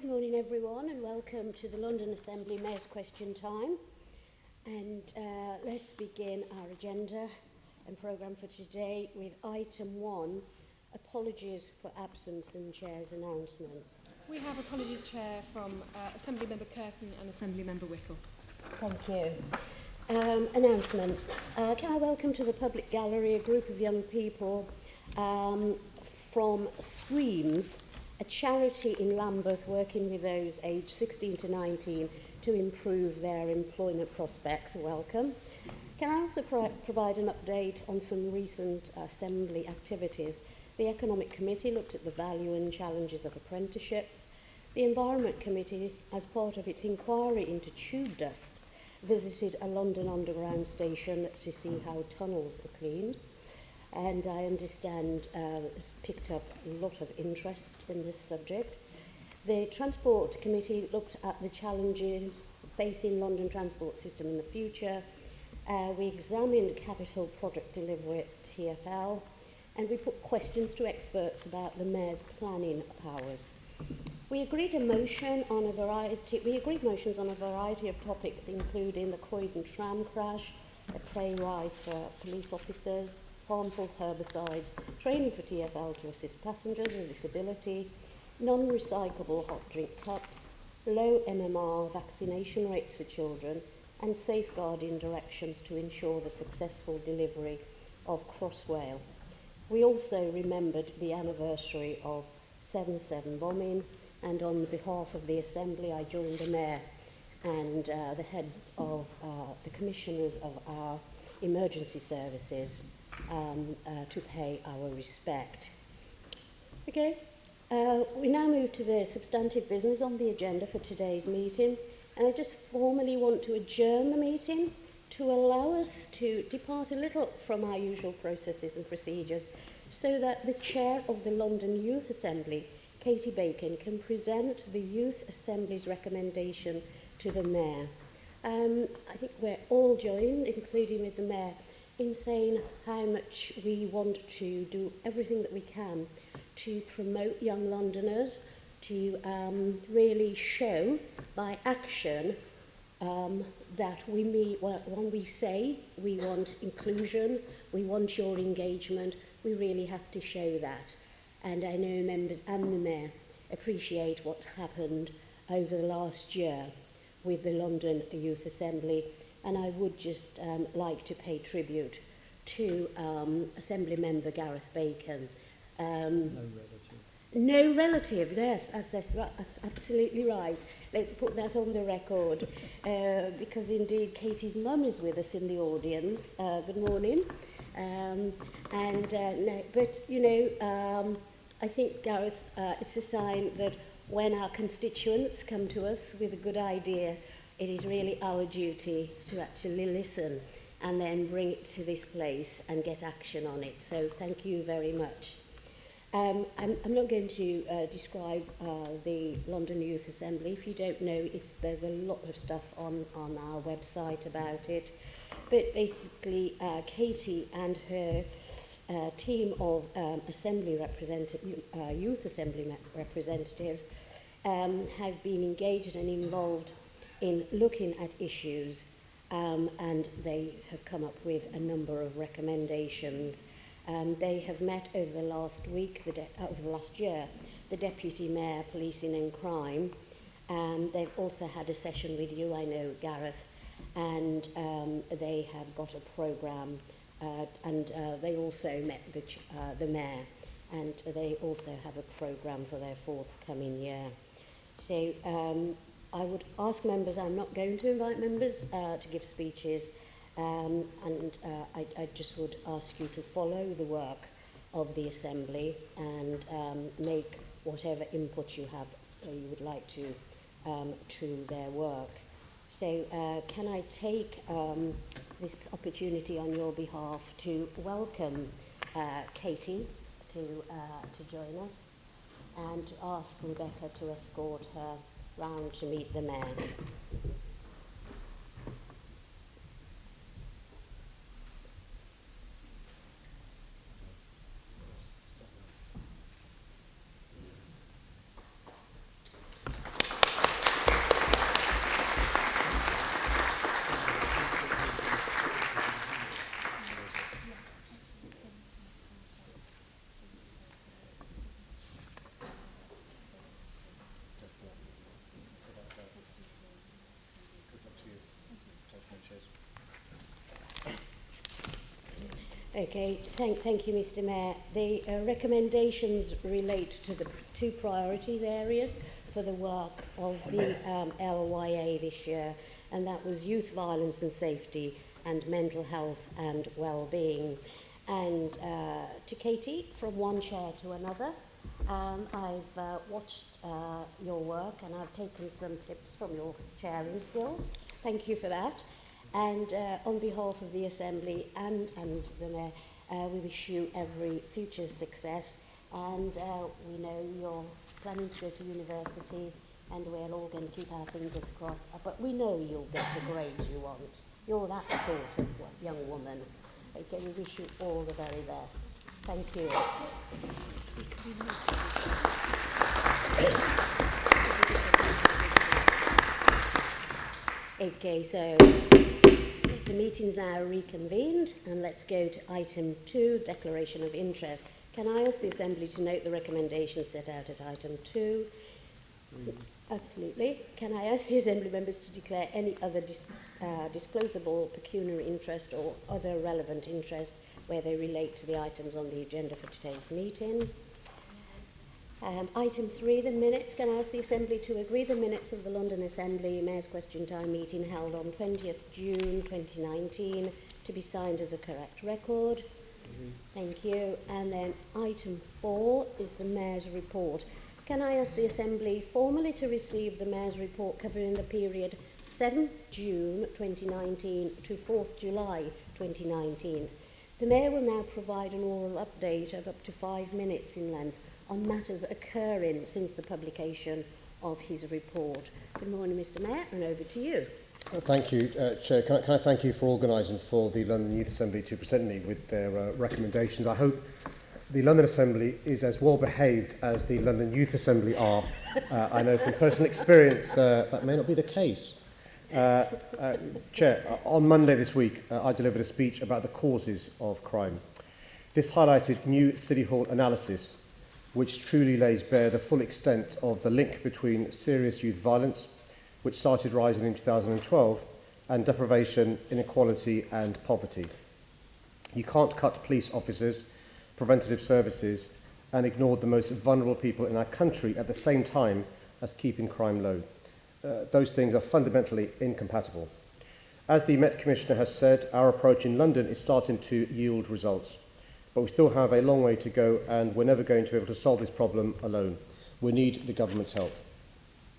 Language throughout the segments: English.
Good morning everyone and welcome to the London Assembly Mayor's Question Time. And let's begin our agenda and programme for today with item 1, apologies for absence and Chair's announcements. We have apologies, Chair, from Assembly Member Curtin and Assembly Member Whittle. Thank you. Announcements. Can I welcome to the public gallery a group of young people from Streams, a charity in Lambeth working with those aged 16 to 19 to improve their employment prospects. Welcome. Can I also provide an update on some recent Assembly activities? The Economic Committee looked at the value and challenges of apprenticeships. The Environment Committee, as part of its inquiry into tube dust, visited a London Underground station to see how tunnels are cleaned. And I understand it's picked up a lot of interest in this subject. The Transport Committee looked at the challenges facing London transport system in the future. We examined capital project delivery at TfL, and we put questions to experts about the Mayor's planning powers. We agreed motions on a variety of topics, including the Croydon Tram crash, a pay rise for police officers, harmful herbicides, training for TfL to assist passengers with disability, non-recyclable hot drink cups, low MMR vaccination rates for children, and safeguarding directions to ensure the successful delivery of Crossrail. We also remembered the anniversary of 7/7 bombing, and on behalf of the Assembly, I joined the Mayor and the heads of the commissioners of our emergency services to pay our respect. Okay, we now move to the substantive business on the agenda for today's meeting, and I just formally want to adjourn the meeting to allow us to depart a little from our usual processes and procedures so that the Chair of the London Youth Assembly, Katie Bacon, can present the Youth Assembly's recommendation to the Mayor. I think we're all joined, including with the Mayor, in saying how much we want to do everything that we can to promote young Londoners, to really show by action that when we say we want inclusion, we want your engagement, we really have to show that. And I know members and the Mayor appreciate what's happened over the last year with the London Youth Assembly, and I would just like to pay tribute to Assembly Member Gareth Bacon. No relative, yes, that's absolutely right. Let's put that on the record, because indeed Katie's mum is with us in the audience. Good morning. I think, Gareth, it's a sign that when our constituents come to us with a good idea, it is really our duty to actually listen and then bring it to this place and get action on it. So thank you very much. I'm not going to describe the London Youth Assembly. If you don't know, there's a lot of stuff on our website about it. But basically, Katie and her team of Youth Assembly representatives have been engaged and involved in looking at issues, and they have come up with a number of recommendations. They have met over the last week, over the last year, the Deputy Mayor, Policing and Crime, and they've also had a session with you, I know, Gareth, and they have got a programme, and they also met the Mayor, and they also have a programme for their forthcoming year. So I would ask members, I'm not going to invite members to give speeches, and I just would ask you to follow the work of the Assembly and make whatever input you have you would like to their work. So can I take this opportunity on your behalf to welcome Katie to join us and to ask Rebecca to escort her round to meet the Mayor. Okay, thank you, Mr. Mayor. The recommendations relate to the two priorities areas for the work of the LYA this year, and that was youth violence and safety and mental health and well-being. And to Katie, from one chair to another, I've watched your work and I've taken some tips from your chairing skills. Thank you for that. And on behalf of the Assembly and the Mayor, we wish you every future success. And we know you're planning to go to university, and we're all going to keep our fingers crossed. But we know you'll get the grades you want. You're that sort of young woman. Okay, we wish you all the very best. Thank you. Okay, so the meeting's now reconvened, and let's go to item 2, declaration of interest. Can I ask the Assembly to note the recommendations set out at item 2? Absolutely. Can I ask the Assembly members to declare any other disclosable pecuniary interest or other relevant interest where they relate to the items on the agenda for today's meeting? Item 3, the minutes. Can I ask the Assembly to agree the minutes of the London Assembly Mayor's Question Time meeting held on 20th June 2019 to be signed as a correct record? Thank you. And then item 4 is the Mayor's report. Can I ask the Assembly formally to receive the Mayor's report covering the period 7th June 2019 to 4th July 2019? The Mayor will now provide an oral update of up to 5 minutes in length on matters occurring since the publication of his report. Good morning, Mr. Mayor, and over to you. Thank you, Chair. Can I thank you for organising for the London Youth Assembly to present me with their recommendations. I hope the London Assembly is as well behaved as the London Youth Assembly are. I know from personal experience that may not be the case. Chair, on Monday this week, I delivered a speech about the causes of crime. This highlighted new City Hall analysis, which truly lays bare the full extent of the link between serious youth violence, which started rising in 2012, and deprivation, inequality and poverty. You can't cut police officers, preventative services, and ignore the most vulnerable people in our country at the same time as keeping crime low. Those things are fundamentally incompatible. As the Met Commissioner has said, our approach in London is starting to yield results. But we still have a long way to go, and we're never going to be able to solve this problem alone. We need the government's help.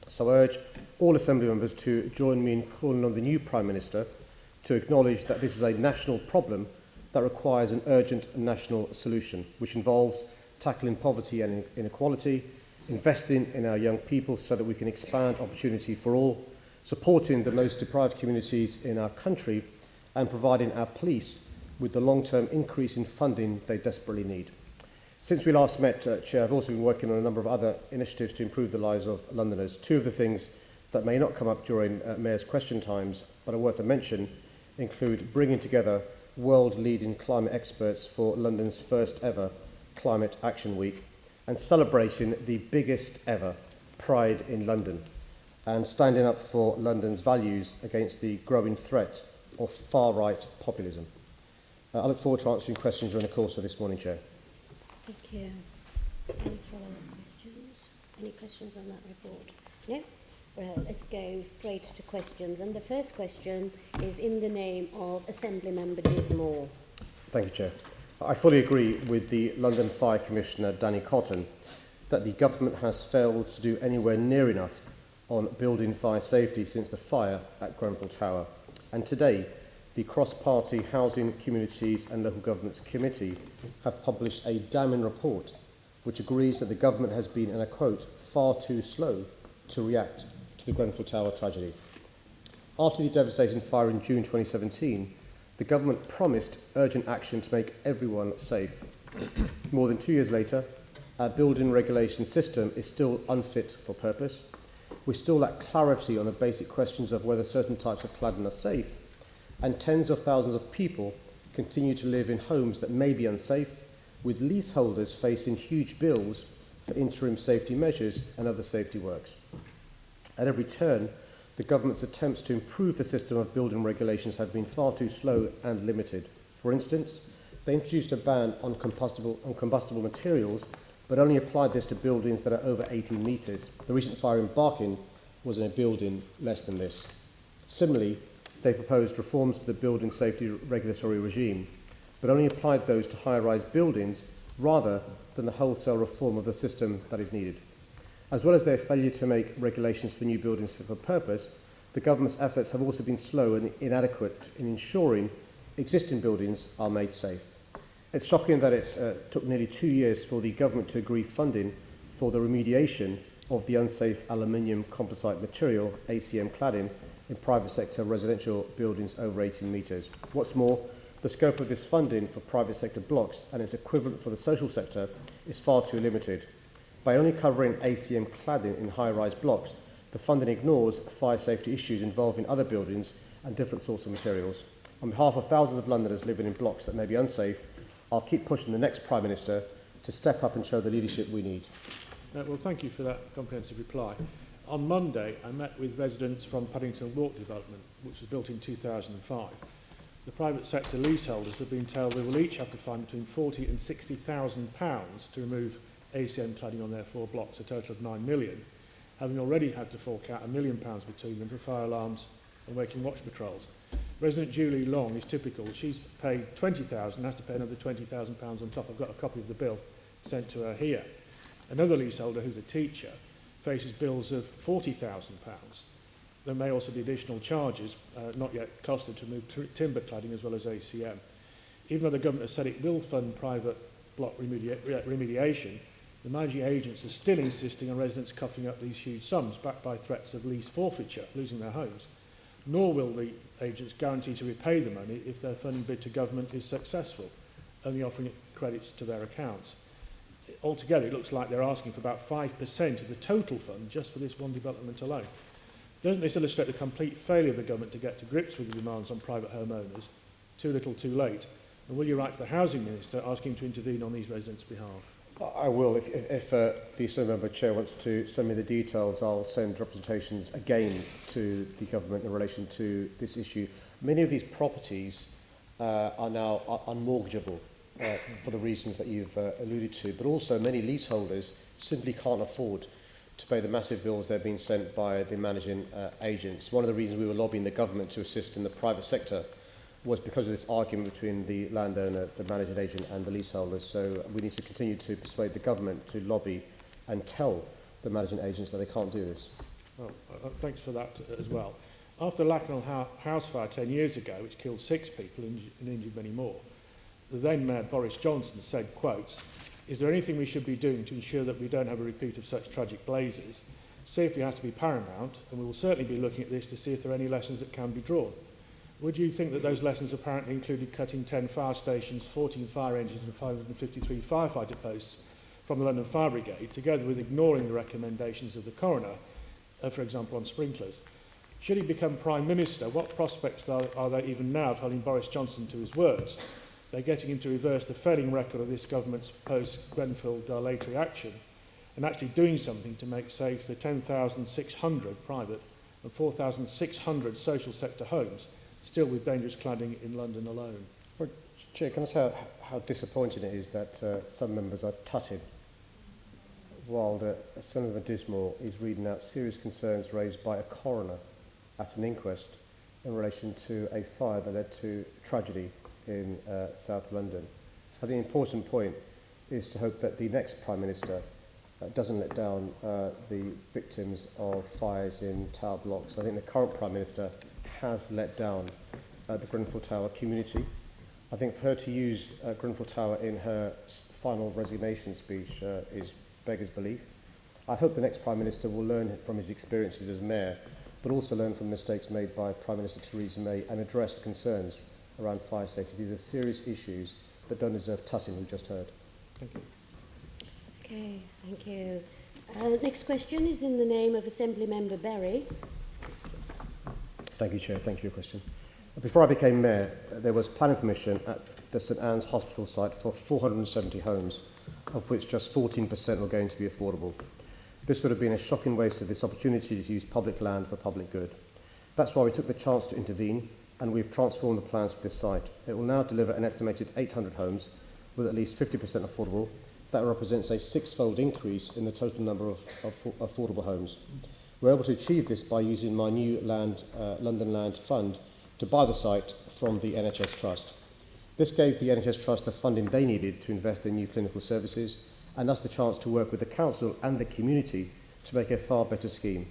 So I urge all Assembly members to join me in calling on the new Prime Minister to acknowledge that this is a national problem that requires an urgent national solution, which involves tackling poverty and inequality, investing in our young people so that we can expand opportunity for all, supporting the most deprived communities in our country, and providing our police with the long-term increase in funding they desperately need. Since we last met, Chair, I've also been working on a number of other initiatives to improve the lives of Londoners. Two of the things that may not come up during Mayor's question times, but are worth a mention, include bringing together world-leading climate experts for London's first ever Climate Action Week and celebrating the biggest ever Pride in London, and standing up for London's values against the growing threat of far-right populism. I look forward to answering questions during the course of this morning, Chair. Thank you. Any follow-up questions? Any questions on that report? No? Well, let's go straight to questions. And the first question is in the name of Assembly Member Dismore. Thank you, Chair. I fully agree with the London Fire Commissioner, Danny Cotton, that the government has failed to do anywhere near enough on building fire safety since the fire at Grenfell Tower. And today, the Cross-Party Housing, Communities and Local Governments Committee have published a damning report which agrees that the government has been, and I quote, far too slow to react to the Grenfell Tower tragedy. After the devastating fire in June 2017, the government promised urgent action to make everyone safe. More than 2 years later, our building regulation system is still unfit for purpose. We still lack clarity on the basic questions of whether certain types of cladding are safe, and tens of thousands of people continue to live in homes that may be unsafe, with leaseholders facing huge bills for interim safety measures and other safety works. At every turn, the government's attempts to improve the system of building regulations have been far too slow and limited. For instance, they introduced a ban on combustible materials, but only applied this to buildings that are over 18 metres. The recent fire in Barking was in a building less than this. Similarly, they proposed reforms to the building safety regulatory regime, but only applied those to high-rise buildings rather than the wholesale reform of the system that is needed. As well as their failure to make regulations for new buildings fit for purpose, the government's efforts have also been slow and inadequate in ensuring existing buildings are made safe. It's shocking that it took nearly 2 years for the government to agree funding for the remediation of the unsafe aluminium composite material, ACM cladding, in private sector residential buildings over 18 metres. What's more, the scope of this funding for private sector blocks and its equivalent for the social sector is far too limited. By only covering ACM cladding in high-rise blocks, the funding ignores fire safety issues involving other buildings and different sorts of materials. On behalf of thousands of Londoners living in blocks that may be unsafe, I'll keep pushing the next Prime Minister to step up and show the leadership we need. Well, thank you for that comprehensive reply. On Monday, I met with residents from Paddington Walk development, which was built in 2005. The private sector leaseholders have been told they will each have to fund between £40,000 and £60,000 to remove ACM cladding on their 4 blocks, a total of £9 million, having already had to fork out £1 million between them for fire alarms and waking watch patrols. Resident Julie Long is typical. She's paid £20,000 and has to pay another £20,000 on top. I've got a copy of the bill sent to her here. Another leaseholder, who's a teacher, faces bills of £40,000. There may also be additional charges, not yet costed, to remove timber cladding as well as ACM. Even though the government has said it will fund private block remediation, the managing agents are still insisting on residents coughing up these huge sums, backed by threats of lease forfeiture, losing their homes. Nor will the agents guarantee to repay the money if their funding bid to government is successful, only offering credits to their accounts. Altogether, it looks like they're asking for about 5% of the total fund just for this one development alone. Doesn't this illustrate the complete failure of the government to get to grips with the demands on private homeowners? Too little, too late. And will you write to the Housing Minister asking him to intervene on these residents' behalf? I will. If the Senate Member Chair wants to send me the details, I'll send representations again to the government in relation to this issue. Many of these properties are now unmortgageable for the reasons that you've alluded to, but also many leaseholders simply can't afford to pay the massive bills they're being sent by the managing agents. One of the reasons we were lobbying the government to assist in the private sector was because of this argument between the landowner, the managing agent and the leaseholders. So we need to continue to persuade the government to lobby and tell the managing agents that they can't do this. Well, thanks for that as well. After Lacknell house fire 10 years ago, which killed 6 people and injured many more, the then Mayor Boris Johnson said, quotes, "Is there anything we should be doing to ensure that we don't have a repeat of such tragic blazes? Safety has to be paramount, and we will certainly be looking at this to see if there are any lessons that can be drawn." Would you think that those lessons apparently included cutting 10 fire stations, 14 fire engines and 553 firefighter posts from the London Fire Brigade, together with ignoring the recommendations of the coroner, for example on sprinklers? Should he become Prime Minister, what prospects are there even now of holding Boris Johnson to his words? They're getting him to reverse the failing record of this government's post-Grenfell dilatory action and actually doing something to make safe the 10,600 private and 4,600 social sector homes still with dangerous cladding in London alone. Well, Chair, can I say how disappointing it is that some members are tutted while Senator Dismore is reading out serious concerns raised by a coroner at an inquest in relation to a fire that led to tragedy in South London. I think the important point is to hope that the next Prime Minister doesn't let down the victims of fires in tower blocks. I think the current Prime Minister has let down the Grenfell Tower community. I think for her to use Grenfell Tower in her final resignation speech is beggars belief. I hope the next Prime Minister will learn from his experiences as Mayor, but also learn from mistakes made by Prime Minister Theresa May and address concerns around fire safety. These are serious issues that don't deserve tutting, we just heard. Thank you. Okay, thank you. Next question is in the name of Assembly Member Berry. Thank you, Chair. Thank you for your question. Before I became Mayor, there was planning permission at the St Anne's Hospital site for 470 homes, of which just 14% were going to be affordable. This would have been a shocking waste of this opportunity to use public land for public good. That's why we took the chance to intervene, and we've transformed the plans for this site. It will now deliver an estimated 800 homes with at least 50% affordable. That represents a six-fold increase in the total number of affordable homes. We're able to achieve this by using my new London Land Fund to buy the site from the NHS Trust. This gave the NHS Trust the funding they needed to invest in new clinical services and us the chance to work with the council and the community to make a far better scheme.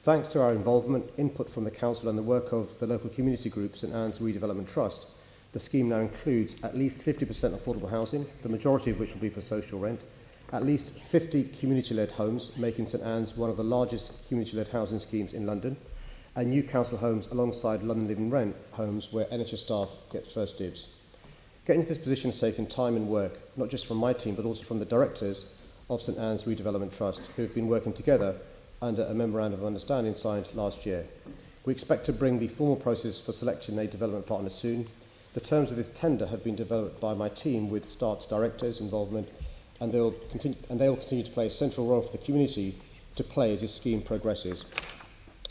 Thanks to our involvement, input from the council and the work of the local community group St Anne's Redevelopment Trust, the scheme now includes at least 50% affordable housing, the majority of which will be for social rent, at least 50 community-led homes, making St Anne's one of the largest community-led housing schemes in London, and new council homes alongside London Living Rent homes where NHS staff get first dibs. Getting to this position has taken time and work, not just from my team, but also from the directors of St Anne's Redevelopment Trust, who have been working together under a memorandum of understanding signed last year. We expect to bring the formal process for selection a development partner soon. The terms of this tender have been developed by my team with START directors' involvement, and they will continue to play a central role for the community to play as this scheme progresses.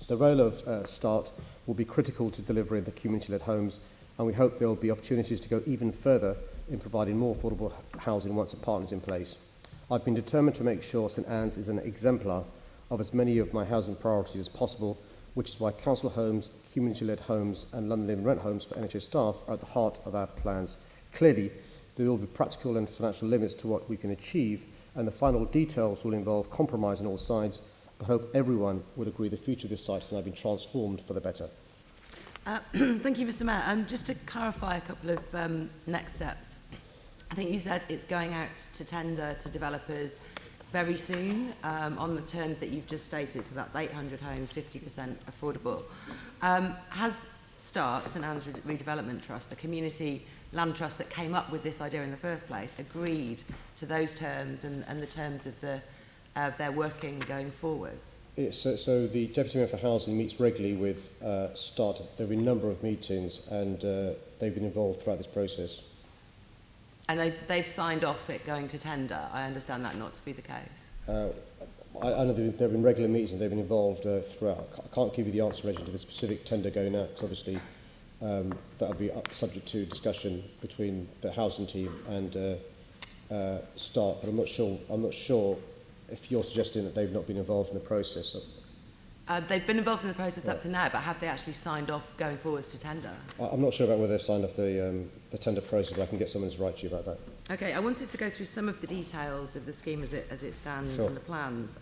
The role of START will be critical to delivering the community-led homes, and we hope there will be opportunities to go even further in providing more affordable housing once a partner is in place. I've been determined to make sure St Anne's is an exemplar of as many of my housing priorities as possible, which is why council homes, community-led homes and London Living Rent homes for NHS staff are at the heart of our plans. Clearly, there will be practical and financial limits to what we can achieve, and the final details will involve compromise on all sides, but I hope everyone would agree the future of this site has now been transformed for the better. Thank you, Mr Mayor. Just to clarify a couple of next steps. I think you said it's going out to tender to developers very soon on the terms that you've just stated, so that's 800 homes, 50% affordable. Has START, St Anne's Redevelopment Trust, the community land trust that came up with this idea in the first place, agreed to those terms and the terms of their working going forwards? So the Deputy Mayor for Housing meets regularly with START. There have been a number of meetings and they've been involved throughout this process. And they've signed off it going to tender. I understand that not to be the case. I know there have been regular meetings and they've been involved throughout. I can't give you the answer in relation to the specific tender going out, because obviously that will be subject to discussion between the housing team and START, but I'm not sure if you're suggesting that they've not been involved in the process. They've been involved in the process up to now, but have they actually signed off going forwards to tender? I'm not sure about whether they've signed off the tender process, but I can get someone to write to you about that. Okay, I wanted to go through some of the details of the scheme as it stands Sure. and the plans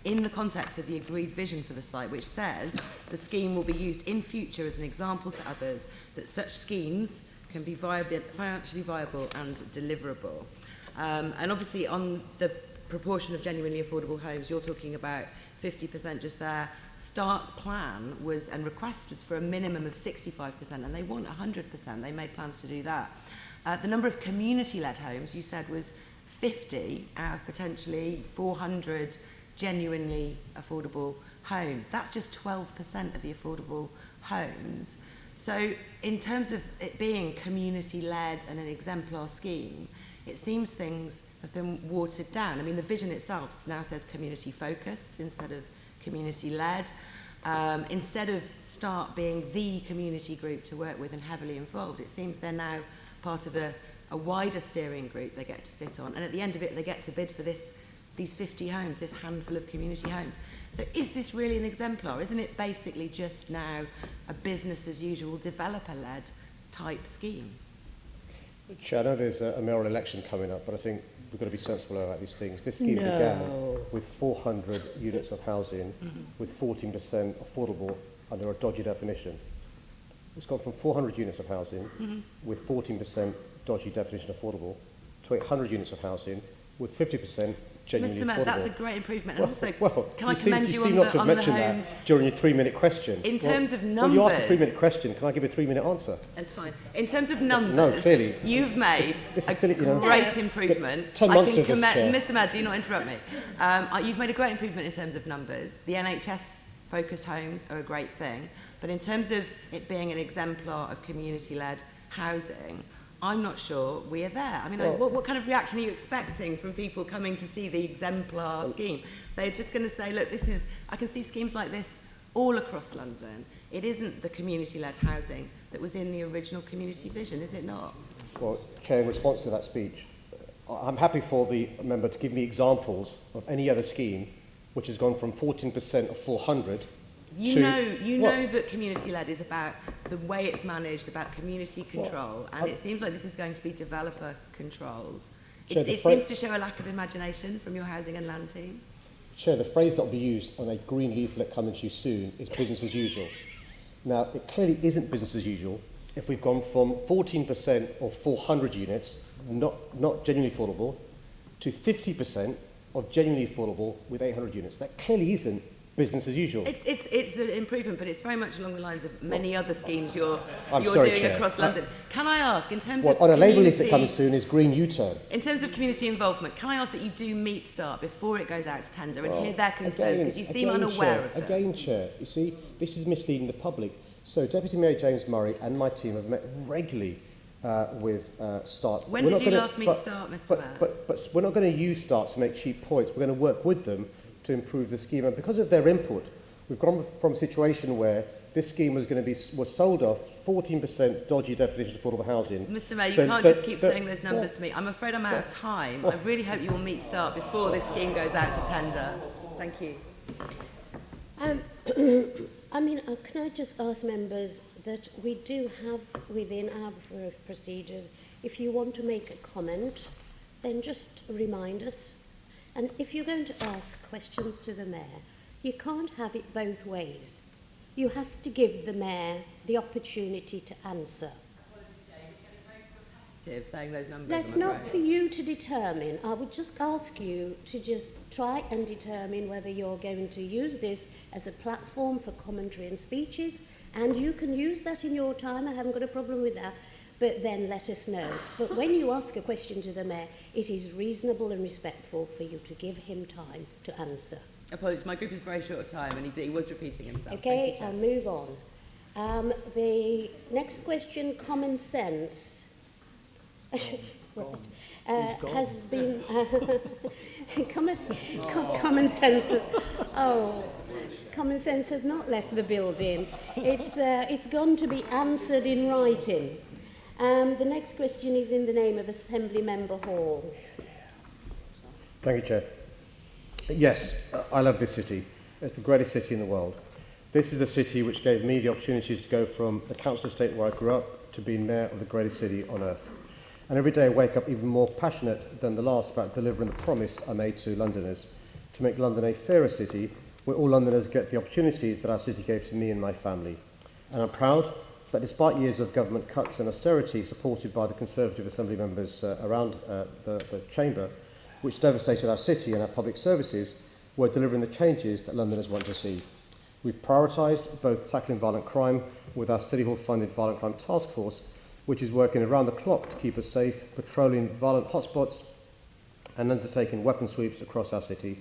in the context of the agreed vision for the site, which says the scheme will be used in future as an example to others that such schemes can be financially viable and deliverable. And obviously on the proportion of genuinely affordable homes, you're talking about 50% just there. START's plan was, and request was for a minimum of 65%, and they want 100%. They made plans to do that. The number of community-led homes, you said, was 50 out of potentially 400 genuinely affordable homes. That's just 12% of the affordable homes. So in terms of it being community-led and an exemplar scheme, it seems things have been watered down. I mean, the vision itself now says community-focused instead of community-led. Instead of START being the community group to work with and heavily involved, it seems they're now part of a wider steering group they get to sit on. And at the end of it, they get to bid for these 50 homes, this handful of community homes. So is this really an exemplar? Isn't it basically just now a business-as-usual, developer-led type scheme? Chair, I know there's a mayoral election coming up, but I think we've got to be sensible about these things. This scheme began with 400 units of housing with 14% affordable under a dodgy definition. It's gone from 400 units of housing with 14% dodgy definition affordable to 800 units of housing with 50% genuinely Mr. Mayor, affordable. that's a great improvement. And also, can I you commend you seem on not to have the mentioned homes? that during your 3-minute question. In terms of numbers... Well, you asked a 3-minute question. Can I give a 3-minute answer? That's fine. In terms of numbers, No, clearly. you've made This is silly, you know. great improvement. 10 months of this, Chair. Mr. Mayor, do not interrupt me. You've made a great improvement in terms of numbers. The NHS-focused homes are a great thing. But in terms of it being an exemplar of community-led housing, I'm not sure we are there. I mean, what kind of reaction are you expecting from people coming to see the exemplar scheme? They're just going to say, look, I can see schemes like this all across London. It isn't the community-led housing that was in the original community vision, is it not? Well, Chair, in response to that speech, I'm happy for the member to give me examples of any other scheme which has gone from 14% of 400 You know that community-led is about the way it's managed, about community control, and it seems like this is going to be developer-controlled. It seems to show a lack of imagination from your housing and land team. Chair, the phrase that will be used on a green leaflet coming to you soon is business as usual. Now, it clearly isn't business as usual if we've gone from 14% of 400 units, not genuinely affordable, to 50% of genuinely affordable with 800 units. That clearly isn't business as usual. It's an improvement, but it's very much along the lines of many other schemes you're sorry, doing Chair. across London. Can I ask, in terms Well, of on a community, Labour leaflet coming soon is green U-turn. in terms of community involvement, can I ask that you do meet START before it goes out to tender and hear their concerns, because you seem unaware of them? Again, Chair, you see, this is misleading the public. So Deputy Mayor James Murray and my team have met regularly with START. When did you last meet START, Mr Mayor? But we're not going to use START to make cheap points. We're going to work with them to improve the scheme. And because of their input, we've gone from a situation where this scheme was sold off 14% dodgy definition of affordable housing. Mr Mayor, you can't just keep saying those numbers to me. I'm afraid I'm out of time. I really hope you will meet START before this scheme goes out to tender. Thank you. Can I just ask members that we do have within our procedures, if you want to make a comment, then just remind us. And if you're going to ask questions to the Mayor, you can't have it both ways. You have to give the Mayor the opportunity to answer. Saying those numbers, That's not for you to determine. I would just ask you to just try and determine whether you're going to use this as a platform for commentary and speeches, and you can use that in your time. I haven't got a problem with that. But then let us know. But when you ask a question to the Mayor, it is reasonable and respectful for you to give him time to answer. Apologies, my group is very short of time, and he was repeating himself. Okay, I'll move on. The next question, common sense. Has been common sense. Common sense has not left the building. It's gone to be answered in writing. The next question is in the name of Assembly Member Hall. Thank you, Chair. Yes, I love this city. It's the greatest city in the world. This is a city which gave me the opportunities to go from the council estate where I grew up to being mayor of the greatest city on earth. And every day I wake up even more passionate than the last about delivering the promise I made to Londoners to make London a fairer city where all Londoners get the opportunities that our city gave to me and my family. And I'm proud that despite years of government cuts and austerity supported by the Conservative Assembly members around the Chamber, which devastated our city and our public services, we're delivering the changes that Londoners want to see. We've prioritised both tackling violent crime with our City Hall-funded Violent Crime Task Force, which is working around the clock to keep us safe, patrolling violent hotspots and undertaking weapon sweeps across our city,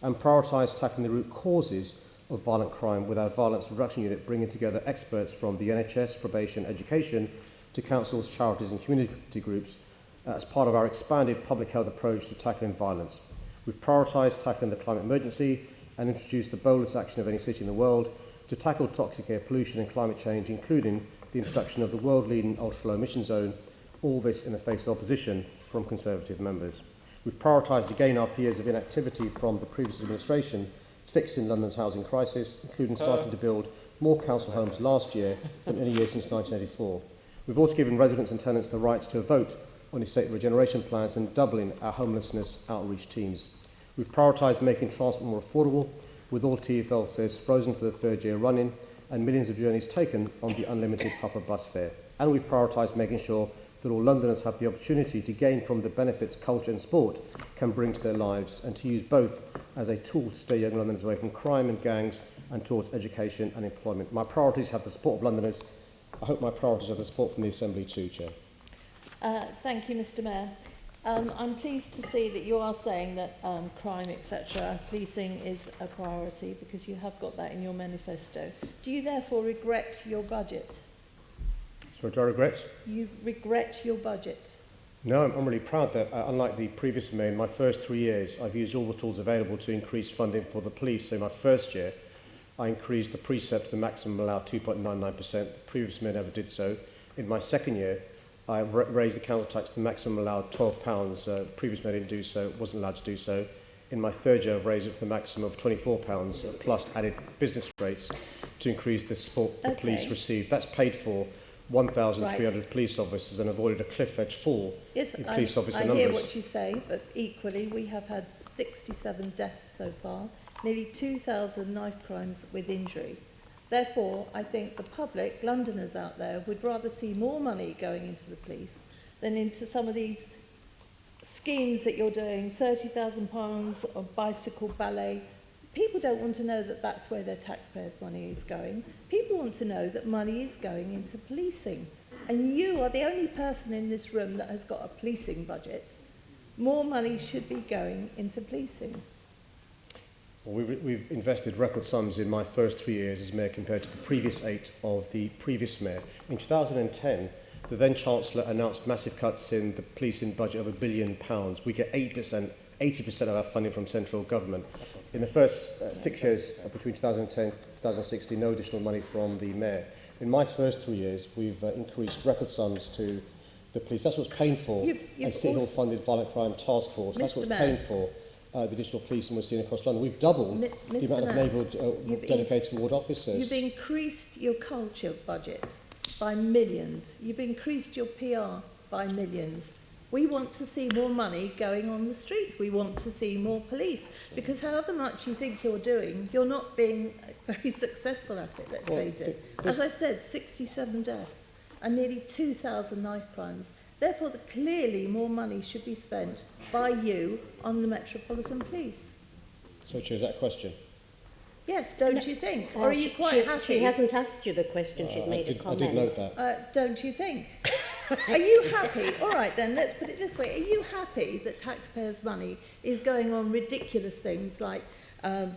and prioritise tackling the root causes of violent crime with our Violence Reduction Unit, bringing together experts from the NHS, probation, education, to councils, charities and community groups as part of our expanded public health approach to tackling violence. We've prioritised tackling the climate emergency and introduced the boldest action of any city in the world to tackle toxic air pollution and climate change, including the introduction of the world-leading ultra-low emission zone, all this in the face of opposition from Conservative members. We've prioritised again after years of inactivity from the previous administration, fixing London's housing crisis, including starting to build more council homes last year than any year since 1984. We've also given residents and tenants the right to vote on estate regeneration plans and doubling our homelessness outreach teams. We've prioritised making transport more affordable, with all TfL fares frozen for the third year running, and millions of journeys taken on the unlimited upper bus fare. And we've prioritised making sure that all Londoners have the opportunity to gain from the benefits culture and sport can bring to their lives, and to use both as a tool to steer young Londoners away from crime and gangs and towards education and employment. My priorities have the support of Londoners. I hope my priorities have the support from the Assembly too, Chair. Thank you, Mr Mayor. I'm pleased to see that you are saying that crime, etc., policing is a priority, because you have got that in your manifesto. Do you therefore regret your budget? Sorry, do I regret? You regret your budget? No, I'm really proud that, unlike the previous mayor, in my first 3 years, I've used all the tools available to increase funding for the police. So in my first year, I increased the precept to the maximum allowed 2.99%. The previous mayor never did so. In my second year, I raised the council tax to the maximum allowed £12. The previous mayor didn't do so, wasn't allowed to do so. In my third year, I've raised it to the maximum of £24, plus added business rates to increase the support the police receive. That's paid for 1,300 police officers and avoided a cliff edge fall in police officer numbers. I hear what you say, but equally we have had 67 deaths so far, nearly 2,000 knife crimes with injury. Therefore, I think the public, Londoners out there, would rather see more money going into the police than into some of these schemes that you're doing, £30,000 of bicycle ballet. People don't want to know that that's where their taxpayers' money is going. People want to know that money is going into policing. And you are the only person in this room that has got a policing budget. More money should be going into policing. Well, we've invested record sums in my first 3 years as mayor compared to the previous 8 of the previous mayor. In 2010, the then Chancellor announced massive cuts in the policing budget of £1 billion. We get 80% of our funding from central government. In the first 6 years, between 2010 and 2016, no additional money from the mayor. In my first 3 years, we've increased record sums to the police. That's what's paying for a City Hall funded violent crime task force. That's what's paying for the additional policing we're seeing across London. We've doubled the amount of neighbourhood dedicated ward officers. You've increased your culture budget by millions. You've increased your PR by millions. We want to see more money going on the streets. We want to see more police. Because however much you think you're doing, you're not being very successful at it, let's face it. As I said, 67 deaths and nearly 2,000 knife crimes. Therefore, clearly more money should be spent by you on the Metropolitan Police. So, Chair, is that a question? Yes, don't you think? Or are you quite happy? She hasn't asked you the question, she's made a comment. I did note that. Don't you think? Are you happy? All right then, let's put it this way. Are you happy that taxpayers' money is going on ridiculous things like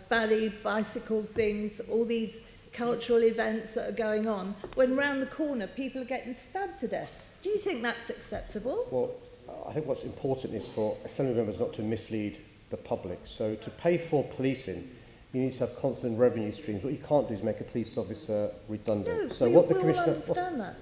ballet, bicycle things, all these cultural events that are going on, when round the corner people are getting stabbed to death? Do you think that's acceptable? Well, I think what's important is for Assembly members not to mislead the public. So to pay for policing, you need to have constant revenue streams. What you can't do is make a police officer redundant. No, so we what the all Commissioner... understand that.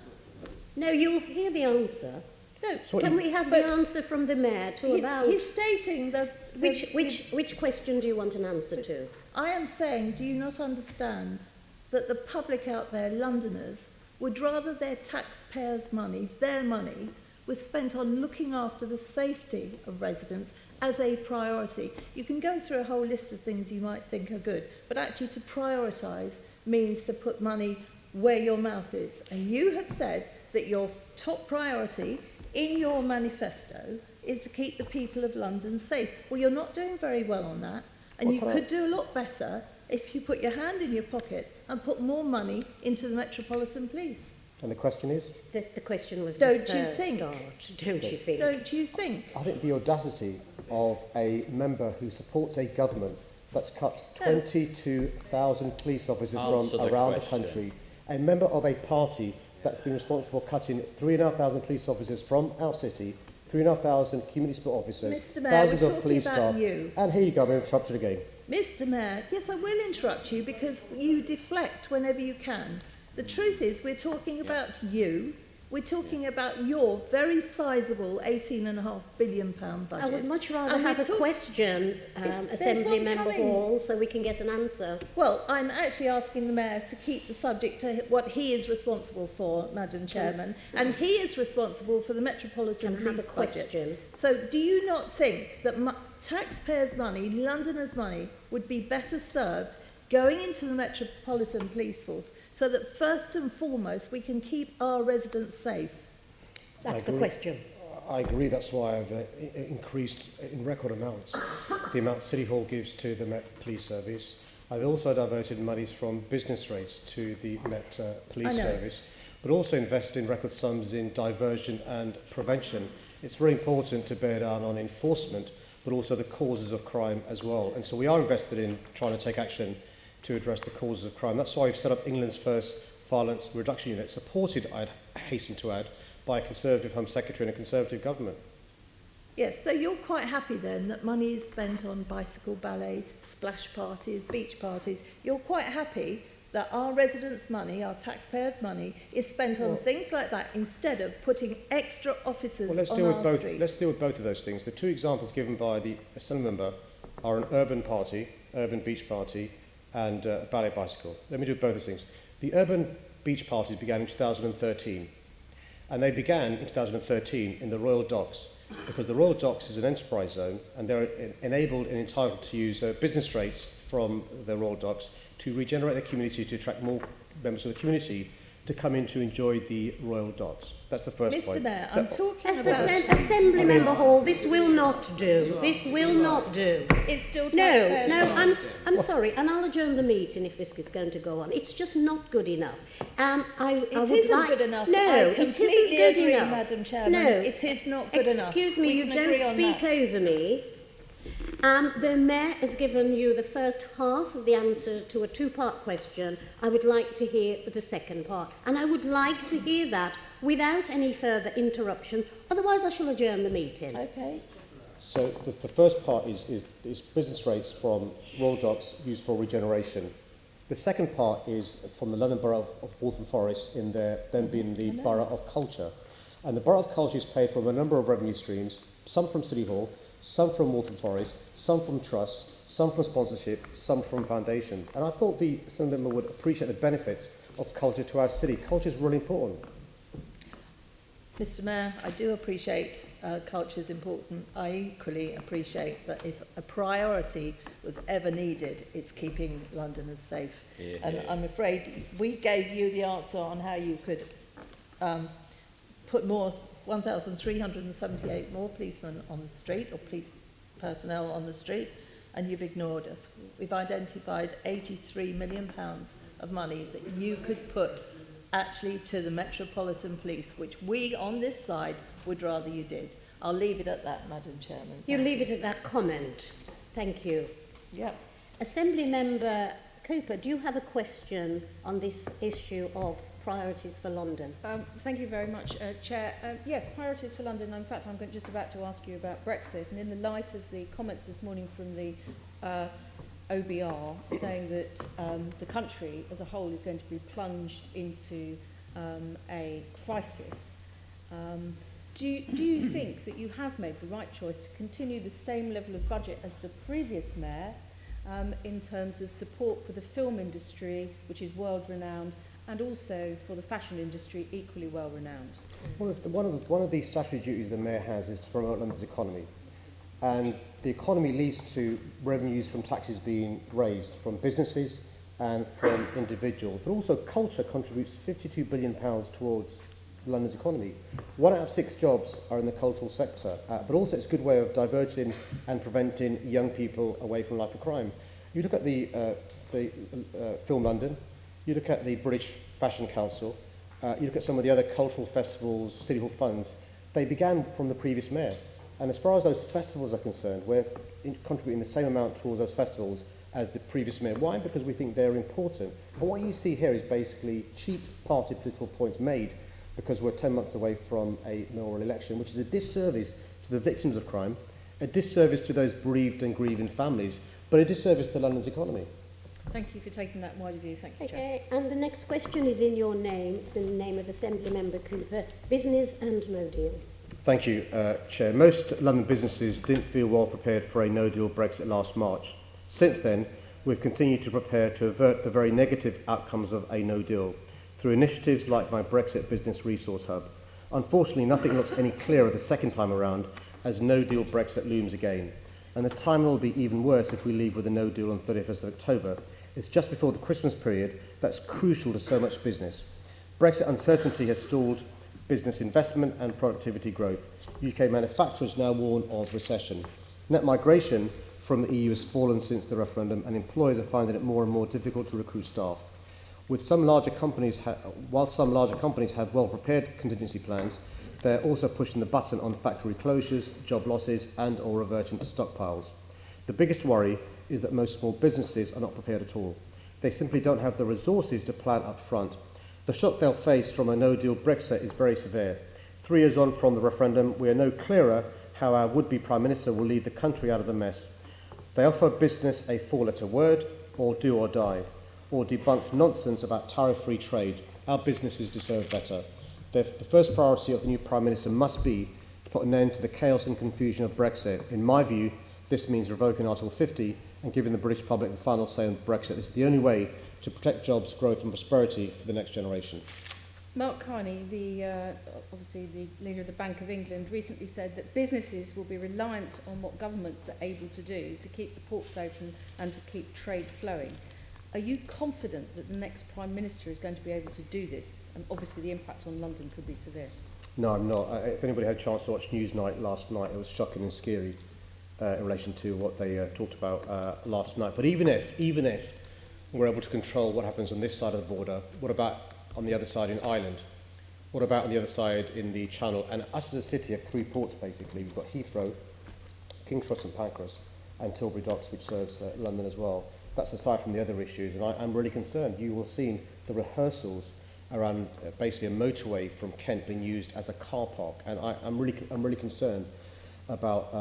No, you'll hear the answer. No, can we have the answer from the mayor to about... He's stating that... Which question do you want an answer to? I am saying, do you not understand that the public out there, Londoners, would rather their taxpayers' money, their money, was spent on looking after the safety of residents as a priority? You can go through a whole list of things you might think are good, but actually to prioritise means to put money where your mouth is. And you have said that your top priority in your manifesto is to keep the people of London safe. Well, you're not doing very well on that, and you could do a lot better if you put your hand in your pocket and put more money into the Metropolitan Police. And the question is? The question was Don't the you first think? start. Don't you think? Don't you think? I think the audacity of a member who supports a government that's cut 22,000 police officers from around the country, a member of a party that's been responsible for cutting 3,500 police officers from our city, 3,500 community support officers, Mr. Mayor, thousands we're of police talking about staff. you. And here you go, I'm interrupted again. Mr. Mayor, yes, I will interrupt you because you deflect whenever you can. The truth is, we're talking about you. We're talking about your very sizable £18.5 billion budget. I would much rather have a question, Assembly Member Hall, so we can get an answer. Well, I'm actually asking the Mayor to keep the subject to what he is responsible for, Madam Chairman, and he is responsible for the Metropolitan Police budget. So do you not think that taxpayers' money, Londoners' money, would be better served going into the Metropolitan Police Force so that first and foremost we can keep our residents safe? That's the question. I agree, that's why I've increased in record amounts the amount City Hall gives to the Met Police Service. I've also diverted monies from business rates to the Met Police Service, but also invested in record sums in diversion and prevention. It's very important to bear down on enforcement, but also the causes of crime as well. And so we are invested in trying to take action to address the causes of crime. That's why we've set up England's first violence reduction unit, supported, I'd hasten to add, by a Conservative Home Secretary and a Conservative government. Yes, so you're quite happy then that money is spent on bicycle ballet, splash parties, beach parties. You're quite happy that our residents' money, our taxpayers' money, is spent on things like that instead of putting extra officers on our street. Let's deal with both of those things. The two examples given by the Assembly member are an urban party, urban beach party, and a ballet bicycle. Let me do both of those things. The urban beach parties began in 2013, and they began in 2013 in the Royal Docks, because the Royal Docks is an enterprise zone, and they're enabled and entitled to use business rates from the Royal Docks to regenerate the community, to attract more members of the community to come in to enjoy the Royal Docks. That's the first point. Mr Mayor, I'm talking about... Assembly Member Hall, this will not do. This will not do. It's still taxpayers' money. I'm sorry, and I'll adjourn the meeting if this is going to go on. It's just not good enough. It isn't good enough. No, I it isn't completely good agree, enough. Madam Chairman. No. It is not good enough. Excuse me, We you can don't agree on speak that. over me. The Mayor has given you the first half of the answer to a two-part question. I would like to hear the second part. And I would like to hear that without any further interruptions. Otherwise, I shall adjourn the meeting. Okay. So the first part is business rates from Royal Docks used for regeneration. The second part is from the London Borough of Waltham Forest, in there then being the Borough of Culture. And the Borough of Culture is paid from a number of revenue streams, some from City Hall, some from Waltham Forest, some from trusts, some from sponsorship, some from foundations. And I thought the Assembly member would appreciate the benefits of culture to our city. Culture is really important. Mr Mayor, I do appreciate culture is important. I equally appreciate that if a priority was ever needed, it's keeping Londoners safe. Yeah. And I'm afraid we gave you the answer on how you could put more 1,378 more policemen on the street, or police personnel on the street, and you've ignored us. We've identified £83 million of money that you could put actually to the Metropolitan Police, which we on this side would rather you did. I'll leave it at that, Madam Chairman. You leave it at that comment. Thank you. Yep. Assembly Member Cooper, do you have a question on this issue of priorities for London? Thank you very much, Chair. Yes, priorities for London. In fact, I'm just about to ask you about Brexit. And in the light of the comments this morning from the OBR saying that the country as a whole is going to be plunged into a crisis, do you think that you have made the right choice to continue the same level of budget as the previous mayor in terms of support for the film industry, which is world-renowned, and also for the fashion industry, equally well-renowned? Well, one of the statutory duties the mayor has is to promote London's economy. And the economy leads to revenues from taxes being raised from businesses and from individuals. But also culture contributes £52 billion towards London's economy. 1 out of 6 jobs are in the cultural sector. But also it's a good way of diverting and preventing young people away from life of crime. You look at the Film London, you look at the British Fashion Council, you look at some of the other cultural festivals, City Hall funds, they began from the previous mayor. And as far as those festivals are concerned, we're contributing the same amount towards those festivals as the previous mayor. Why? Because we think they're important. And what you see here is basically cheap party political points made because we're 10 months away from a mayoral election, which is a disservice to the victims of crime, a disservice to those bereaved and grieving families, but a disservice to London's economy. Thank you for taking that wider view. Thank you, Chair. Okay, and the next question is in your name. It's in the name of Assembly Member Cooper. Business and no deal. Thank you, Chair. Most London businesses didn't feel well prepared for a no-deal Brexit last March. Since then, we've continued to prepare to avert the very negative outcomes of a no-deal through initiatives like my Brexit Business Resource Hub. Unfortunately, nothing looks any clearer the second time around as no-deal Brexit looms again. And the timing will be even worse if we leave with a no-deal on 31st of October. It's just before the Christmas period that's crucial to so much business. Brexit uncertainty has stalled business investment and productivity growth. UK manufacturers now warn of recession. Net migration from the EU has fallen since the referendum, and employers are finding it more and more difficult to recruit staff. While some larger companies have well-prepared contingency plans, they're also pushing the button on factory closures, job losses, and or reverting to stockpiles. The biggest worry is that most small businesses are not prepared at all. They simply don't have the resources to plan up front. The shock they'll face from a no-deal Brexit is very severe. 3 years on from the referendum, we are no clearer how our would-be Prime Minister will lead the country out of the mess. They offer business a four-letter word, or do or die, or debunked nonsense about tariff-free trade. Our businesses deserve better. The first priority of the new Prime Minister must be to put an end to the chaos and confusion of Brexit. In my view, this means revoking Article 50 and giving the British public the final say on Brexit. This is the only way to protect jobs, growth and prosperity for the next generation. Mark Carney, obviously the leader of the Bank of England, recently said that businesses will be reliant on what governments are able to do to keep the ports open and to keep trade flowing. Are you confident that the next Prime Minister is going to be able to do this? And obviously the impact on London could be severe. No, I'm not. If anybody had a chance to watch Newsnight last night, it was shocking and scary in relation to what they talked about last night. But even if we're able to control what happens on this side of the border, what about on the other side in Ireland? What about on the other side in the Channel? And us as a city have three ports, basically. We've got Heathrow, King's Cross and Pancras, and Tilbury Docks, which serves London as well. That's aside from the other issues, and I'm really concerned. You will see the rehearsals around basically a motorway from Kent being used as a car park, and I'm really concerned about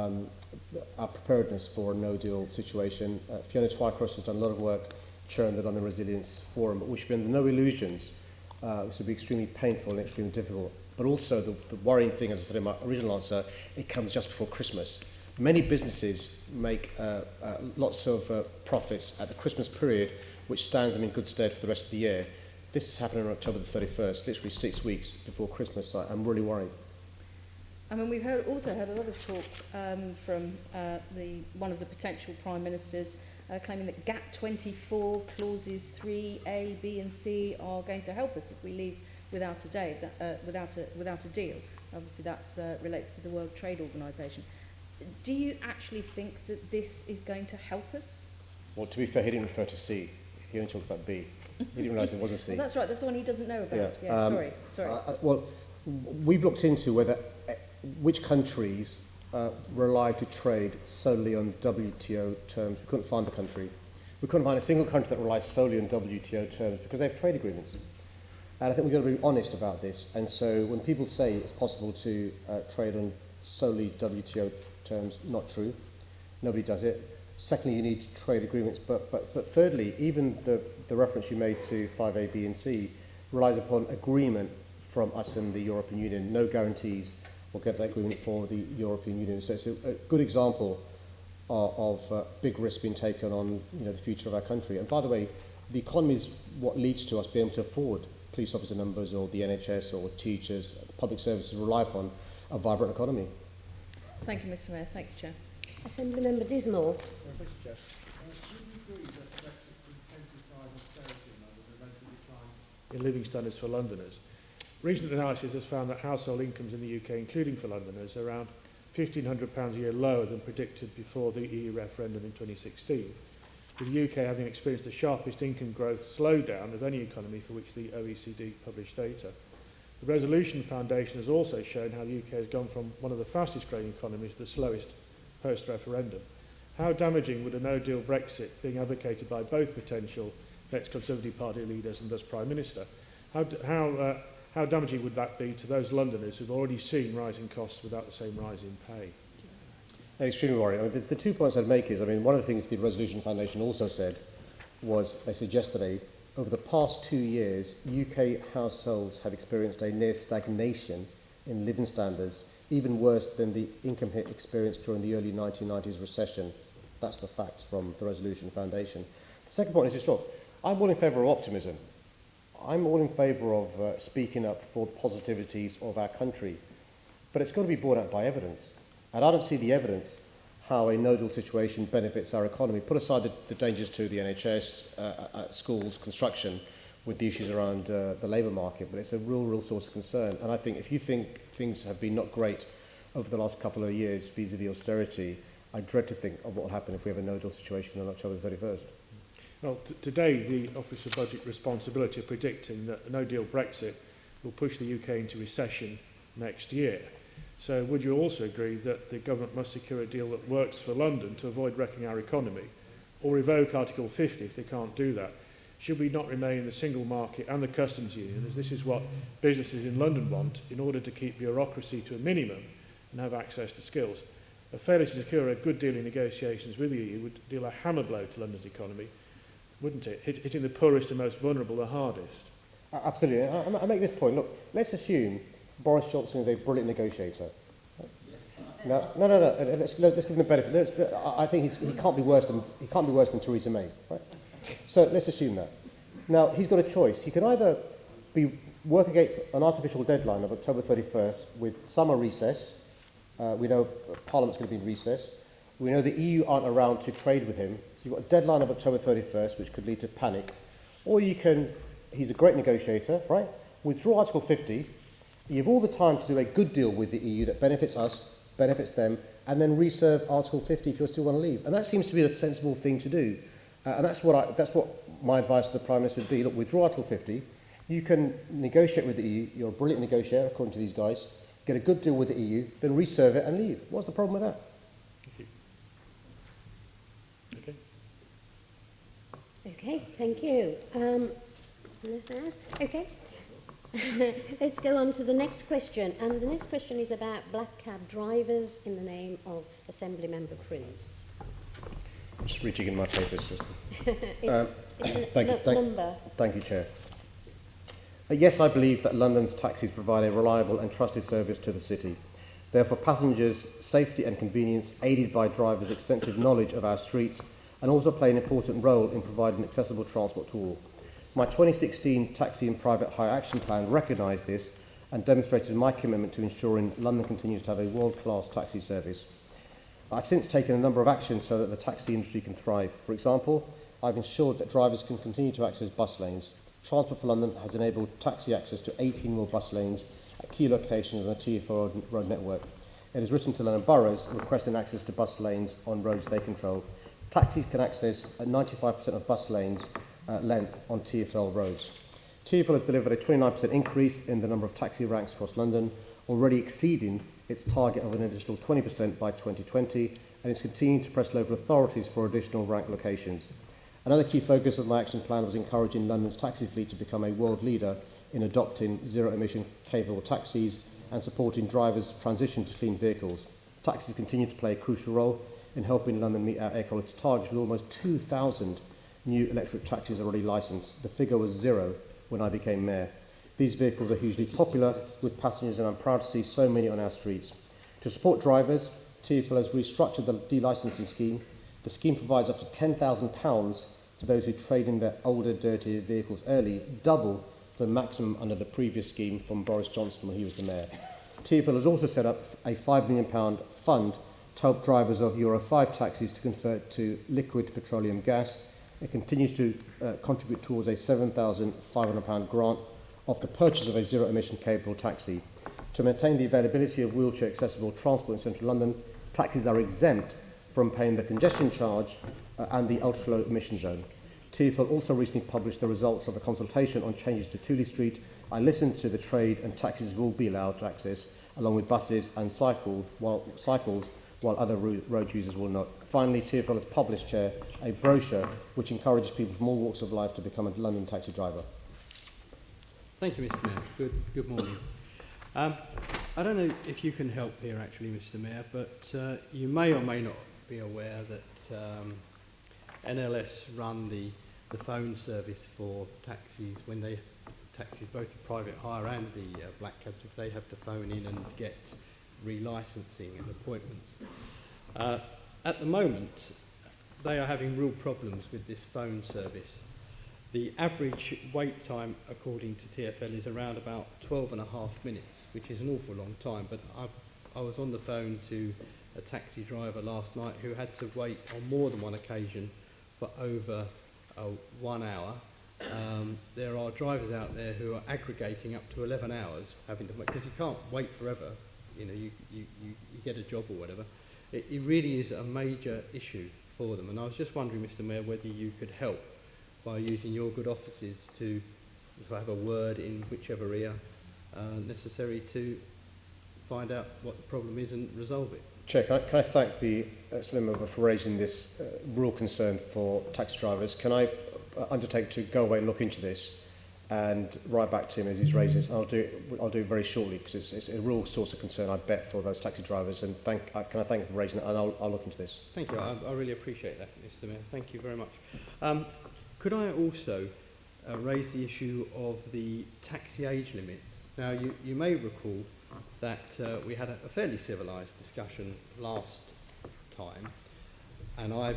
our preparedness for a no-deal situation. Fiona Twycross has done a lot of work chairing the London Resilience Forum, but we should be under no illusions. This would be extremely painful and extremely difficult. But also the worrying thing, as I said in my original answer, it comes just before Christmas. Many businesses make lots of profits at the Christmas period, which stands them in good stead for the rest of the year. This is happening on October the 31st, literally 6 weeks before Christmas. So I'm really worried. I mean, we've also heard a lot of talk from one of the potential Prime Ministers claiming that GATT 24 clauses 3A, B and C are going to help us if we leave without a deal. Obviously that relates to the World Trade Organisation. Do you actually think that this is going to help us? Well, to be fair, he didn't refer to C. He only talked about B. He didn't realise there was a C. Well, that's right. That's the one he doesn't know about. Yeah, sorry. Well, we've looked into which countries rely to trade solely on WTO terms. We couldn't find the country. We couldn't find a single country that relies solely on WTO terms because they have trade agreements. And I think we've got to be honest about this. And so when people say it's possible to trade on solely WTO terms, not true. Nobody does it. Secondly, you need trade agreements. But thirdly, even the reference you made to 5A, B and C relies upon agreement from us and the European Union. No guarantees we'll get that agreement for the European Union. So it's a good example of big risk being taken on the future of our country. And by the way, the economy is what leads to us being able to afford police officer numbers or the NHS or teachers. Public services rely upon a vibrant economy. Thank you, Mr Mayor. Thank you, Chair. Assembly Member Dismore. Thank you, Chair. Do you agree that Brexit will intensify austerity measures and eventually decline in living standards for Londoners? Recent analysis has found that household incomes in the UK, including for Londoners, are around £1,500 a year lower than predicted before the EU referendum in 2016, with the UK having experienced the sharpest income growth slowdown of any economy for which the OECD published data. The Resolution Foundation has also shown how the UK has gone from one of the fastest growing economies to the slowest post-referendum. How damaging would a no-deal Brexit, being advocated by both potential ex-Conservative Party leaders and thus Prime Minister, how damaging would that be to those Londoners who've already seen rising costs without the same rise in pay? Extremely worrying. I mean, the 2 points I'd make is, one of the things the Resolution Foundation also said was, they said yesterday, over the past 2 years, UK households have experienced a near stagnation in living standards, even worse than the income hit experienced during the early 1990s recession. That's the facts from the Resolution Foundation. The second point is just, look, I'm all in favour of optimism. I'm all in favour of speaking up for the positivities of our country. But it's got to be borne out by evidence. And I don't see the evidence how a no-deal situation benefits our economy. Put aside the dangers to the NHS, schools, construction, with the issues around the labour market, but it's a real source of concern. And I think if you think things have been not great over the last couple of years vis-à-vis austerity, I dread to think of what will happen if we have a no-deal situation on October the 31st. Well, today the Office of Budget Responsibility are predicting that a no-deal Brexit will push the UK into recession next year. So would you also agree that the government must secure a deal that works for London to avoid wrecking our economy, or revoke Article 50 if they can't do that? Should we not remain in the single market and the customs union, as this is what businesses in London want, in order to keep bureaucracy to a minimum and have access to skills. A failure to secure a good deal in negotiations with the EU would deal a hammer blow to London's economy, wouldn't it? Hitting the poorest and most vulnerable the hardest. Absolutely. I make this point. Look, let's assume Boris Johnson is a brilliant negotiator. No. Let's give him the benefit. I think he can't be worse than Theresa May. Right? So let's assume that. Now he's got a choice. He can either work against an artificial deadline of October 31st with summer recess. We know Parliament's going to be in recess. We know the EU aren't around to trade with him. So you've got a deadline of October 31st, which could lead to panic. Or you can, he's a great negotiator, right? Withdraw Article 50. You have all the time to do a good deal with the EU that benefits us, benefits them, and then reserve Article 50 if you still want to leave. And that seems to be a sensible thing to do. And that's what my advice to the Prime Minister would be. Look, withdraw Article 50. You can negotiate with the EU. You're a brilliant negotiator, according to these guys. Get a good deal with the EU, then reserve it and leave. What's the problem with that? Okay. Okay, thank you. Nothing else? Okay. Let's go on to the next question. And the next question is about black cab drivers in the name of Assembly Member Prince. I'm just rejigging my papers. It's a number. Thank you, Chair. Yes, I believe that London's taxis provide a reliable and trusted service to the city. Therefore, passengers' safety and convenience, aided by drivers' extensive knowledge of our streets, and also play an important role in providing accessible transport to all. My 2016 Taxi and Private Hire Action Plan recognised this and demonstrated my commitment to ensuring London continues to have a world-class taxi service. I've since taken a number of actions so that the taxi industry can thrive. For example, I've ensured that drivers can continue to access bus lanes. Transport for London has enabled taxi access to 18 more bus lanes at key locations on the TfL road network. It has written to London boroughs requesting access to bus lanes on roads they control. Taxis can access 95% of bus lanes length on TfL roads. TfL has delivered a 29% increase in the number of taxi ranks across London, already exceeding its target of an additional 20% by 2020, and is continuing to press local authorities for additional rank locations. Another key focus of my action plan was encouraging London's taxi fleet to become a world leader in adopting zero-emission capable taxis and supporting drivers' transition to clean vehicles. Taxis continue to play a crucial role in helping London meet our air quality targets, with almost 2,000 new electric taxis already licensed. The figure was 0 when I became mayor. These vehicles are hugely popular with passengers, and I'm proud to see so many on our streets. To support drivers, TfL has restructured the delicensing scheme. The scheme provides up to £10,000 for those who trade in their older, dirtier vehicles early, double the maximum under the previous scheme from Boris Johnson when he was the mayor. TfL has also set up a £5 million fund to help drivers of Euro 5 taxis to convert to liquid petroleum gas. It continues to contribute towards a £7,500 grant of the purchase of a zero-emission capable taxi. To maintain the availability of wheelchair-accessible transport in central London, taxis are exempt from paying the congestion charge and the ultra-low emission zone. TfL also recently published the results of a consultation on changes to Tooley Street. I listened to the trade, and taxis will be allowed to access, along with buses and cycles, while other road users will not. Finally, TfL has published, Chair, a brochure which encourages people from all walks of life to become a London taxi driver. Thank you, Mr. Mayor. Good morning. I don't know if you can help here, actually, Mr. Mayor, but you may or may not be aware that NLS run the phone service for taxis when they taxis, both the private hire and the black cabs, if they have to phone in and get relicensing and appointments. At the moment, they are having real problems with this phone service. The average wait time, according to TfL, is around about 12 and a half minutes, which is an awful long time. But I was on the phone to a taxi driver last night who had to wait on more than one occasion for over 1 hour. There are drivers out there who are aggregating up to 11 hours having to wait, because you can't wait forever. You know, you get a job or whatever. It really is a major issue for them. And I was just wondering, Mr. Mayor, whether you could help by using your good offices to have a word in whichever ear necessary to find out what the problem is and resolve it. Chair, can I thank the Assembly Member for raising this real concern for taxi drivers. Can I undertake to go away and look into this and right back to him as he's raising this. I'll do it very shortly because it's a real source of concern, I bet, for those taxi drivers. And can I thank him for raising it, and I'll look into this. Thank you. I really appreciate that, Mr. Mayor. Thank you very much. Could I also raise the issue of the taxi age limits? Now, you may recall that we had a fairly civilised discussion last time, and I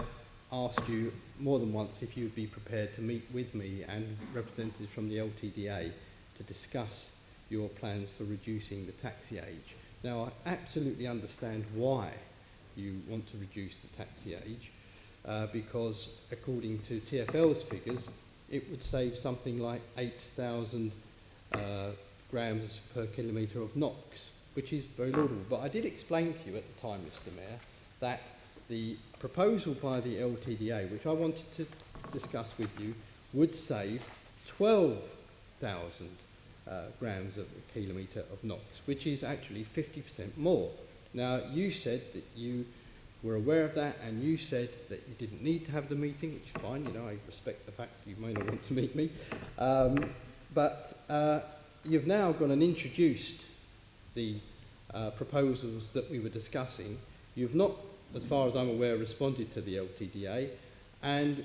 asked you more than once if you would be prepared to meet with me and representatives from the LTDA to discuss your plans for reducing the taxi age. Now, I absolutely understand why you want to reduce the taxi age, because according to TfL's figures, it would save something like 8,000 grams per kilometre of NOx, which is very laudable. But I did explain to you at the time, Mr. Mayor, that the proposal by the LTDA, which I wanted to discuss with you, would save 12,000 grams of a kilometre of NOx, which is actually 50% more. Now, you said that you were aware of that, and you said that you didn't need to have the meeting, which is fine. You know, I respect the fact that you may not want to meet me. But you've now gone and introduced the proposals that we were discussing. You've not, as far as I'm aware, responded to the LTDA, and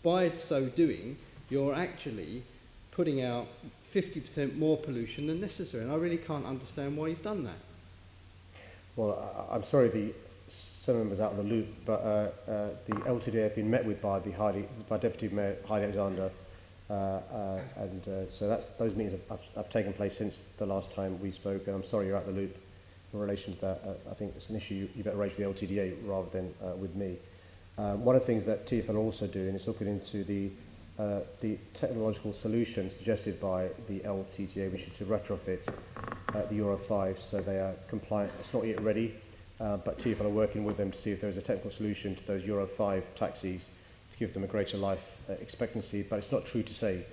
by so doing, you're actually putting out 50% more pollution than necessary, and I really can't understand why you've done that. Well, I'm sorry some members out of the loop, but the LTDA have been met with by Deputy Mayor Heidi Alexander, and so those meetings have taken place since the last time we spoke, and I'm sorry you're out of the loop in relation to that. I think it's an issue you better raise with the LTDA rather than with me. One of the things that TfL are also doing is looking into the technological solution suggested by the LTDA, which is to retrofit the Euro 5 so they are compliant. It's not yet ready, but TfL are working with them to see if there is a technical solution to those Euro 5 taxis to give them a greater life expectancy. But it's not true to say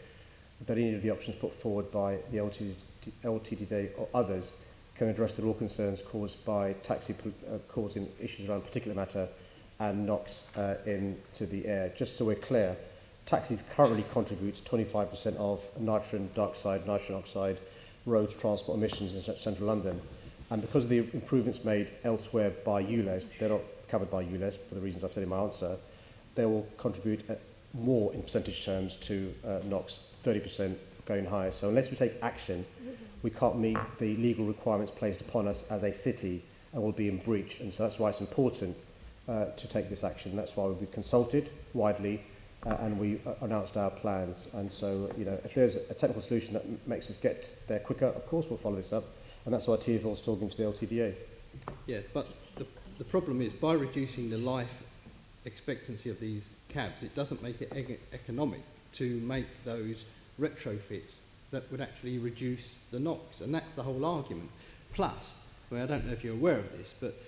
that any of the options put forward by the LTDA or others can address the real concerns caused by taxi causing issues around particulate matter and NOx into the air. Just so we're clear, taxis currently contribute 25% of nitrogen dioxide, nitrogen oxide, road transport emissions in central London. And because of the improvements made elsewhere by ULEZ, they're not covered by ULEZ for the reasons I've said in my answer, they will contribute more in percentage terms to NOx, 30% going higher. So unless we take action, we can't meet the legal requirements placed upon us as a city and will be in breach. And so that's why it's important to take this action. That's why we consulted widely and we announced our plans. And so, you know, if there's a technical solution that makes us get there quicker, of course we'll follow this up. And that's why TfL is talking to the LTDA. Yeah, but the problem is, by reducing the life expectancy of these cabs, it doesn't make it economic to make those retrofits that would actually reduce the NOx, and that's the whole argument. Plus, I don't know if you're aware of this, but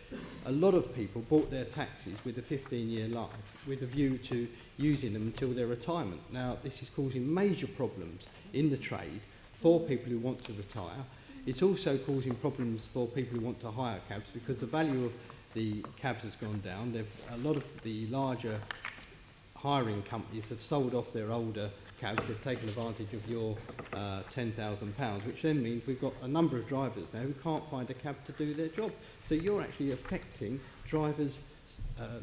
a lot of people bought their taxis with a 15-year life with a view to using them until their retirement. Now, this is causing major problems in the trade for people who want to retire. It's also causing problems for people who want to hire cabs because the value of the cabs has gone down. A lot of the larger hiring companies have sold off their older cabs. They've taken advantage of your £10,000, which then means we've got a number of drivers now who can't find a cab to do their job. So you're actually affecting drivers'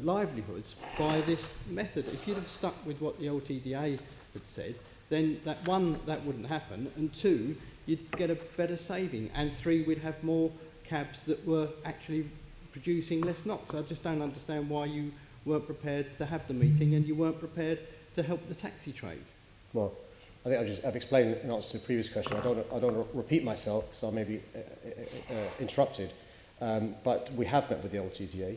livelihoods by this method. If you'd have stuck with what the LTDA had said, then that wouldn't happen, and two, you'd get a better saving, and three, we'd have more cabs that were actually producing less NOx. I just don't understand why you weren't prepared to have the meeting and you weren't prepared to help the taxi trade. Well, I think I've explained in answer to the previous question. I don't want to repeat myself, so I may be interrupted. But we have met with the LTDA,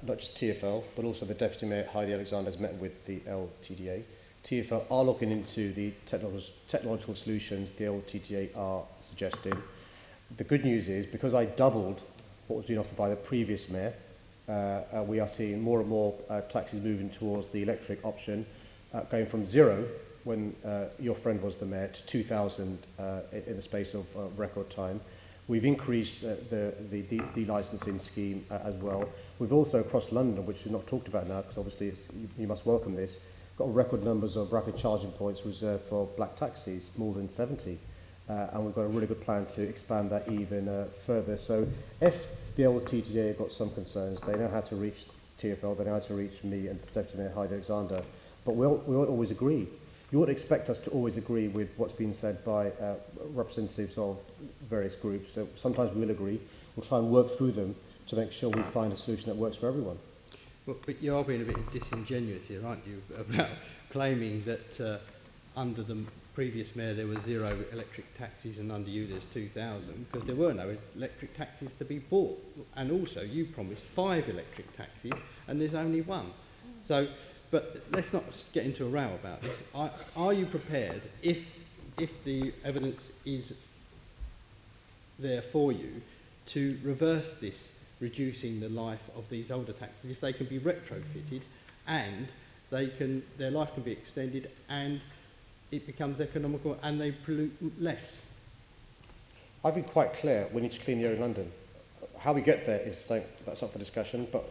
not just TfL, but also the Deputy Mayor Heidi Alexander has met with the LTDA. TfL are looking into the technological solutions the LTDA are suggesting. The good news is, because I doubled what was being offered by the previous mayor, we are seeing more and more taxis moving towards the electric option, going from 0 when your friend was the mayor to 2,000 in the space of record time. We've increased the licensing scheme as well. We've also, across London, which is not talked about now, because obviously you must welcome this, got record numbers of rapid charging points reserved for black taxis, more than 70. And we've got a really good plan to expand that even further. So if the old TTA have got some concerns, they know how to reach TfL, they know how to reach me and Deputy Mayor Hyde Alexander, but we won't always agree. You wouldn't expect us to always agree with what's been said by representatives of various groups. So sometimes we will agree. We'll try and work through them to make sure we find a solution that works for everyone. Well, but you are being a bit disingenuous here, aren't you, about claiming that under the previous mayor there were 0 electric taxis and under you there's 2,000, because there were no electric taxis to be bought. And also you promised 5 electric taxis and there's only 1. So, but let's not get into a row about this. Are you prepared, if the evidence is there for you, to reverse this, reducing the life of these older taxis, if they can be retrofitted and their life can be extended and it becomes economical and they pollute less? I've been quite clear, we need to clean the air in London. How we get there is something that's up for discussion, but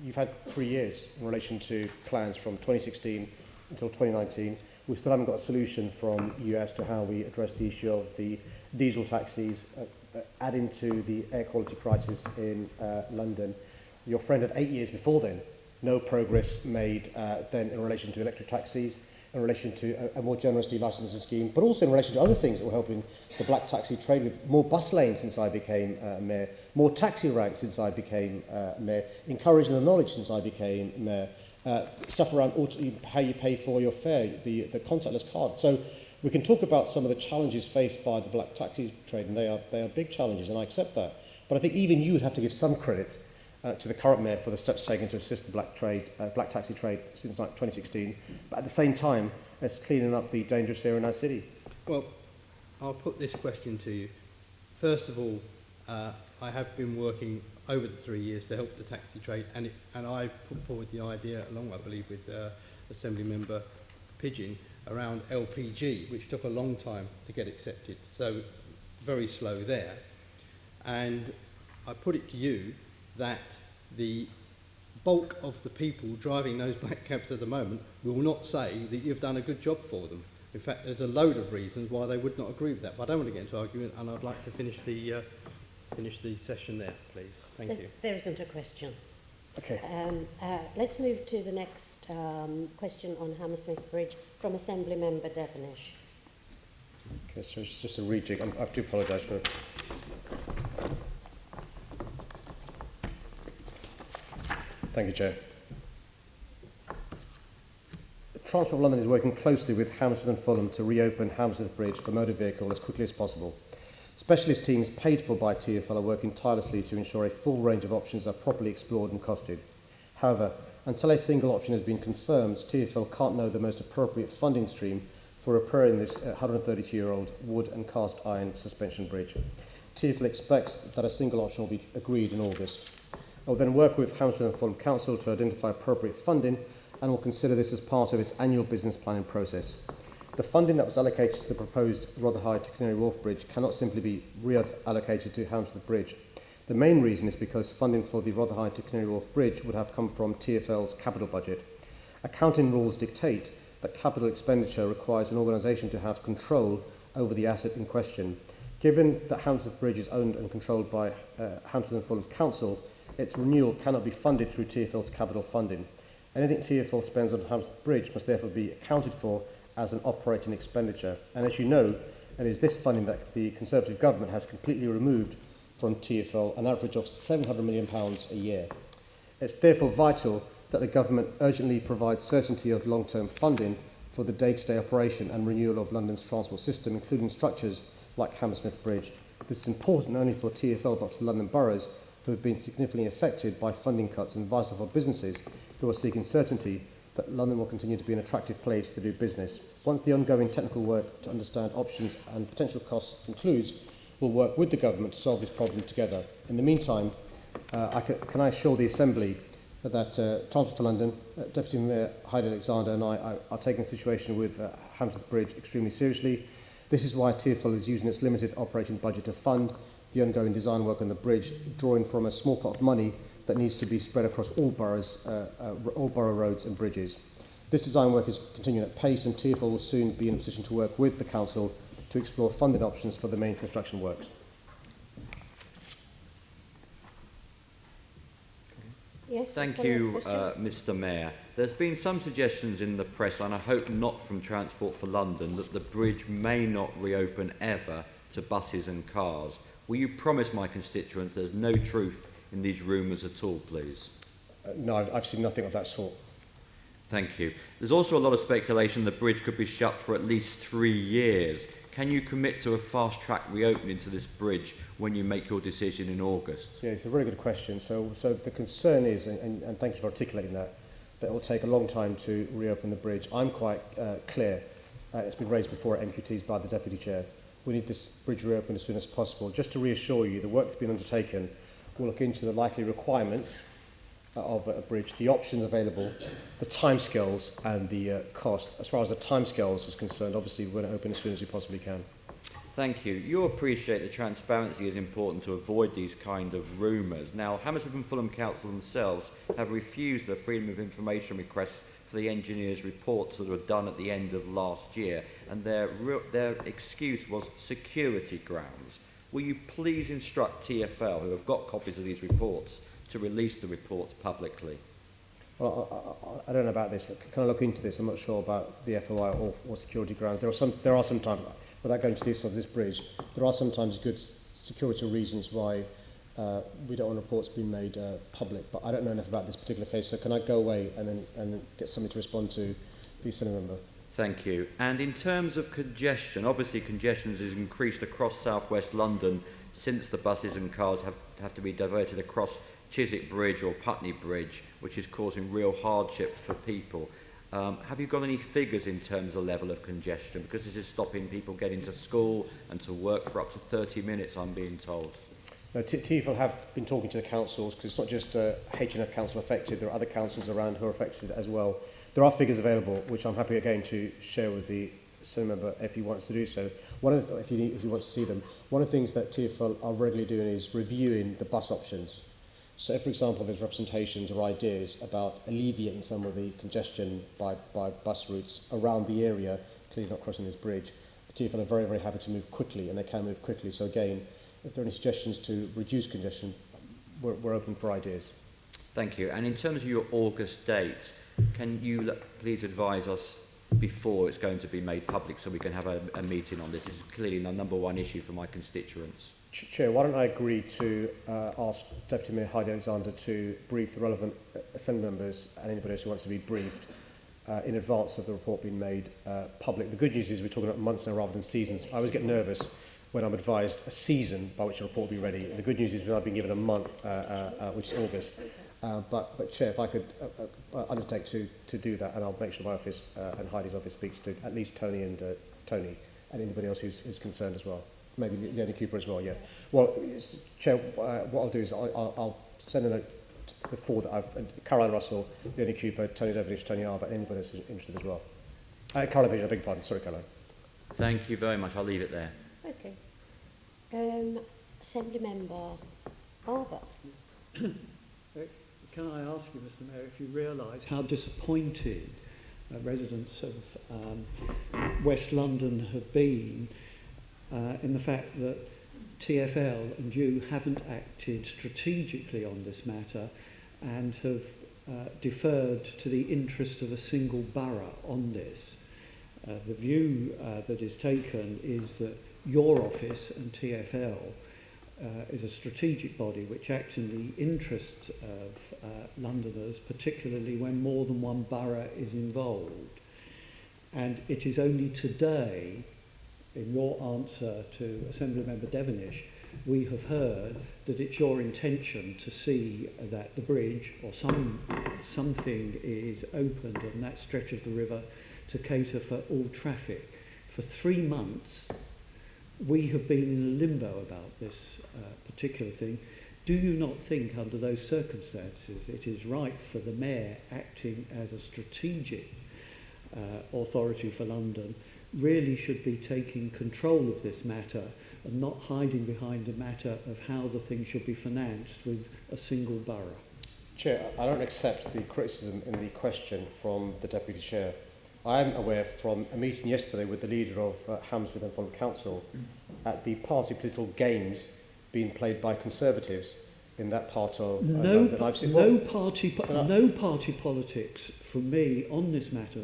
you've had 3 years in relation to plans from 2016 until 2019. We still haven't got a solution from you as to how we address the issue of the diesel taxis, adding to the air quality crisis in London. Your friend had 8 years before then. No progress made then in relation to electric taxis, in relation to a more generous delicensing scheme, but also in relation to other things that were helping the black taxi trade, with more bus lanes since I became mayor, more taxi ranks since I became mayor, encouraging the knowledge since I became mayor, stuff around how you pay for your fare, the contactless card. So we can talk about some of the challenges faced by the black taxi trade, and they are big challenges, and I accept that. But I think even you would have to give some credit to the current mayor for the steps taken to assist the black taxi trade since 2016. But at the same time, it's cleaning up the dangerous area in our city. Well, I'll put this question to you. First of all, I have been working over the 3 years to help the taxi trade, and I put forward the idea, along I believe with Assembly Member Pidgeon, around LPG, which took a long time to get accepted, so very slow there. And I put it to you that the bulk of the people driving those black cabs at the moment will not say that you've done a good job for them. In fact, there's a load of reasons why they would not agree with that. But I don't want to get into argument, and I'd like to finish the session there, please. Thank you. There isn't a question. Okay. Let's move to the next question on Hammersmith Bridge from Assembly Member Devonish. Okay, so it's just a rejig. I do apologise for it. Thank you, Chair. Transport for London is working closely with Hammersmith and Fulham to reopen Hammersmith Bridge for motor vehicle as quickly as possible. Specialist teams paid for by TfL are working tirelessly to ensure a full range of options are properly explored and costed. However, until a single option has been confirmed, TfL can't know the most appropriate funding stream for repairing this 132-year-old wood and cast iron suspension bridge. TfL expects that a single option will be agreed in August. I will then work with Hammersmith and Fulham Council to identify appropriate funding and will consider this as part of its annual business planning process. The funding that was allocated to the proposed Rotherhithe-Canary Wharf Bridge cannot simply be reallocated to Hammersmith Bridge. The main reason is because funding for the Rotherhithe-Canary Wharf Bridge would have come from TfL's capital budget. Accounting rules dictate that capital expenditure requires an organisation to have control over the asset in question. Given that Hammersmith Bridge is owned and controlled by Hammersmith and Fulham Council, its renewal cannot be funded through TfL's capital funding. Anything TfL spends on Hammersmith Bridge must therefore be accounted for as an operating expenditure. And as you know, it is this funding that the Conservative government has completely removed from TfL, an average of £700 million a year. It's therefore vital that the government urgently provides certainty of long-term funding for the day-to-day operation and renewal of London's transport system, including structures like Hammersmith Bridge. This is important not only for TfL but for London boroughs, who have been significantly affected by funding cuts, and vital for businesses who are seeking certainty that London will continue to be an attractive place to do business. Once the ongoing technical work to understand options and potential costs concludes, we'll work with the government to solve this problem together. In the meantime, can I assure the Assembly that Transport for London, Deputy Mayor Hyde Alexander and I are taking the situation with Hammersmith Bridge extremely seriously. This is why TfL is using its limited operating budget to fund the ongoing design work on the bridge, drawing from a small pot of money that needs to be spread across all boroughs, all borough roads and bridges. This design work is continuing at pace, and TfL will soon be in a position to work with the Council to explore funding options for the main construction works. Yes. Thank you, Mr. Mayor. There's been some suggestions in the press, and I hope not from Transport for London, that the bridge may not reopen ever to buses and cars. Will you promise my constituents there's no truth in these rumours at all, please? No, I've seen nothing of that sort. Thank you. There's also a lot of speculation the bridge could be shut for at least 3 years. Can you commit to a fast-track reopening to this bridge when you make your decision in August? Yeah, it's a very good question. So the concern is, and thank you for articulating that it will take a long time to reopen the bridge. I'm quite clear, it's been raised before at MQTs by the Deputy Chair. We need this bridge reopened as soon as possible. Just to reassure you, the work that's been undertaken will look into the likely requirements of a bridge, the options available, the timescales and the cost. As far as the timescales is concerned, obviously we're going to open as soon as we possibly can. Thank you. You appreciate that transparency is important to avoid these kind of rumours. Now, Hammersmith and Fulham Council themselves have refused the Freedom of Information requests for the engineers' reports that were done at the end of last year, and their excuse was security grounds. Will you please instruct TfL, who have got copies of these reports, to release the reports publicly? Well, I don't know about this. Can I look into this? I'm not sure about the FOI or security grounds. There are sometimes, without going to details of this bridge, there are sometimes good security reasons why we don't want reports being made public. But I don't know enough about this particular case. So can I go away and then get somebody to respond to the Senate member? Thank you. And in terms of congestion, obviously congestion has increased across southwest London since the buses and cars have to be diverted across Chiswick Bridge or Putney Bridge, which is causing real hardship for people. Have you got any figures in terms of level of congestion? Because this is stopping people getting to school and to work for up to 30 minutes, I'm being told. No, TfL have been talking to the councils, because it's not just H&F Council affected, there are other councils around who are affected as well. There are figures available, which I'm happy again to share with the Senate member if he wants to do so. If he wants to see them, one of the things that TfL are regularly doing is reviewing the bus options. So, if, for example, there's representations or ideas about alleviating some of the congestion by bus routes around the area, clearly not crossing this bridge, TfL are very, very happy to move quickly, and they can move quickly. So, again, if there are any suggestions to reduce congestion, we're open for ideas. Thank you. And in terms of your August date, can you please advise us before it's going to be made public so we can have a meeting on this? This is clearly the number one issue for my constituents. Chair, why don't I agree to ask Deputy Mayor Heidi Alexander to brief the relevant Assembly members and anybody else who wants to be briefed in advance of the report being made public. The good news is we're talking about months now rather than seasons. I always get nervous when I'm advised a season by which a report will be ready. The good news is I've been given a month, which is August. But Chair, if I could undertake to do that, and I'll make sure my office and Heidi's office speaks to at least Tony and anybody else who's concerned as well. Maybe Leonie Cooper as well, yeah. Well, Chair, what I'll do is I'll send a note to the four that Caroline Russell, Leonie Cooper, Tony Devenish, Tony Arba, and anybody else who's interested as well. Caroline Vision, I beg your pardon. Sorry, Caroline. Thank you very much. I'll leave it there. Okay. Assembly Member Arba. Can I ask you, Mr Mayor, if you realise how disappointed residents of West London have been in the fact that TfL and you haven't acted strategically on this matter and have deferred to the interest of a single borough on this. The view that is taken is that your office and TfL is a strategic body which acts in the interests of Londoners, particularly when more than one borough is involved. And it is only today, in your answer to Assemblymember Devenish, we have heard that it's your intention to see that the bridge or something is opened on that stretch of the river to cater for all traffic. For 3 months, we have been in a limbo about this particular thing. Do you not think, under those circumstances, it is right for the Mayor, acting as a strategic authority for London, really should be taking control of this matter and not hiding behind a matter of how the thing should be financed with a single borough? Chair, I don't accept the criticism in the question from the Deputy Chair. I am aware from a meeting yesterday with the leader of Hammersmith and Fulham Council at the party political games being played by Conservatives in that part of London. I've seen, no party politics from me on this matter,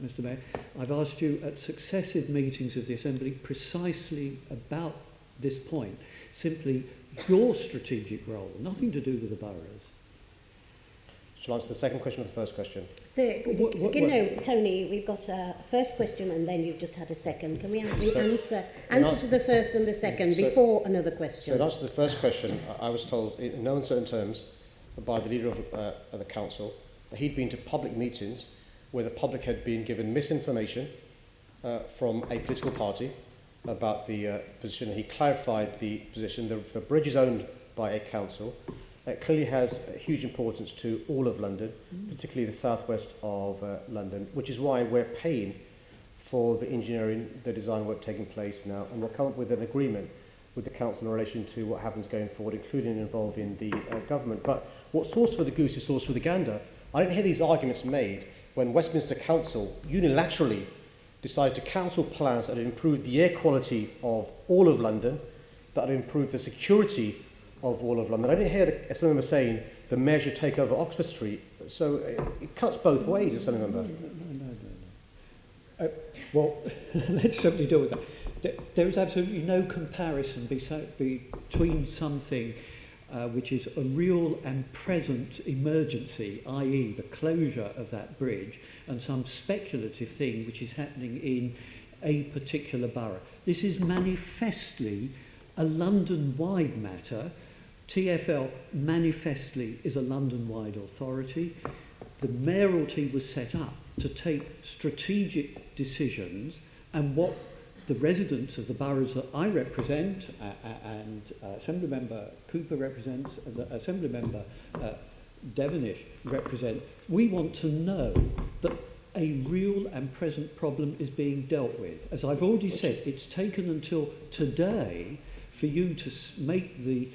Mr Mayor. I've asked you at successive meetings of the Assembly precisely about this point. Simply your strategic role, nothing to do with the boroughs. Shall I answer the second question or the first question? No, Tony, we've got a first question and then you've just had a second. Can we answer to the first and the second before another question? So in answer to the first question, I was told in no uncertain terms by the leader of the council that he'd been to public meetings where the public had been given misinformation from a political party about the position. He clarified the position. The bridge is owned by a council. It clearly has a huge importance to all of London, particularly the southwest of London, which is why we're paying for the engineering, the design work taking place now, and we'll come up with an agreement with the council in relation to what happens going forward, including involving the government. But what's sauce for the goose is sauce for the gander. I didn't hear these arguments made when Westminster Council unilaterally decided to cancel plans that had improved the air quality of all of London, that had improved the security of all of London. I didn't hear the Assembly member saying the mayor should take over Oxford Street. So it cuts both ways, Assembly member. No. Well, let's simply deal with that. There is absolutely no comparison between something which is a real and present emergency, i.e. the closure of that bridge, and some speculative thing which is happening in a particular borough. This is manifestly a London-wide matter. TfL manifestly is a London-wide authority. The mayoralty was set up to take strategic decisions, and what the residents of the boroughs that I represent and Assemblymember Cooper represents, and Assemblymember Devonish represent, we want to know that a real and present problem is being dealt with. As I've already said, it's taken until today for you to make the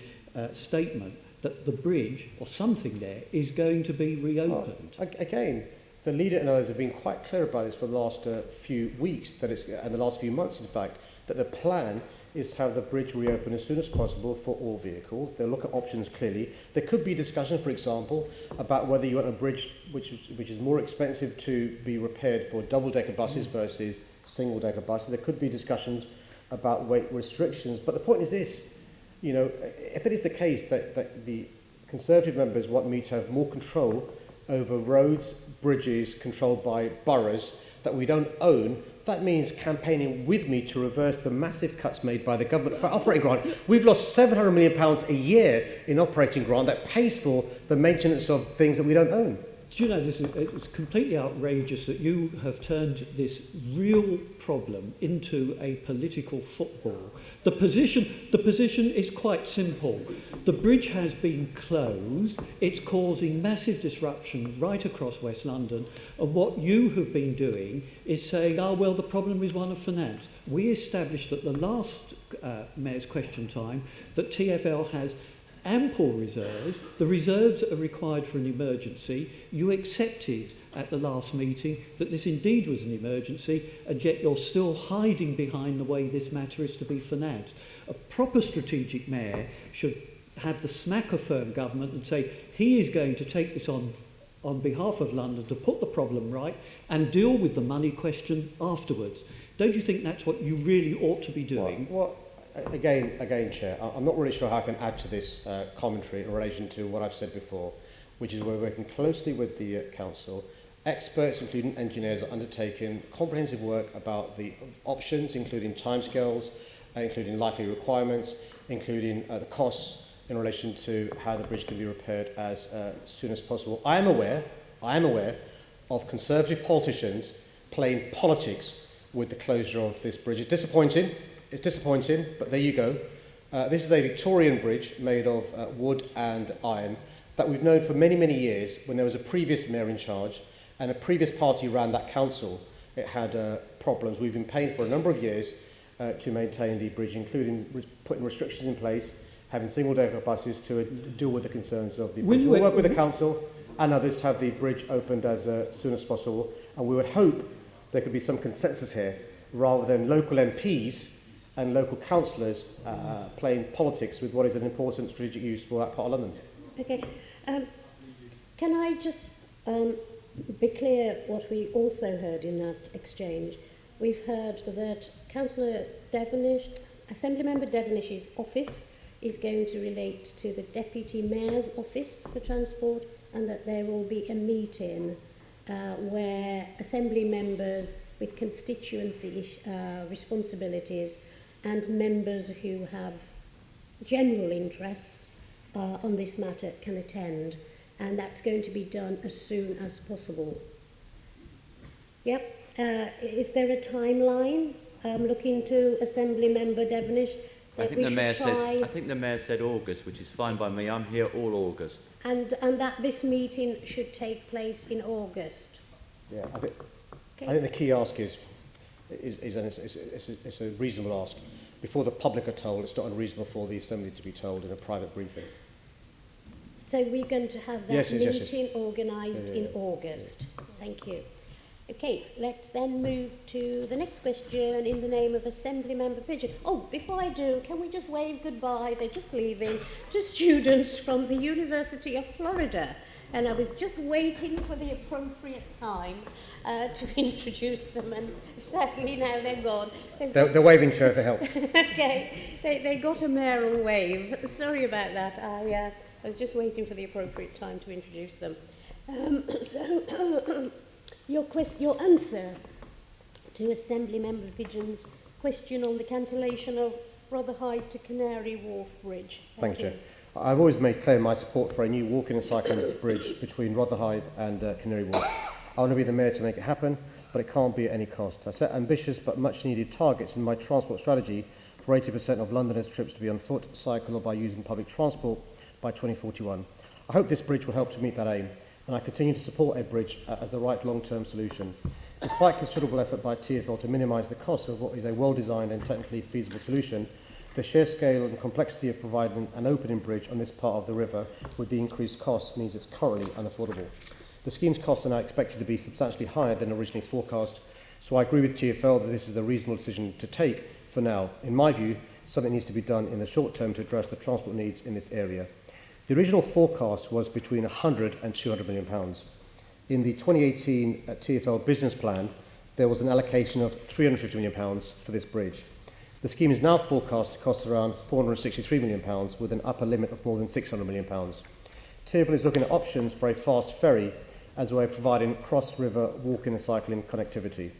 statement that the bridge or something there is going to be reopened. Again, the leader and others have been quite clear about this for the last few weeks, and the last few months, in fact, that the plan is to have the bridge reopen as soon as possible for all vehicles. They'll look at options clearly. There could be discussion, for example, about whether you want a bridge which is more expensive to be repaired for double-decker buses versus single-decker buses. There could be discussions about weight restrictions. But the point is this, you know, if it is the case that the Conservative members want me to have more control over roads, bridges controlled by boroughs that we don't own, that means campaigning with me to reverse the massive cuts made by the government for operating grant. We've lost £700 million a year in operating grant that pays for the maintenance of things that we don't own. Do you know, it's completely outrageous that you have turned this real problem into a political football. The position is quite simple. The bridge has been closed. It's causing massive disruption right across West London. And what you have been doing is saying, oh, well, the problem is one of finance. We established at the last Mayor's question time that TfL has ample reserves, the reserves that are required for an emergency. You accepted at the last meeting that this indeed was an emergency, and yet you're still hiding behind the way this matter is to be financed. A proper strategic mayor should have the smack of firm government and say he is going to take this on behalf of London to put the problem right and deal with the money question afterwards. Don't you think that's what you really ought to be doing? Well, again, Chair, I'm not really sure how I can add to this commentary in relation to what I've said before, which is we're working closely with the council. Experts, including engineers, are undertaking comprehensive work about the options, including timescales, including likely requirements, including the costs in relation to how the bridge can be repaired as soon as possible. I am aware of Conservative politicians playing politics with the closure of this bridge. It's disappointing, but there you go. This is a Victorian bridge made of wood and iron that we've known for many, many years. When there was a previous mayor in charge and a previous party ran that council, it had problems. We've been paying for a number of years to maintain the bridge, including putting restrictions in place, having single-decker buses to deal with the concerns of the bridge. We'll work with the council and others to have the bridge opened as soon as possible, and we would hope there could be some consensus here rather than local MPs and local councillors playing politics with what is an important strategic use for that part of London. Okay. Can I just be clear what we also heard in that exchange? We've heard that Councillor Devonish, Assemblymember Devonish's office is going to relate to the Deputy Mayor's Office for Transport, and that there will be a meeting where Assembly members with constituency responsibilities and members who have general interests on this matter can attend, and that's going to be done as soon as possible. Yep. Is there a timeline looking to Assembly Member Devonish I think the Mayor said August, which is fine by me. I'm here all August. And that this meeting should take place in August? Yeah, I think the key ask is it's a reasonable ask. Before the public are told, it's not unreasonable for the Assembly to be told in a private briefing. So we're going to have that meeting organised in August. Thank you. Okay, let's then move to the next question in the name of Assembly Member Pigeon. Oh, before I do, can we just wave goodbye? They're just leaving, to students from the University of Florida. And I was just waiting for the appropriate time to introduce them, and sadly now they're gone. They're waving, Chair, if it helps. Okay, they got a mayoral wave. Sorry about that. I was just waiting for the appropriate time to introduce them. Your answer to Assembly Member Pigeon's question on the cancellation of Rotherhithe-Canary Wharf Bridge. Thank you. I've always made clear my support for a new walking and cycling bridge between Rotherhithe and Canary Wharf. I want to be the Mayor to make it happen, but it can't be at any cost. I set ambitious but much needed targets in my transport strategy for 80% of Londoners' trips to be on foot, cycle or by using public transport by 2041. I hope this bridge will help to meet that aim, and I continue to support a bridge as the right long-term solution. Despite considerable effort by TfL to minimise the cost of what is a well-designed and technically feasible solution, the sheer scale and complexity of providing an opening bridge on this part of the river with the increased costs means it's currently unaffordable. The scheme's costs are now expected to be substantially higher than originally forecast, so I agree with TfL that this is a reasonable decision to take for now. In my view, something needs to be done in the short term to address the transport needs in this area. The original forecast was between £100 and £200 million. In the 2018 TfL business plan, there was an allocation of £350 million for this bridge. The scheme is now forecast to cost around £463 million with an upper limit of more than £600 million. TfL is looking at options for a fast ferry as a way of providing cross-river walking and cycling connectivity.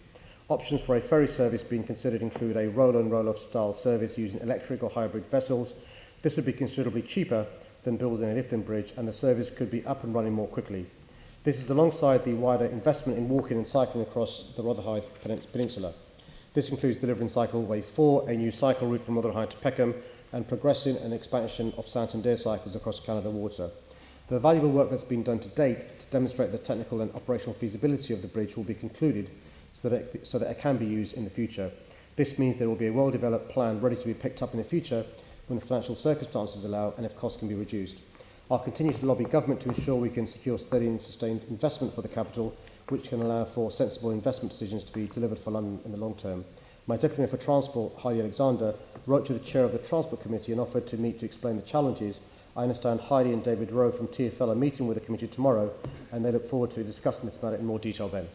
Options for a ferry service being considered include a roll-on roll-off style service using electric or hybrid vessels. This would be considerably cheaper than building a lifting bridge, and the service could be up and running more quickly. This is alongside the wider investment in walking and cycling across the Rotherhithe Peninsula. This includes delivering Cycleway 4, a new cycle route from Rotherhithe to Peckham, and progressing an expansion of Santander cycles across Canada Water. The valuable work that's been done to date to demonstrate the technical and operational feasibility of the bridge will be concluded so that it can be used in the future. This means there will be a well-developed plan ready to be picked up in the future when the financial circumstances allow and if costs can be reduced. I'll continue to lobby government to ensure we can secure steady and sustained investment for the capital, which can allow for sensible investment decisions to be delivered for London in the long term. My Deputy Mayor for Transport, Heidi Alexander, wrote to the Chair of the Transport Committee and offered to meet to explain the challenges. I understand Heidi and David Rowe from TfL are meeting with the committee tomorrow, and they look forward to discussing this matter in more detail then.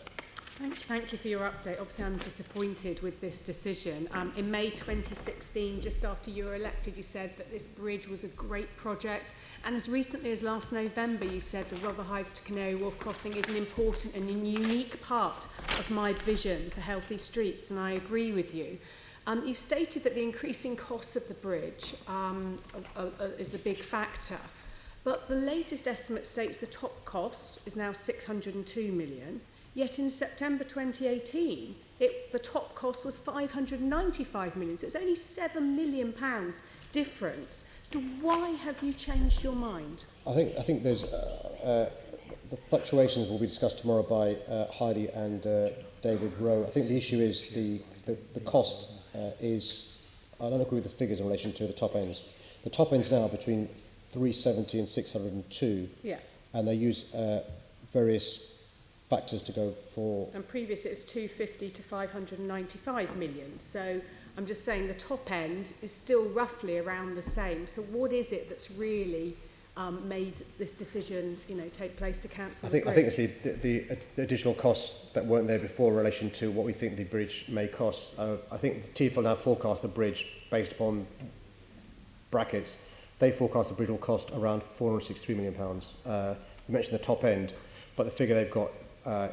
Thank you for your update. Obviously, I'm disappointed with this decision. In May 2016, just after you were elected, you said that this bridge was a great project. And as recently as last November, you said the Rotherhithe to Canary Wharf crossing is an important and a unique part of my vision for healthy streets, and I agree with you. You've stated that the increasing costs of the bridge is a big factor. But the latest estimate states the top cost is now £602 million. Yet in September 2018, the top cost was £595 million. So it's only £7 million difference. So why have you changed your mind? I think there's the fluctuations will be discussed tomorrow by Heidi and David Rowe. I think the issue is the cost is, I don't agree with the figures in relation to the top ends. The top end's now between 370 and 602, Yeah. and they use various factors to go for... And previously it was 250 to 595 million. So I'm just saying the top end is still roughly around the same. So what is it that's really made this decision, take place to cancel the bridge? I think it's the additional costs that weren't there before in relation to what we think the bridge may cost. I think the TfL now forecast the bridge based upon brackets. They forecast the bridge will cost around £463 million. You mentioned the top end, but the figure they've got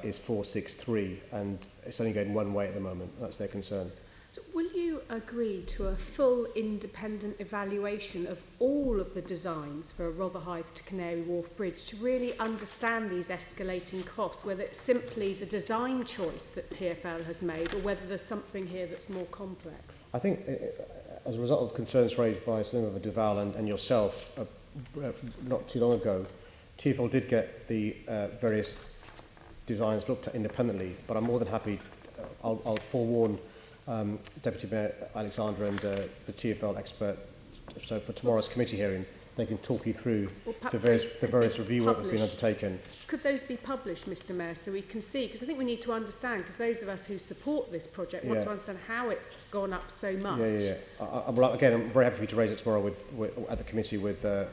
is 463, and it's only going one way at the moment. That's their concern. So will you agree to a full independent evaluation of all of the designs for a Rotherhithe-Canary Wharf bridge to really understand these escalating costs, whether it's simply the design choice that TfL has made or whether there's something here that's more complex? I think as a result of concerns raised by Senator Duval and yourself not too long ago, TfL did get the various designs looked at independently, but I'm more than happy, I'll forewarn Deputy Mayor Alexander and the TfL expert, so for tomorrow's committee hearing, they can talk you through the various review work that's been undertaken. Could those be published, Mr Mayor, so we can see? Because I think we need to understand, because those of us who support this project want to understand how it's gone up so much. Again, I'm very happy for you to raise it tomorrow at the committee with the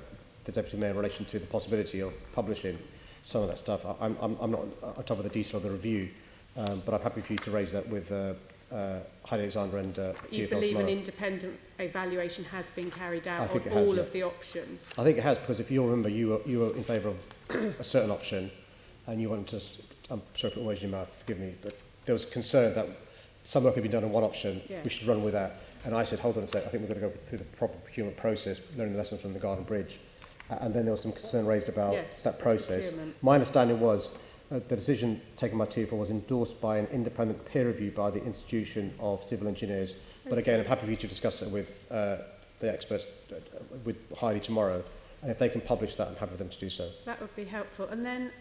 Deputy Mayor in relation to the possibility of publishing some of that stuff. I'm not on top of the detail of the review, but I'm happy for you to raise that with Heidi Alexander and TfL You believe tomorrow. an independent evaluation has been carried out of all of the options? I think it has, because if you remember, you were in favour of a certain option, and you wanted to, I'm sorry to put words in your mouth, forgive me, but there was concern that some work had been done on one option, we should run with that. And I said, hold on a sec, I think we've got to go through the proper procurement process, learning the lessons from the Garden Bridge. And then there was some concern raised about that process. Procurement. My understanding was the decision taken by TfL was endorsed by an independent peer review by the Institution of Civil Engineers. But again, I'm happy for you to discuss it with the experts, with Heidi tomorrow. And if they can publish that, I'm happy for them to do so. That would be helpful. And then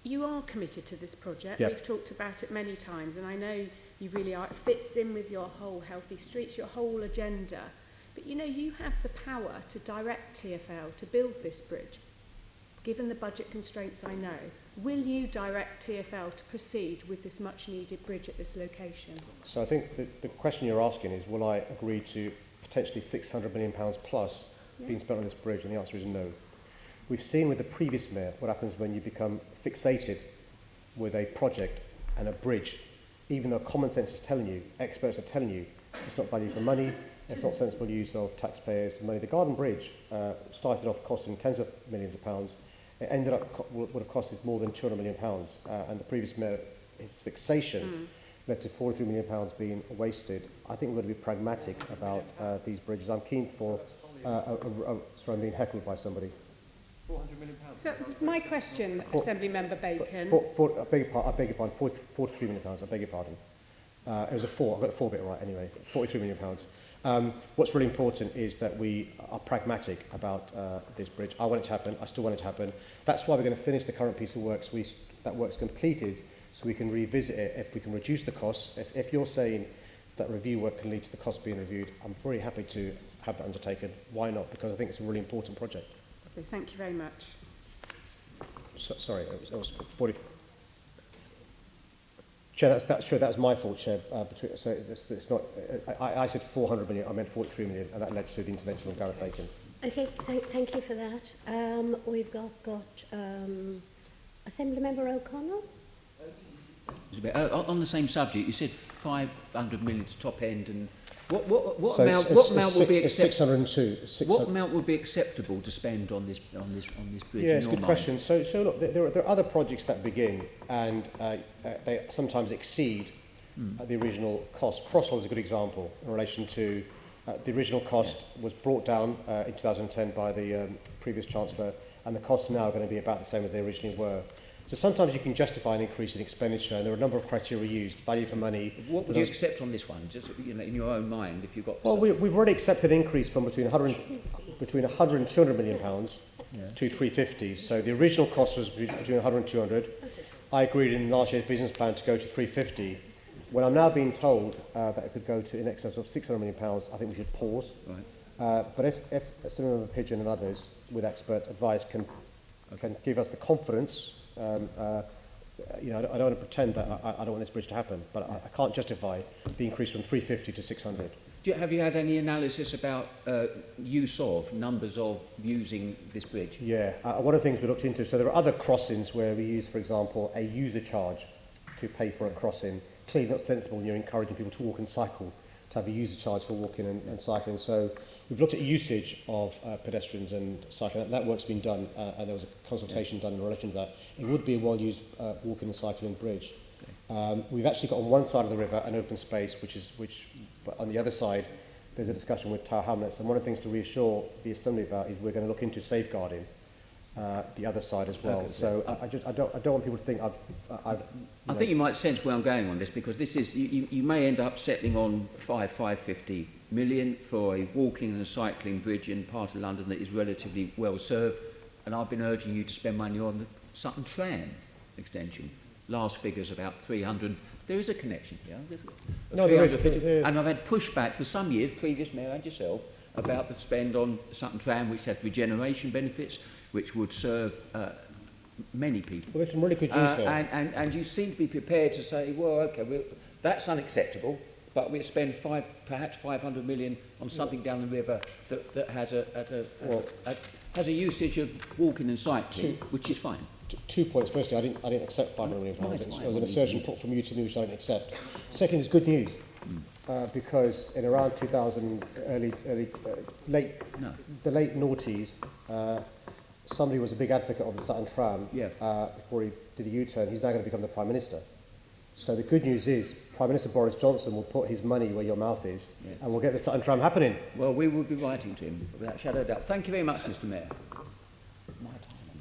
you are committed to this project. Yep. We've talked about it many times, and I know you really are. It fits in with your whole healthy streets, your whole agenda. But you have the power to direct TfL to build this bridge. Given the budget constraints I know, will you direct TfL to proceed with this much needed bridge at this location? So I think the question you're asking is, will I agree to potentially £600 million plus being spent on this bridge? And the answer is no. We've seen with the previous mayor what happens when you become fixated with a project and a bridge, even though common sense is telling you, experts are telling you, it's not value for money, it's not sensible use of taxpayers' money. The Garden Bridge started off costing tens of millions of pounds. It ended up would have costed more than £200 million, and the previous mayor, his fixation led to £43 million being wasted. I think we've got to be pragmatic about these bridges. I'm keen for... sorry, I'm being heckled by somebody. £400 million. That was my question, Assembly Member Bacon. I beg your pardon, £43 million, I beg your pardon. It was a 4, I got the 4 bit right anyway, £43 million. What's really important is that we are pragmatic about this bridge. I want it to happen, I still want it to happen. That's why we're going to finish the current piece of work, so that work's completed, so we can revisit it if we can reduce the costs. If you're saying that review work can lead to the costs being reviewed, I'm very happy to have that undertaken. Why not? Because I think it's a really important project. Okay, thank you very much. Sorry, it was 40. Chair, that's my fault, Chair. So it's not. I said 400 million. I meant 43 million, and that led to the intervention of Gareth Bacon. Okay, thank you for that. We've got Assembly Member O'Connell. On the same subject, you said 500 million to top end, and what so amount would be acceptable? 602. What amount would be acceptable to spend on this bridge? Yeah, it's a good question. So look, there are other projects that begin, and they sometimes exceed the original cost. Crossall is a good example in relation to the original cost was brought down in 2010 by the previous Chancellor, and the costs now are going to be about the same as they originally were. So sometimes you can justify an increase in expenditure, and there are a number of criteria used, value for money. What would you accept on this one, just in your own mind, if you've got... Well, we've already accepted an increase from between 100 and 200 million pounds to 350. So the original cost was between 100 and 200. I agreed in last year's business plan to go to 350. When I'm now being told that it could go to in excess of 600 million pounds, I think we should pause. Right. But if Senator Pigeon and others with expert advice can give us the confidence, you know, I don't want to pretend that I don't want this bridge to happen, but I can't justify the increase from 350 to 600. Have you had any analysis about numbers of using this bridge? Yeah, one of the things we looked into, so there are other crossings where we use, for example, a user charge to pay for a crossing. Clearly not sensible when you're encouraging people to walk and cycle, to have a user charge for walking and cycling. So we've looked at usage of pedestrians and cycling. That work's been done, and there was a consultation done in relation to that. It would be a well-used walking and cycling bridge. We've actually got on one side of the river an open space, but on the other side there's a discussion with Tower Hamlets, and one of the things to reassure the Assembly about is we're going to look into safeguarding the other side as well. Okay, so I don't want people to think I think you might sense where I'm going on this, because this is you may end up settling on 550 million for a walking and a cycling bridge in part of London that is relatively well served, and I've been urging you to spend money on the Sutton Tram extension. Last figure's about 300. There is a connection here. No, there is. And I've had pushback for some years, previous mayor and yourself, about the spend on Sutton Tram, which had regeneration benefits, which would serve many people. Well, there's some really good news here. And you seem to be prepared to say, well, okay, that's unacceptable, but we'll spend perhaps 500 million on something down the river that has a usage of walking and cycling, which is fine. 2 points. Firstly, I didn't accept 500 million pounds. It was an assertion put from you to me which I didn't accept. Second is good news, because in around 2000, the late noughties, somebody was a big advocate of the Sutton Tram before he did a U-turn. He's now going to become the Prime Minister. So the good news is Prime Minister Boris Johnson will put his money where your mouth is, and we'll get the Sutton Tram happening. Well, we will be writing to him without shadow of doubt. Thank you very much, Mr. Mayor.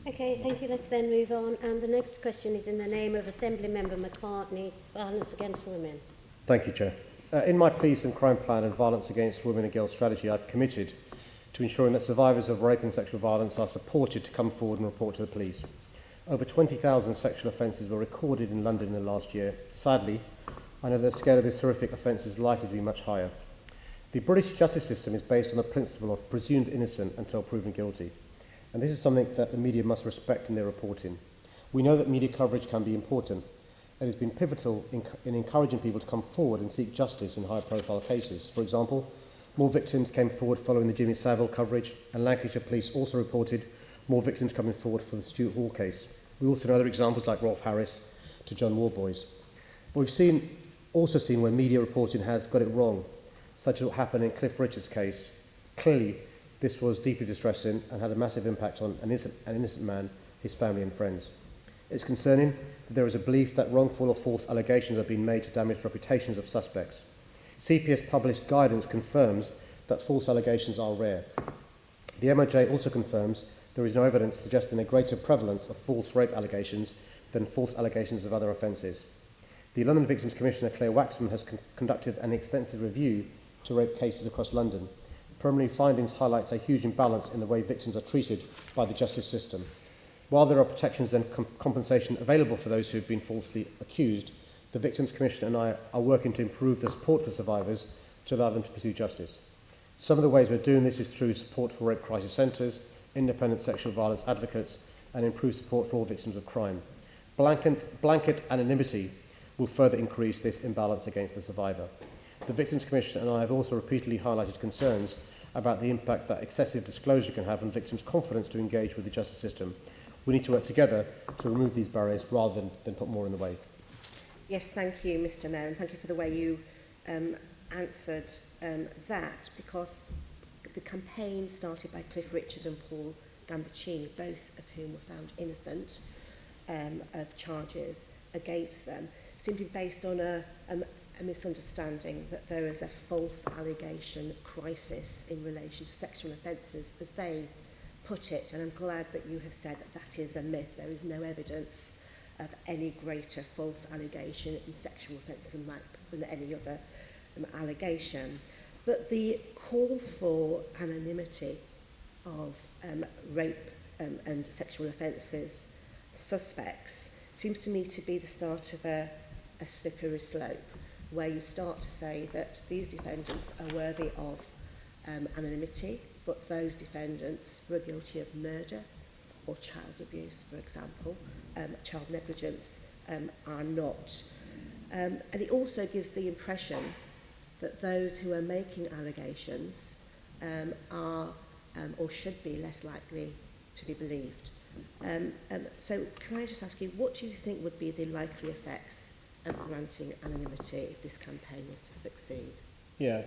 Okay, thank you. Let's then move on. And the next question is in the name of Assembly Member McCartney, Violence Against Women. Thank you, Chair. In my Peace and Crime Plan and Violence Against Women and Girls strategy, I've committed to ensuring that survivors of rape and sexual violence are supported to come forward and report to the police. Over 20,000 sexual offences were recorded in London in the last year. Sadly, I know the scale of this horrific offence is likely to be much higher. The British justice system is based on the principle of presumed innocent until proven guilty. And this is something that the media must respect in their reporting. We know that media coverage can be important. It has been pivotal in encouraging people to come forward and seek justice in high-profile cases. For example, more victims came forward following the Jimmy Savile coverage, and Lancashire Police also reported more victims coming forward for the Stuart Hall case. We also know other examples like Rolf Harris to John Warboys. But we've also seen where media reporting has got it wrong, such as what happened in Cliff Richard's case. Clearly, this was deeply distressing and had a massive impact on an innocent man, his family and friends. It's concerning that there is a belief that wrongful or false allegations are being made to damage reputations of suspects. CPS published guidance confirms that false allegations are rare. The MOJ also confirms there is no evidence suggesting a greater prevalence of false rape allegations than false allegations of other offences. The London Victims Commissioner Claire Waxman has conducted an extensive review to rape cases across London. Preliminary findings highlights a huge imbalance in the way victims are treated by the justice system. While there are protections and compensation available for those who have been falsely accused, the Victims Commissioner and I are working to improve the support for survivors to allow them to pursue justice. Some of the ways we're doing this is through support for rape crisis centres, independent sexual violence advocates, and improved support for all victims of crime. Blanket anonymity will further increase this imbalance against the survivor. The Victims Commissioner and I have also repeatedly highlighted concerns about the impact that excessive disclosure can have on victims' confidence to engage with the justice system. We need to work together to remove these barriers rather than put more in the way. Yes, thank you, Mr. Mayor, and thank you for the way you answered that, because the campaign started by Cliff Richard and Paul Gambaccini, both of whom were found innocent of charges against them, simply based on a misunderstanding that there is a false allegation crisis in relation to sexual offences, as they put it. And I'm glad that you have said that that is a myth. There is no evidence of any greater false allegation in sexual offences and rape than any other allegation. But the call for anonymity of rape and sexual offences suspects seems to me to be the start of a slippery slope, where you start to say that these defendants are worthy of anonymity, but those defendants who are guilty of murder or child abuse, for example, child negligence, are not. And it also gives the impression that those who are making allegations are or should be less likely to be believed. So can I just ask you, what do you think would be the likely effects of granting anonymity if this campaign was to succeed? Yeah,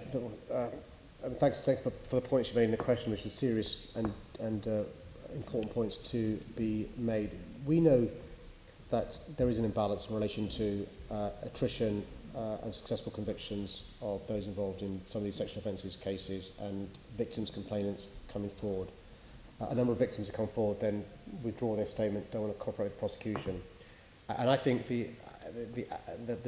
thanks for the points you made in the question, which is serious and important points to be made. We know that there is an imbalance in relation to attrition and successful convictions of those involved in some of these sexual offences cases and victims, complainants coming forward. A number of victims who come forward then withdraw their statement, don't want to cooperate with prosecution. And I think the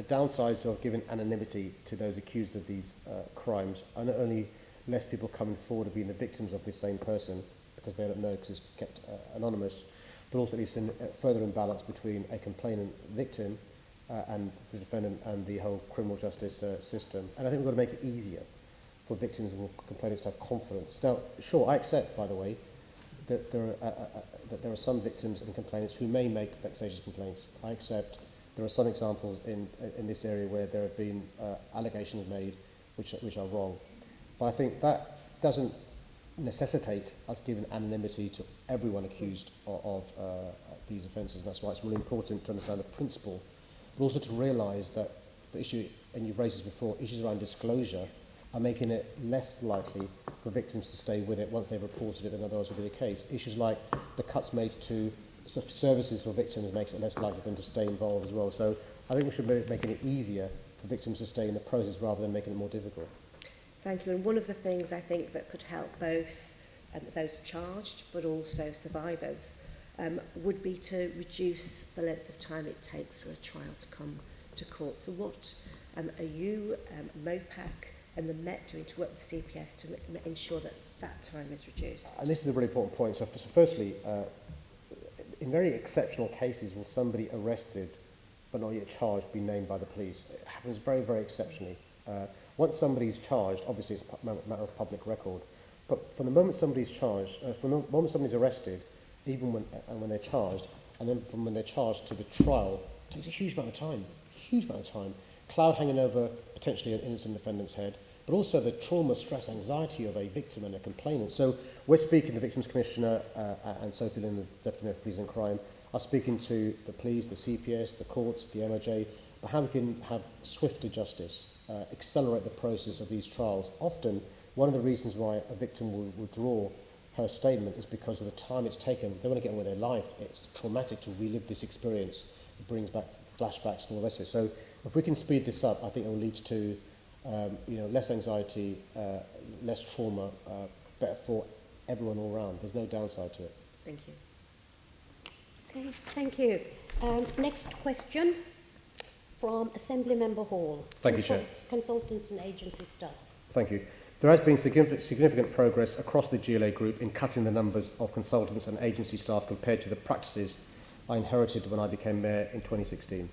downsides of giving anonymity to those accused of these crimes are not only less people coming forward and being the victims of this same person, because they don't know because it's kept anonymous, but also at least a further imbalance between a complainant victim and the defendant and the whole criminal justice system. And I think we've got to make it easier for victims and complainants to have confidence. Now, sure, I accept, by the way, that there are some victims and complainants who may make vexatious complaints. I accept there are some examples in this area where there have been allegations made which are wrong. But I think that doesn't necessitate us giving anonymity to everyone accused of these offences. And that's why it's really important to understand the principle, but also to realise that the issue, and you've raised this before, issues around disclosure are making it less likely for victims to stay with it once they've reported it than otherwise would be the case. Issues like the cuts made to services for victims makes it less likely for them to stay involved as well. So I think we should be making it easier for victims to stay in the process rather than making it more difficult. Thank you. And one of the things I think that could help both those charged but also survivors would be to reduce the length of time it takes for a trial to come to court. So what are you, MOPAC and the Met doing to work with CPS to ensure that that time is reduced? And this is a really important point. So firstly, in very exceptional cases will somebody arrested but not yet charged be named by the police. It happens very, very exceptionally. Once somebody's charged, obviously it's a matter of public record, but from the moment somebody's charged, from the moment somebody's arrested, even when they're charged, and then from when they're charged to the trial, it takes a huge amount of time. Cloud hanging over potentially an innocent defendant's head, but also the trauma, stress, anxiety of a victim and a complainant. So we're speaking to the Victims Commissioner and Sophie Lynn, the Deputy Mayor for Police and Crime, are speaking to the police, the CPS, the courts, the MOJ, about how we can have swifter justice, accelerate the process of these trials. Often, one of the reasons why a victim will withdraw her statement is because of the time it's taken. They want to get on with their life. It's traumatic to relive this experience. It brings back flashbacks and all the rest of it. So if we can speed this up, I think it will lead to less anxiety, less trauma, better for everyone all round. There's no downside to it. Thank you. Okay, thank you. Next question from Assembly Member Hall. Thank you, Chair. Consultants and agency staff. Thank you. There has been significant progress across the GLA group in cutting the numbers of consultants and agency staff compared to the practices I inherited when I became Mayor in 2016.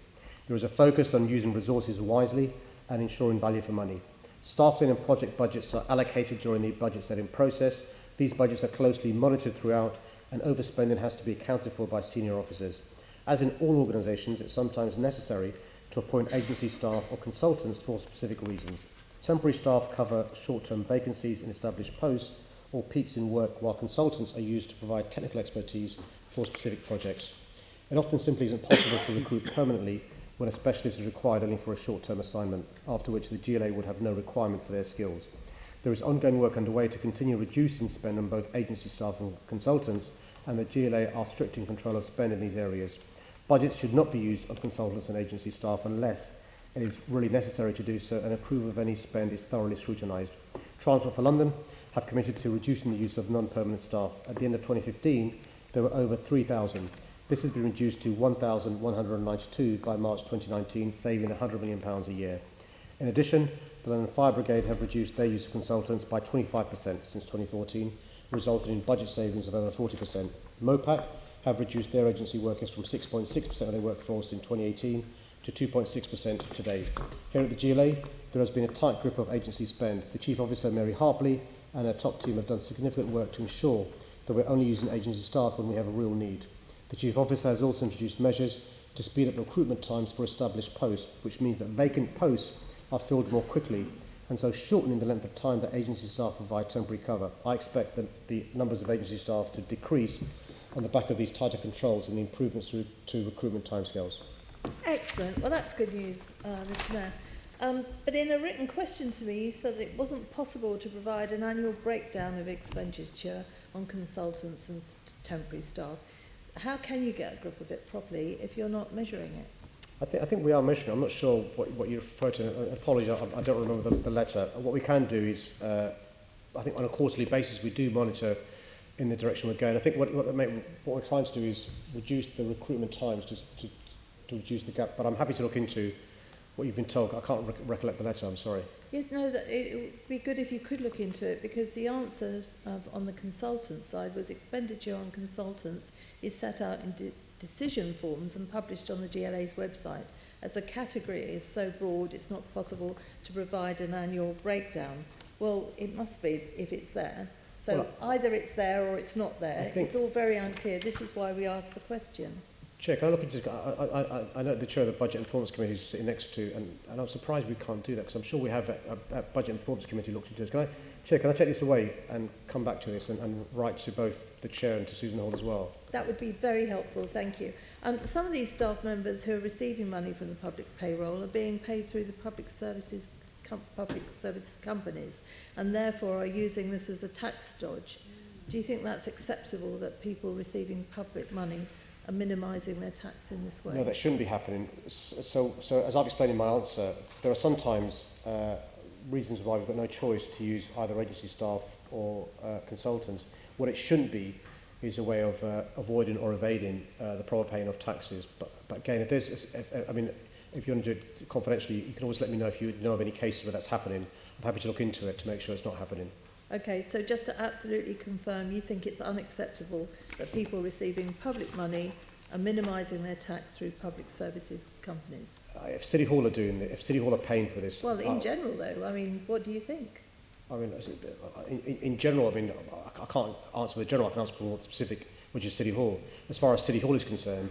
There is a focus on using resources wisely and ensuring value for money. Staffing and project budgets are allocated during the budget setting process. These budgets are closely monitored throughout, and overspending has to be accounted for by senior officers. As in all organisations, it's sometimes necessary to appoint agency staff or consultants for specific reasons. Temporary staff cover short-term vacancies in established posts or peaks in work, while consultants are used to provide technical expertise for specific projects. It often simply isn't possible to recruit permanently when a specialist is required only for a short-term assignment, after which the GLA would have no requirement for their skills. There is ongoing work underway to continue reducing spend on both agency staff and consultants, and the GLA are strict in control of spend in these areas. Budgets should not be used on consultants and agency staff unless it is really necessary to do so, and approval of any spend is thoroughly scrutinised. Transport for London have committed to reducing the use of non-permanent staff. At the end of 2015, there were over 3,000. This has been reduced to 1,192 by March 2019, saving £100 million a year. In addition, the London Fire Brigade have reduced their use of consultants by 25% since 2014, resulting in budget savings of over 40%. MOPAC have reduced their agency workers from 6.6% of their workforce in 2018 to 2.6% today. Here at the GLA, there has been a tight grip of agency spend. The Chief Officer, Mary Harpley, and our top team have done significant work to ensure that we're only using agency staff when we have a real need. The Chief Officer has also introduced measures to speed up recruitment times for established posts, which means that vacant posts are filled more quickly, and so shortening the length of time that agency staff provide temporary cover. I expect that the numbers of agency staff to decrease on the back of these tighter controls and the improvements to recruitment timescales. Excellent. Well, that's good news, Mr Mayor. But in a written question to me, you said it wasn't possible to provide an annual breakdown of expenditure on consultants and temporary staff. How can you get a grip of it properly if you're not measuring it? I think we are measuring. I'm not sure what you refer to. Apologies, I don't remember the letter. What we can do is, I think on a quarterly basis, we do monitor in the direction we're going. I think what we're trying to do is reduce the recruitment times to reduce the gap. But I'm happy to look into what you've been told. I can't recollect the letter, I'm sorry. Yes, no, that it would be good if you could look into it, because the answer on the consultant side was expenditure on consultants is set out in decision forms and published on the GLA's website. As a category is so broad, it's not possible to provide an annual breakdown. Well, it must be if it's there. So well, either it's there or it's not there. It's all very unclear. This is why we asked the question. Chair, can I look into this? I know the chair of the Budget and Performance Committee is sitting next to, and I'm surprised we can't do that, because I'm sure we have a Budget and Performance Committee looked into this. Chair, can I take this away and come back to this and write to both the chair and to Susan Hall as well? That would be very helpful, thank you. Some of these staff members who are receiving money from the public payroll are being paid through the public service companies, and therefore are using this as a tax dodge. Do you think that's acceptable, that people receiving public money are minimising their tax in this way? No, that shouldn't be happening. So as I've explained in my answer, there are sometimes reasons why we've got no choice to use either agency staff or consultants. What it shouldn't be is a way of avoiding or evading the proper paying of taxes. But again, if there's, if you want to do it confidentially, you can always let me know if you know of any cases where that's happening. I'm happy to look into it to make sure it's not happening. Okay, so just to absolutely confirm, you think it's unacceptable that people receiving public money are minimising their tax through public services companies? If City Hall are doing it, if City Hall are paying for this... Well, in general, though, I mean, what do you think? I mean, in general, I mean, I can't answer for the general, I can answer for more specific, which is City Hall. As far as City Hall is concerned,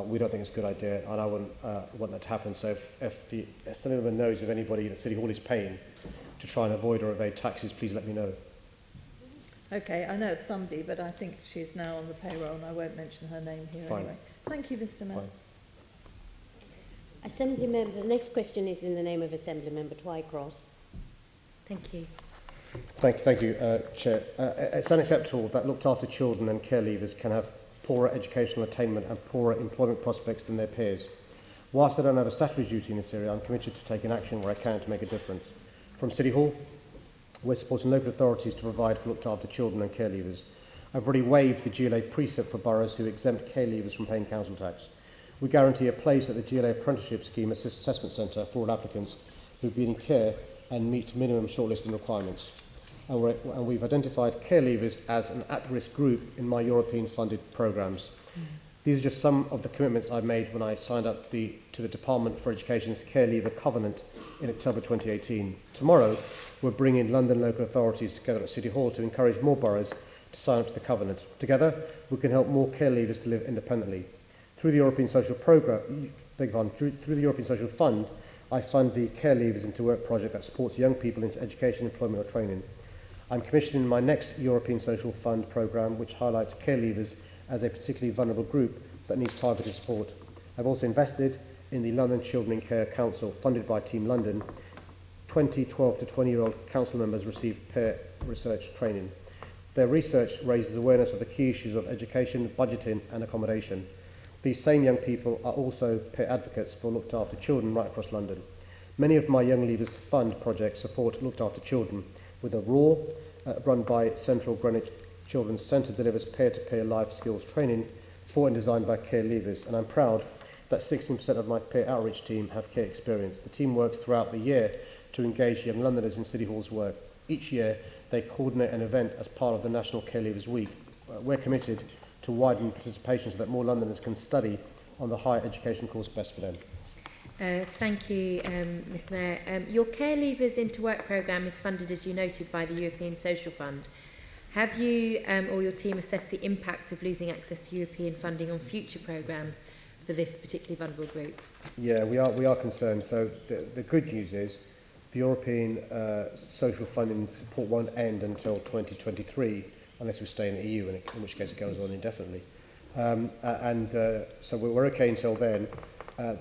we don't think it's a good idea, and I wouldn't want that to happen. So if anyone knows of anybody that City Hall is paying to try and avoid or evade taxes, please let me know. Okay, I know of somebody, but I think she's now on the payroll, and I won't mention her name here. Fine. Anyway. Thank you, Mr Mayor. Fine. Assembly Member, the next question is in the name of Assembly Member Twycross. Thank you. Thank you, Chair. It's unacceptable that looked after children and care leavers can have poorer educational attainment and poorer employment prospects than their peers. Whilst I don't have a statutory duty in this area, I'm committed to taking action where I can to make a difference. From City Hall, we're supporting local authorities to provide for looked after children and care leavers. I've already waived the GLA precept for boroughs who exempt care leavers from paying council tax. We guarantee a place at the GLA Apprenticeship Scheme Assessment Centre for all applicants who've been in care and meet minimum shortlisting requirements. And we've identified care leavers as an at-risk group in my European funded programmes. These are just some of the commitments I made when I signed up to the Department for Education's Care Leaver Covenant in October 2018. Tomorrow, we're bringing London local authorities together at City Hall to encourage more boroughs to sign up to the Covenant. Together, we can help more care leavers to live independently. Through the European Social Programme, through the European Social Fund, I fund the Care Leavers into Work project that supports young people into education, employment or training. I'm commissioning my next European Social Fund programme, which highlights care leavers as a particularly vulnerable group that needs targeted support. I've also invested in the London Children in Care Council, funded by Team London. 20 12 to 20-year-old council members receive peer research training. Their research raises awareness of the key issues of education, budgeting and accommodation. These same young people are also peer advocates for looked after children right across London. Many of my Young Leavers Fund projects support looked after children, with a RAW run by Central Greenwich Children's Centre delivers peer-to-peer life skills training for and designed by care leavers, and I'm proud that 16% of my peer outreach team have care experience. The team works throughout the year to engage young Londoners in City Hall's work. Each year, they coordinate an event as part of the National Care Leavers Week. We're committed to widen participation so that more Londoners can study on the higher education course best for them. Thank you, Mr Mayor. Your Care Leavers into Work programme is funded, as you noted, by the European Social Fund. Have you or your team assessed the impact of losing access to European funding on future programmes for this particularly vulnerable group? Yeah, we are concerned. So the good news is the European social funding support won't end until 2023 unless we stay in the EU, in which case it goes on indefinitely. So we're okay until then.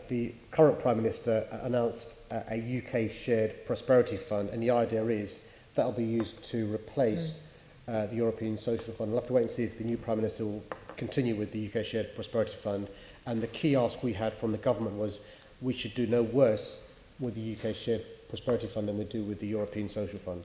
The current Prime Minister announced a UK shared prosperity fund, and the idea is that will be used to replace the European Social Fund. We'll have to wait and see if the new Prime Minister will continue with the UK shared prosperity fund. And the key ask we had from the government was we should do no worse with the UK shared prosperity fund than we do with the European Social Fund.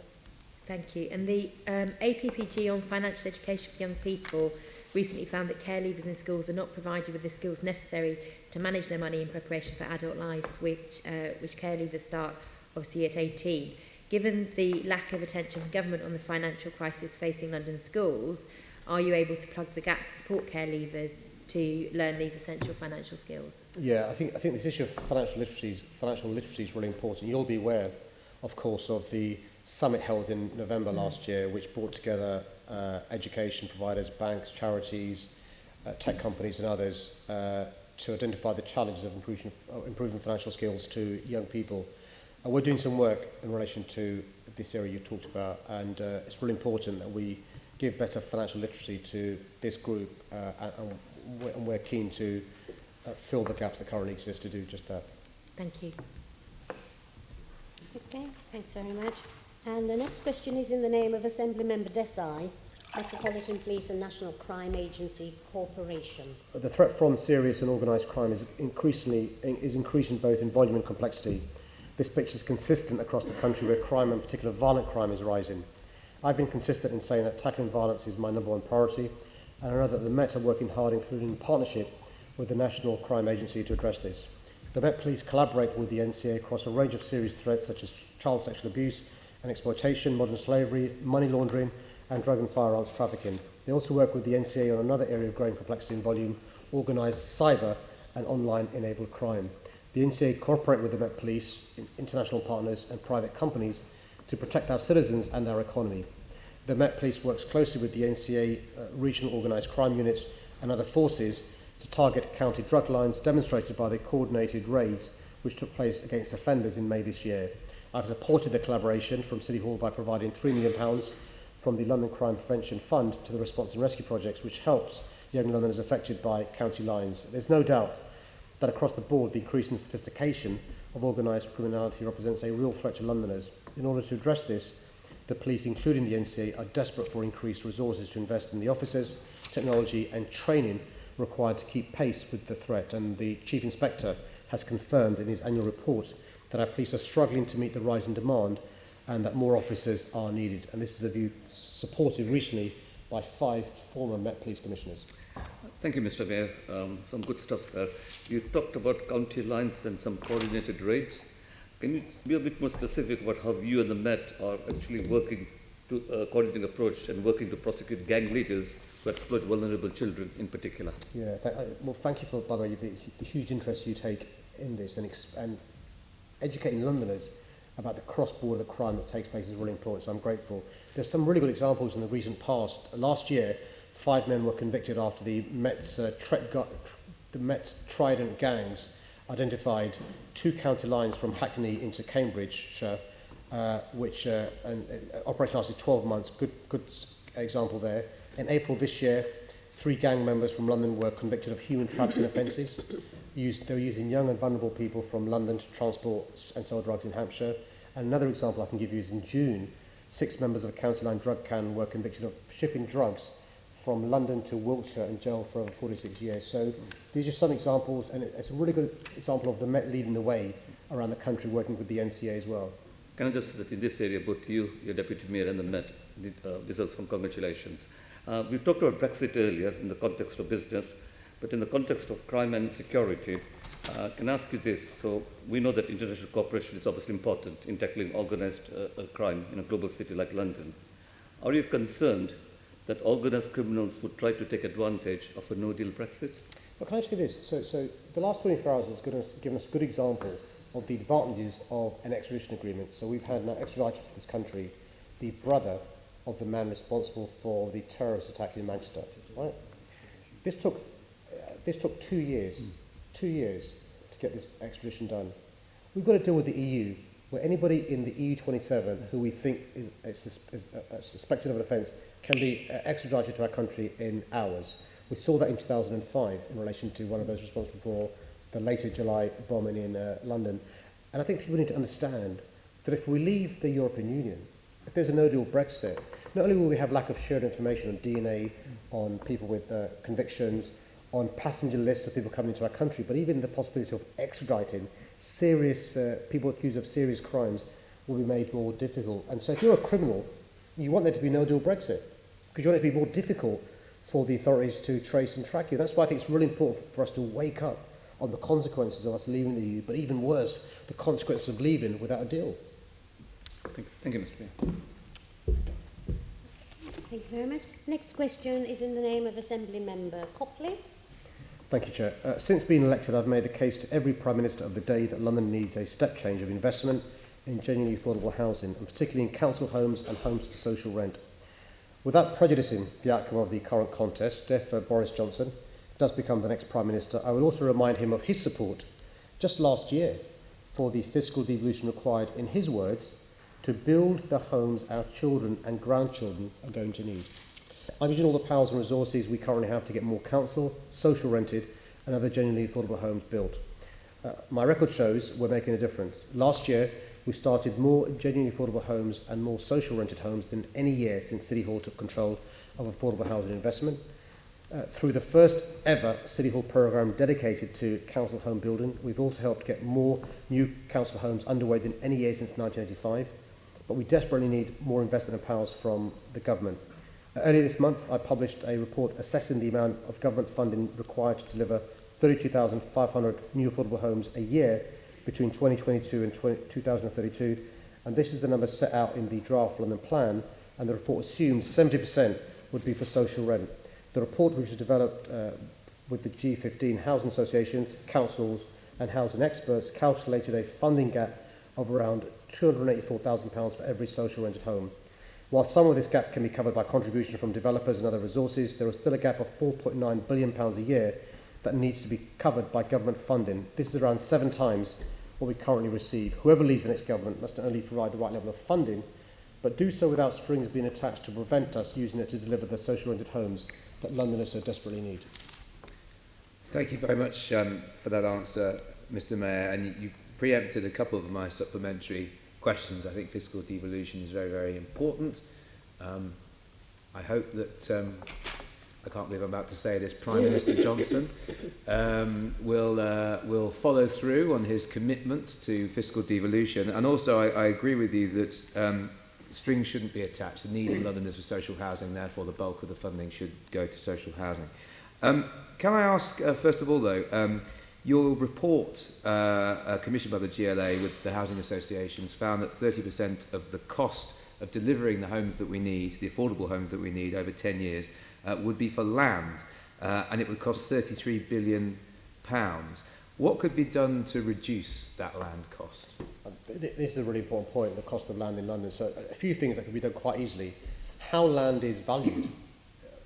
Thank you. And the APPG on financial education for young people recently found that care leavers in schools are not provided with the skills necessary to manage their money in preparation for adult life, which care leavers start obviously at 18. Given the lack of attention from government on the financial crisis facing London schools, are you able to plug the gap to support care leavers to learn these essential financial skills? Yeah, I think this issue of financial literacy is really important. You'll be aware, of course, of the summit held in November last year, which brought together education providers, banks, charities, tech companies and others to identify the challenges of improving financial skills to young people. We're doing some work in relation to this area you talked about, and it's really important that we give better financial literacy to this group, and we're keen to fill the gaps that currently exist to do just that. Thank you. Okay, thanks very much. And the next question is in the name of Assembly Member Desai, Metropolitan Police and National Crime Agency Corporation. The threat from serious and organised crime is increasing both in volume and complexity. This picture is consistent across the country where crime, and particularly violent crime, is rising. I've been consistent in saying that tackling violence is my number one priority, and I know that the Met are working hard, including in partnership with the National Crime Agency, to address this. The Met Police collaborate with the NCA across a range of serious threats such as child sexual abuse and exploitation, modern slavery, money laundering and drug and firearms trafficking. They also work with the NCA on another area of growing complexity and volume, organised cyber and online-enabled crime. The NCA cooperate with the Met Police, international partners and private companies to protect our citizens and our economy. The Met Police works closely with the NCA regional organised crime units and other forces to target county drug lines, demonstrated by the coordinated raids which took place against offenders in May this year. I've supported the collaboration from City Hall by providing £3 million from the London Crime Prevention Fund to the response and rescue projects, which helps young Londoners affected by county lines. There's no doubt that across the board, the increasing sophistication of organised criminality represents a real threat to Londoners. In order to address this, the police, including the NCA, are desperate for increased resources to invest in the officers, technology and training required to keep pace with the threat. And the Chief Inspector has confirmed in his annual report that our police are struggling to meet the rising demand and that more officers are needed. And this is a view supported recently by 5 former Met Police Commissioners. Thank you, Mr. Mayor. Some good stuff there. You talked about county lines and some coordinated raids. Can you be a bit more specific about how you and the Met are actually working to coordinating approach and working to prosecute gang leaders who exploit vulnerable children in particular? Yeah, well, thank you for, by the way, the huge interest you take in this, and educating Londoners about the cross-border crime that takes place is really important, so I'm grateful. There's some really good examples in the recent past. Last year, 5 men were convicted after the Met's Trident gangs identified 2 county lines from Hackney into Cambridgeshire, which operation lasted 12 months. Good example there. In April this year, 3 gang members from London were convicted of human trafficking offences. They were using young and vulnerable people from London to transport and sell drugs in Hampshire. And another example I can give you is in June, 6 members of a county line drug can were convicted of shipping drugs from London to Wiltshire in jail for over 46 years. So these are some examples, and it's a really good example of the Met leading the way around the country, working with the NCA as well. Can I just say that in this area, both you, your Deputy Mayor and the Met deserve some congratulations. We talked about Brexit earlier in the context of business, but in the context of crime and security, can I ask you this? So we know that international cooperation is obviously important in tackling organised crime in a global city like London. Are you concerned that organised criminals would try to take advantage of a no-deal Brexit? But can I ask you this? So the last 24 hours has given us a good example of the advantages of an extradition agreement. So we've had now extradited to this country the brother of the man responsible for the terrorist attack in Manchester. Right? This took 2 years. 2 years to get this extradition done. We've got to deal with the EU, where anybody in the EU27 who we think is suspected of an offence can be extradited to our country in hours. We saw that in 2005 in relation to one of those responsible for the later July bombing in London. And I think people need to understand that if we leave the European Union, if there's a no-deal Brexit, not only will we have lack of shared information on DNA, on people with convictions, on passenger lists of people coming into our country, but even the possibility of extraditing serious people accused of serious crimes will be made more difficult. And so if you're a criminal, you want there to be no-deal Brexit, because you want it to be more difficult for the authorities to trace and track you. That's why I think it's really important for us to wake up on the consequences of us leaving the EU, but even worse, the consequences of leaving without a deal. Thank you, Mr. Mayor. Thank you very much. Next question is in the name of Assembly Member Copley. Thank you, Chair. Since being elected, I've made the case to every Prime Minister of the day that London needs a step change of investment in genuinely affordable housing, and particularly in council homes and homes for social rent. Without prejudicing the outcome of the current contest, if Boris Johnson does become the next Prime Minister, I will also remind him of his support just last year for the fiscal devolution required, in his words, to build the homes our children and grandchildren are going to need. I'm using all the powers and resources we currently have to get more council, social rented and other genuinely affordable homes built. My record shows we're making a difference. Last year, we started more genuinely affordable homes and more social rented homes than any year since City Hall took control of affordable housing investment. Through the first ever City Hall programme dedicated to council home building, we've also helped get more new council homes underway than any year since 1985. But we desperately need more investment and powers from the government. Earlier this month, I published a report assessing the amount of government funding required to deliver 32,500 new affordable homes a year between 2022 and 2032. And this is the number set out in the draft London plan, and the report assumed 70% would be for social rent. The report, which was developed with the G15 housing associations, councils and housing experts, calculated a funding gap of around £284,000 for every social rented home. While some of this gap can be covered by contribution from developers and other resources, there is still a gap of £4.9 billion a year that needs to be covered by government funding. This is around 7 times what we currently receive. Whoever leads the next government must not only provide the right level of funding, but do so without strings being attached to prevent us using it to deliver the social rented homes that Londoners so desperately need. Thank you very much for that answer, Mr. Mayor. And you preempted a couple of my supplementary questions. I think fiscal devolution is very, very important. I hope that, I can't believe I'm about to say this, Prime Minister Johnson will follow through on his commitments to fiscal devolution. And also I agree with you that strings shouldn't be attached. The need in London is for social housing, therefore the bulk of the funding should go to social housing. Can I ask, first of all though, your report commissioned by the GLA with the housing associations found that 30% of the cost of delivering the homes that we need, the affordable homes that we need over 10 years, would be for land, and it would cost £33 billion. What could be done to reduce that land cost? This is a really important point, the cost of land in London. So a few things that can be done quite easily. How land is valued.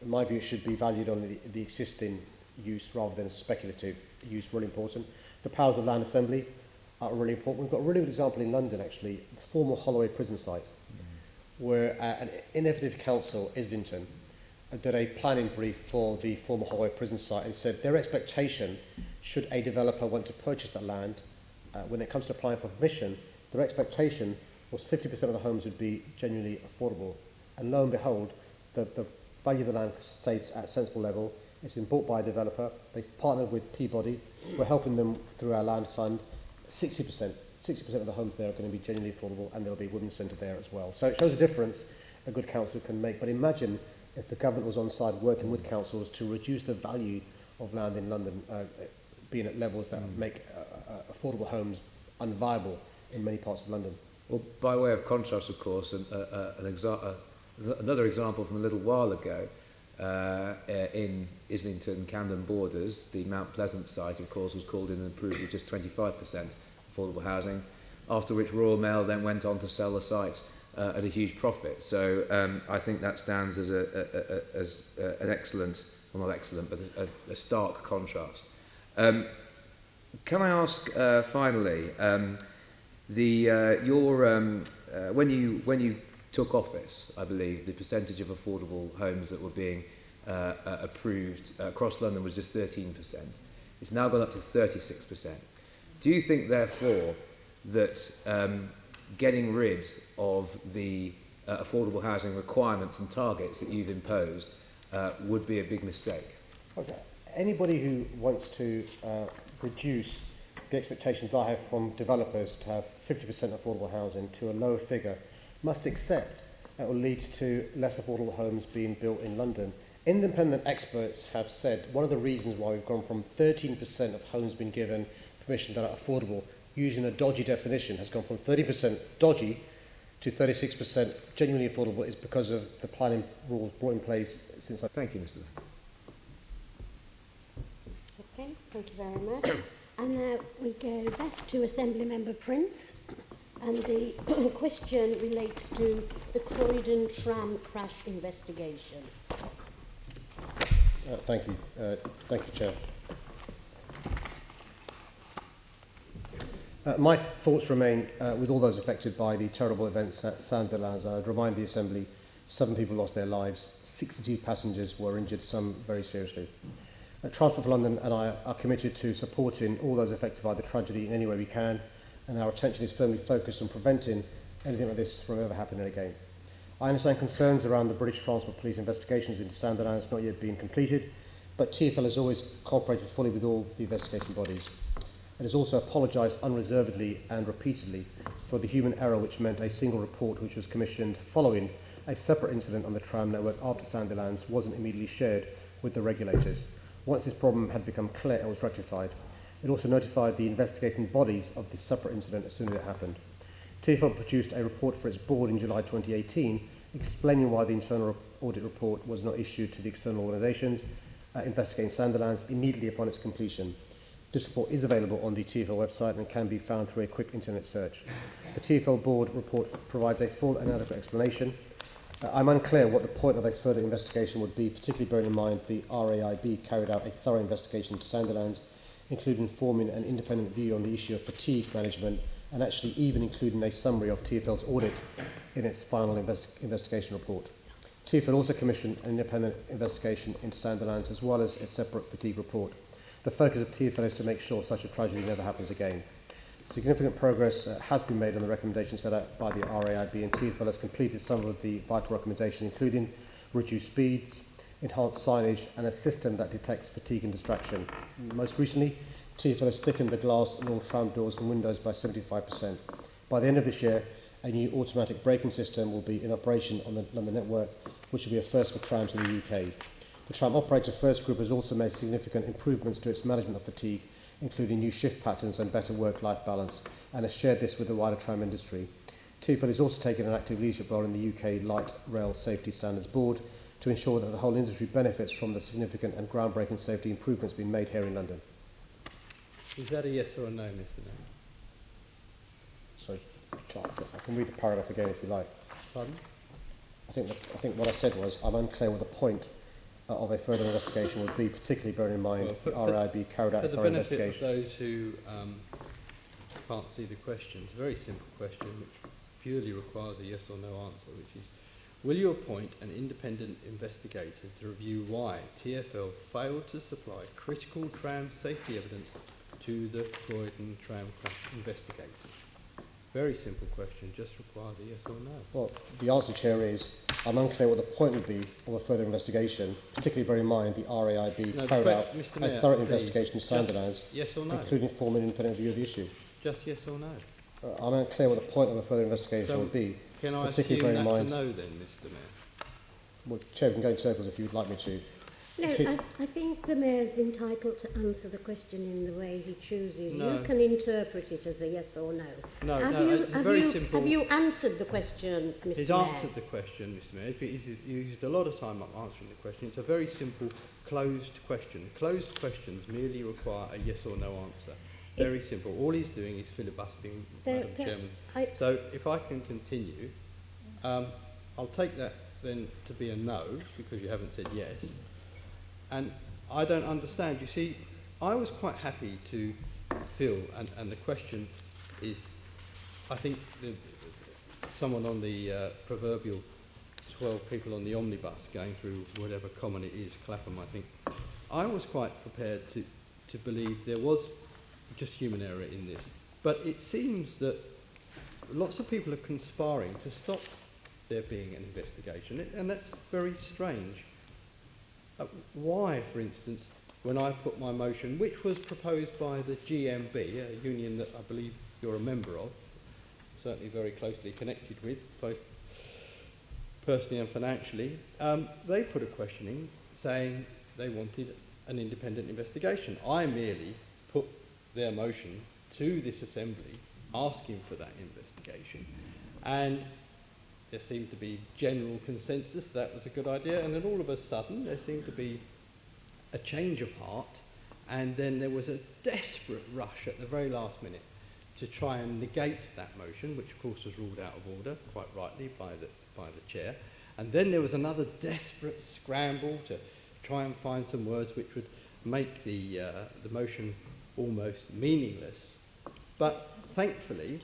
In my view, it should be valued on the existing use rather than speculative use, really important. The powers of land assembly are really important. We've got a really good example in London, actually, the former Holloway prison site, where an innovative council, Islington, did a planning brief for the former Holloway prison site and said their expectation, should a developer want to purchase that land, when it comes to applying for permission, their expectation was 50% of the homes would be genuinely affordable. And lo and behold, the value of the land stays at a sensible level. It's been bought by a developer. They've partnered with Peabody. We're helping them through our land fund. 60% of the homes there are going to be genuinely affordable, and there'll be a women's centre there as well. So it shows a difference a good council can make. But imagine if the government was on side working with councils to reduce the value of land in London, being at levels that make affordable homes unviable in many parts of London. Well, by way of contrast, of course, another example from a little while ago, in Islington, Camden borders, the Mount Pleasant site, of course, was called in and approved with just 25% affordable housing, after which Royal Mail then went on to sell the site at a huge profit. So I think that stands as an excellent, well not excellent, but a stark contrast. Can I ask finally, when you took office, I believe the percentage of affordable homes that were being approved across London was just 13%. It's now gone up to 36%. Do you think, therefore, that getting rid of the affordable housing requirements and targets that you've imposed would be a big mistake? Okay. Anybody who wants to reduce the expectations I have from developers to have 50% affordable housing to a lower figure must accept that will lead to less affordable homes being built in London. Independent experts have said one of the reasons why we've gone from 13% of homes being given permission that are affordable, using a dodgy definition, has gone from 30% dodgy to 36% genuinely affordable, is because of the planning rules brought in place since I... Thank you, Mr. Okay, thank you very much. And now we go back to Assembly Member Prince, and the question relates to the Croydon tram crash investigation. Thank you. Thank you, Chair. My thoughts remain with all those affected by the terrible events at Sandilands. I'd remind the Assembly 7 people lost their lives, 62 passengers were injured, some very seriously. Transport for London and I are committed to supporting all those affected by the tragedy in any way we can, and our attention is firmly focused on preventing anything like this from ever happening again. I understand concerns around the British Transport Police investigations into Sandilands not yet being completed, but TfL has always cooperated fully with all the investigating bodies. It has also apologised unreservedly and repeatedly for the human error which meant a single report which was commissioned following a separate incident on the tram network after Sandilands wasn't immediately shared with the regulators. Once this problem had become clear, it was rectified. It also notified the investigating bodies of this separate incident as soon as it happened. TfL produced a report for its board in July 2018 explaining why the internal audit report was not issued to the external organisations investigating Sandilands immediately upon its completion. This report is available on the TfL website and can be found through a quick internet search. The TfL board report provides a full and adequate explanation. I'm unclear what the point of a further investigation would be, particularly bearing in mind the RAIB carried out a thorough investigation into Sandilands, including forming an independent view on the issue of fatigue management and actually even including a summary of TfL's audit in its final investigation report. TfL also commissioned an independent investigation into Sandilands as well as a separate fatigue report. The focus of TfL is to make sure such a tragedy never happens again. Significant progress has been made on the recommendations set out by the RAIB, and TfL has completed some of the vital recommendations, including reduced speeds, enhanced signage, and a system that detects fatigue and distraction. Most recently, TfL has thickened the glass on all tram doors and windows by 75%. By the end of this year, a new automatic braking system will be in operation on the London network, which will be a first for trams in the UK. The tram operator First Group has also made significant improvements to its management of fatigue, including new shift patterns and better work-life balance, and has shared this with the wider tram industry. TfL is also taking an active leadership role in the UK Light Rail Safety Standards Board to ensure that the whole industry benefits from the significant and groundbreaking safety improvements being made here in London. Is that a yes or a no, Mr. Mayor? Sorry, I can read the paragraph again if you like. Pardon? I think what I said was I'm unclear what the point of a further investigation would be, particularly bearing in mind the RAIB carried out a thorough investigation. For the benefit of those who can't see the question, it's a very simple question which purely requires a yes or no answer, which is, will you appoint an independent investigator to review why TfL failed to supply critical tram safety evidence to the Croydon tram crash investigators? Very simple question, just requires a yes or no. Well, the answer, Chair, is I'm unclear what the point would be of a further investigation, particularly bearing in mind the RAIB carried out a thorough investigation of Sandilands, yes or no, including forming an independent view of the issue. Just yes or no. I'm unclear what the point of a further investigation would be. Can I assume that's a no then, Mr. Mayor? Well, Chair, we can go in circles if you would like me to. No, I think the Mayor's entitled to answer the question in the way he chooses. No. You can interpret it as a yes or no. No, it's have very you, simple. Have you answered the question, Mr. He's Mayor? answered the question, Mr. Mayor. He's used a lot of time up answering the question. It's a very simple closed question. Closed questions merely require a yes or no answer. Very simple. All he's doing is filibustering, Madam Chairman. So if I can continue, I'll take that then to be a no, because you haven't said yes. And I don't understand. You see, I was quite happy to fill, and the question is, I think someone on the proverbial 12 people on the omnibus going through whatever common it is, Clapham, I think, I was quite prepared to believe there was just human error in this. But it seems that lots of people are conspiring to stop there being an investigation, and that's very strange. Why, for instance, when I put my motion, which was proposed by the GMB, a union that I believe you're a member of, certainly very closely connected with, both personally and financially, they put a questioning saying they wanted an independent investigation. I merely put their motion to this Assembly asking for that investigation, and there seemed to be general consensus that was a good idea, and then all of a sudden there seemed to be a change of heart, and then there was a desperate rush at the very last minute to try and negate that motion, which of course was ruled out of order, quite rightly, by the chair. And then there was another desperate scramble to try and find some words which would make the motion almost meaningless. But thankfully,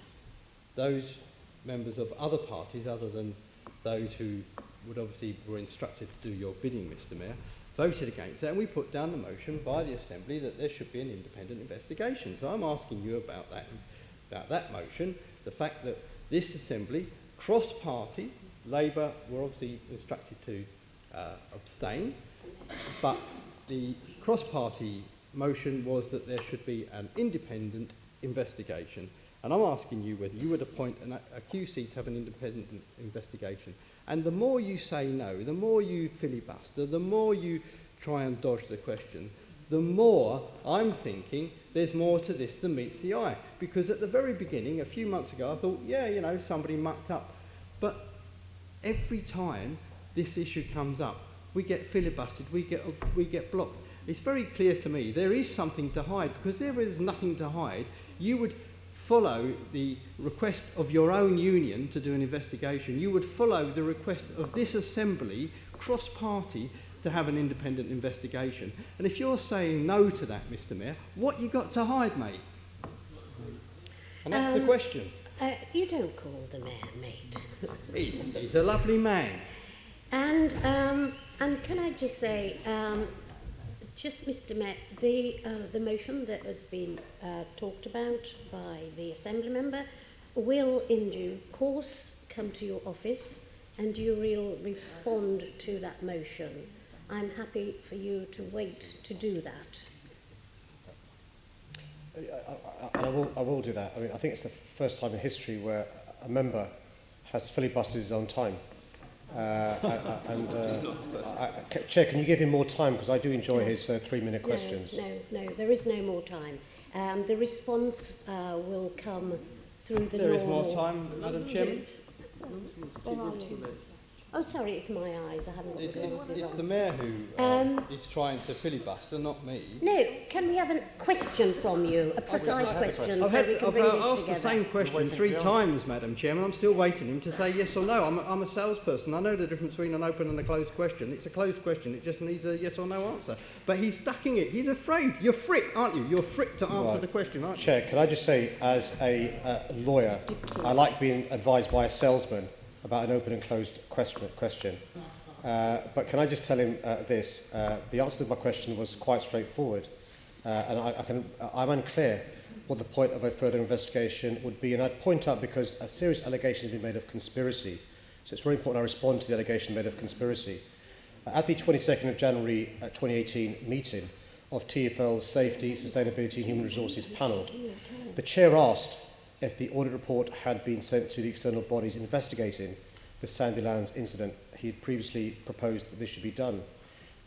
those members of other parties, other than those who would obviously were instructed to do your bidding, Mr. Mayor, voted against that, and we put down the motion by the Assembly that there should be an independent investigation. So I'm asking you about that motion, the fact that this Assembly, cross-party, Labour were obviously instructed to abstain, but the cross-party motion was that there should be an independent investigation. And I'm asking you whether you would appoint a QC to have an independent investigation. And the more you say no, the more you filibuster, the more you try and dodge the question, the more I'm thinking there's more to this than meets the eye. Because at the very beginning, a few months ago, I thought, yeah, you know, somebody mucked up. But every time this issue comes up, we get filibustered, we get blocked. It's very clear to me there is something to hide, because there is nothing to hide. You would follow the request of your own union to do an investigation. You would follow the request of this Assembly, cross-party, to have an independent investigation. And if you're saying no to that, Mr. Mayor, what you got to hide, mate? And that's the question. You don't call the Mayor mate. He's a lovely man. And can I just say, just Mr. Mayor, the motion that has been talked about by the Assembly member will in due course come to your office and you will respond to that motion. I'm happy for you to wait to do that. I will do that. I mean, I think it's the first time in history where a member has filibustered his own time. Chair, can you give him more time? Because I do enjoy his 3-minute questions. No, there is no more time. The response will come through the There normal... is more time, Madam Chairman. Oh, sorry, it's my eyes. I haven't got the glasses on. It's the Mayor who is trying to filibuster, not me. No, can we have a question from you, a precise question, so we can bring I've this asked together? the same question 3 times, Madam Chairman. I'm still waiting him to say yes or no. I'm a salesperson. I know the difference between an open and a closed question. It's a closed question. It just needs a yes or no answer. But he's ducking it. He's afraid. You're frick, aren't you? You're frick to answer the question, aren't you? Chair, can I just say, as a lawyer, I like being advised by a salesman about an open and closed question. But can I just tell him this? The answer to my question was quite straightforward. And I'm unclear what the point of a further investigation would be. And I'd point out, because a serious allegation has been made of conspiracy, so it's very important I respond to the allegation made of conspiracy. At the 22nd of January 2018 meeting of TfL's Safety, Sustainability and Human Resources panel, the chair asked if the audit report had been sent to the external bodies investigating the Sandilands incident. He had previously proposed that this should be done.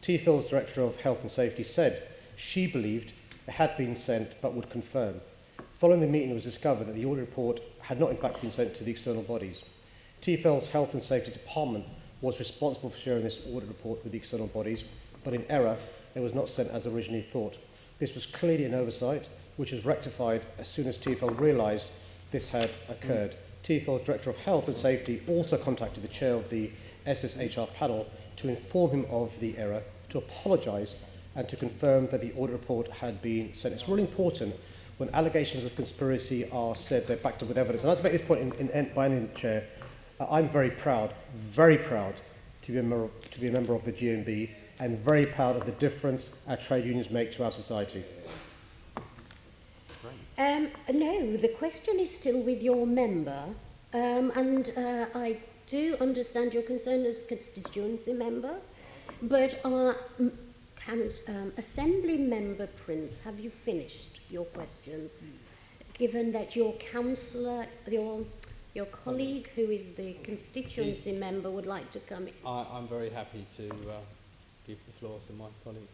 TfL's Director of Health and Safety said she believed it had been sent but would confirm. Following the meeting, it was discovered that the audit report had not in fact been sent to the external bodies. TfL's Health and Safety Department was responsible for sharing this audit report with the external bodies, but in error, it was not sent as originally thought. This was clearly an oversight, which was rectified as soon as TfL realised this had occurred. TfL's Director of Health and Safety also contacted the chair of the SSHR panel to inform him of the error, to apologise and to confirm that the audit report had been sent. It's really important when allegations of conspiracy are said, they're backed up with evidence. And I'd like to make this point by ending, Chair. I'm very proud to be a member of the GMB and very proud of the difference our trade unions make to our society. No, the question is still with your member, and I do understand your concern as constituency member, but Assembly Member Prince, have you finished your questions? Given that your councillor, your colleague who is the constituency member would like to come in. I'm very happy to give the floor to my colleague.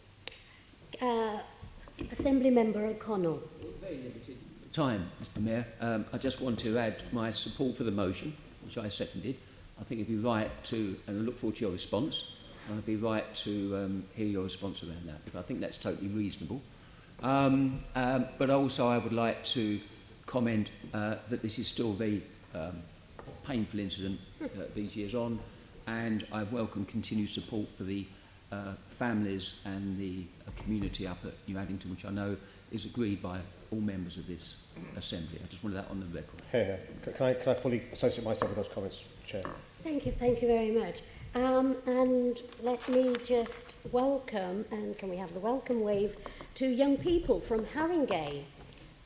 Assembly Member O'Connell. Very limited time, Mr Mayor. I just want to add my support for the motion, which I seconded. I think it'd be right to, and I look forward to your response, and it'd be right to hear your response around that, because I think that's totally reasonable. But also I would like to comment that this is still a very painful incident these years on, and I welcome continued support for the families and the community up at New Addington, which I know is agreed by all members of this Assembly. I just wanted that on the record. Can I fully associate myself with those comments, Chair? Thank you very much. And let me just welcome, and can we have the welcome wave, to young people from Haringey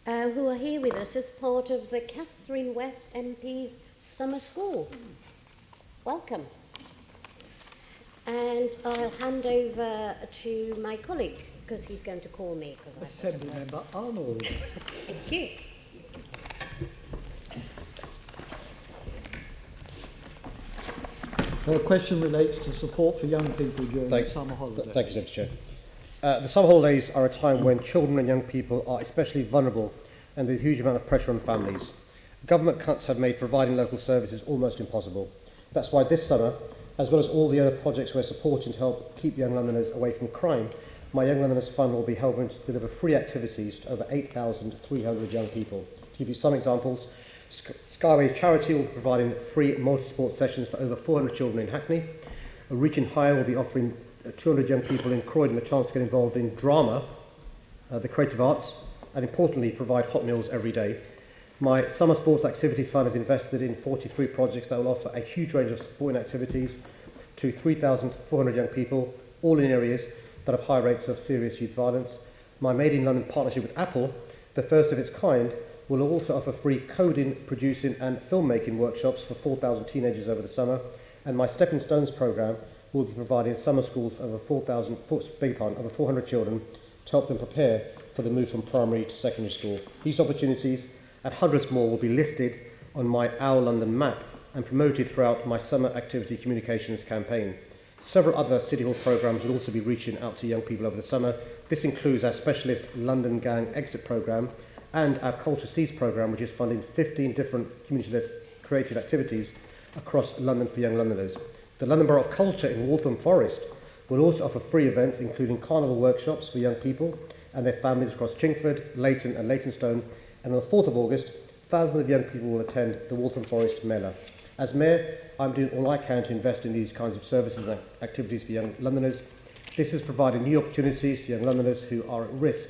who are here with us as part of the Catherine West MP's Summer School. Welcome. And I'll hand over to my colleague, because he's going to call me. Assembly Member Arnold. Thank you. The question relates to support for young people during the summer holidays. Thank you, Mr Chair. The summer holidays are a time when children and young people are especially vulnerable, and there's a huge amount of pressure on families. Government cuts have made providing local services almost impossible. That's why this summer, as well as all the other projects we're supporting to help keep young Londoners away from crime, my Young Londoners Fund will be helping to deliver free activities to over 8,300 young people. To give you some examples, Skyway Charity will be providing free multi-sport sessions for over 400 children in Hackney. Reaching Higher will be offering 200 young people in Croydon the chance to get involved in drama, the creative arts, and importantly provide hot meals every day. My Summer Sports Activity Fund has invested in 43 projects that will offer a huge range of sporting activities to 3,400 young people, all in areas that have high rates of serious youth violence. My Made in London partnership with Apple, the first of its kind, will also offer free coding, producing and filmmaking workshops for 4,000 teenagers over the summer, and my Stepping Stones programme will be providing summer schools for over 400 children to help them prepare for the move from primary to secondary school. These opportunities and hundreds more will be listed on my Our London map and promoted throughout my summer activity communications campaign. Several other City Hall programmes will also be reaching out to young people over the summer. This includes our specialist London Gang Exit programme and our Culture Seeds programme, which is funding 15 different community-led creative activities across London for young Londoners. The London Borough of Culture in Waltham Forest will also offer free events, including carnival workshops for young people and their families across Chingford, Leighton and Leytonstone. And on the 4th of August, thousands of young people will attend the Waltham Forest Mela. As Mayor, I'm doing all I can to invest in these kinds of services and activities for young Londoners. This is providing new opportunities to young Londoners who are at risk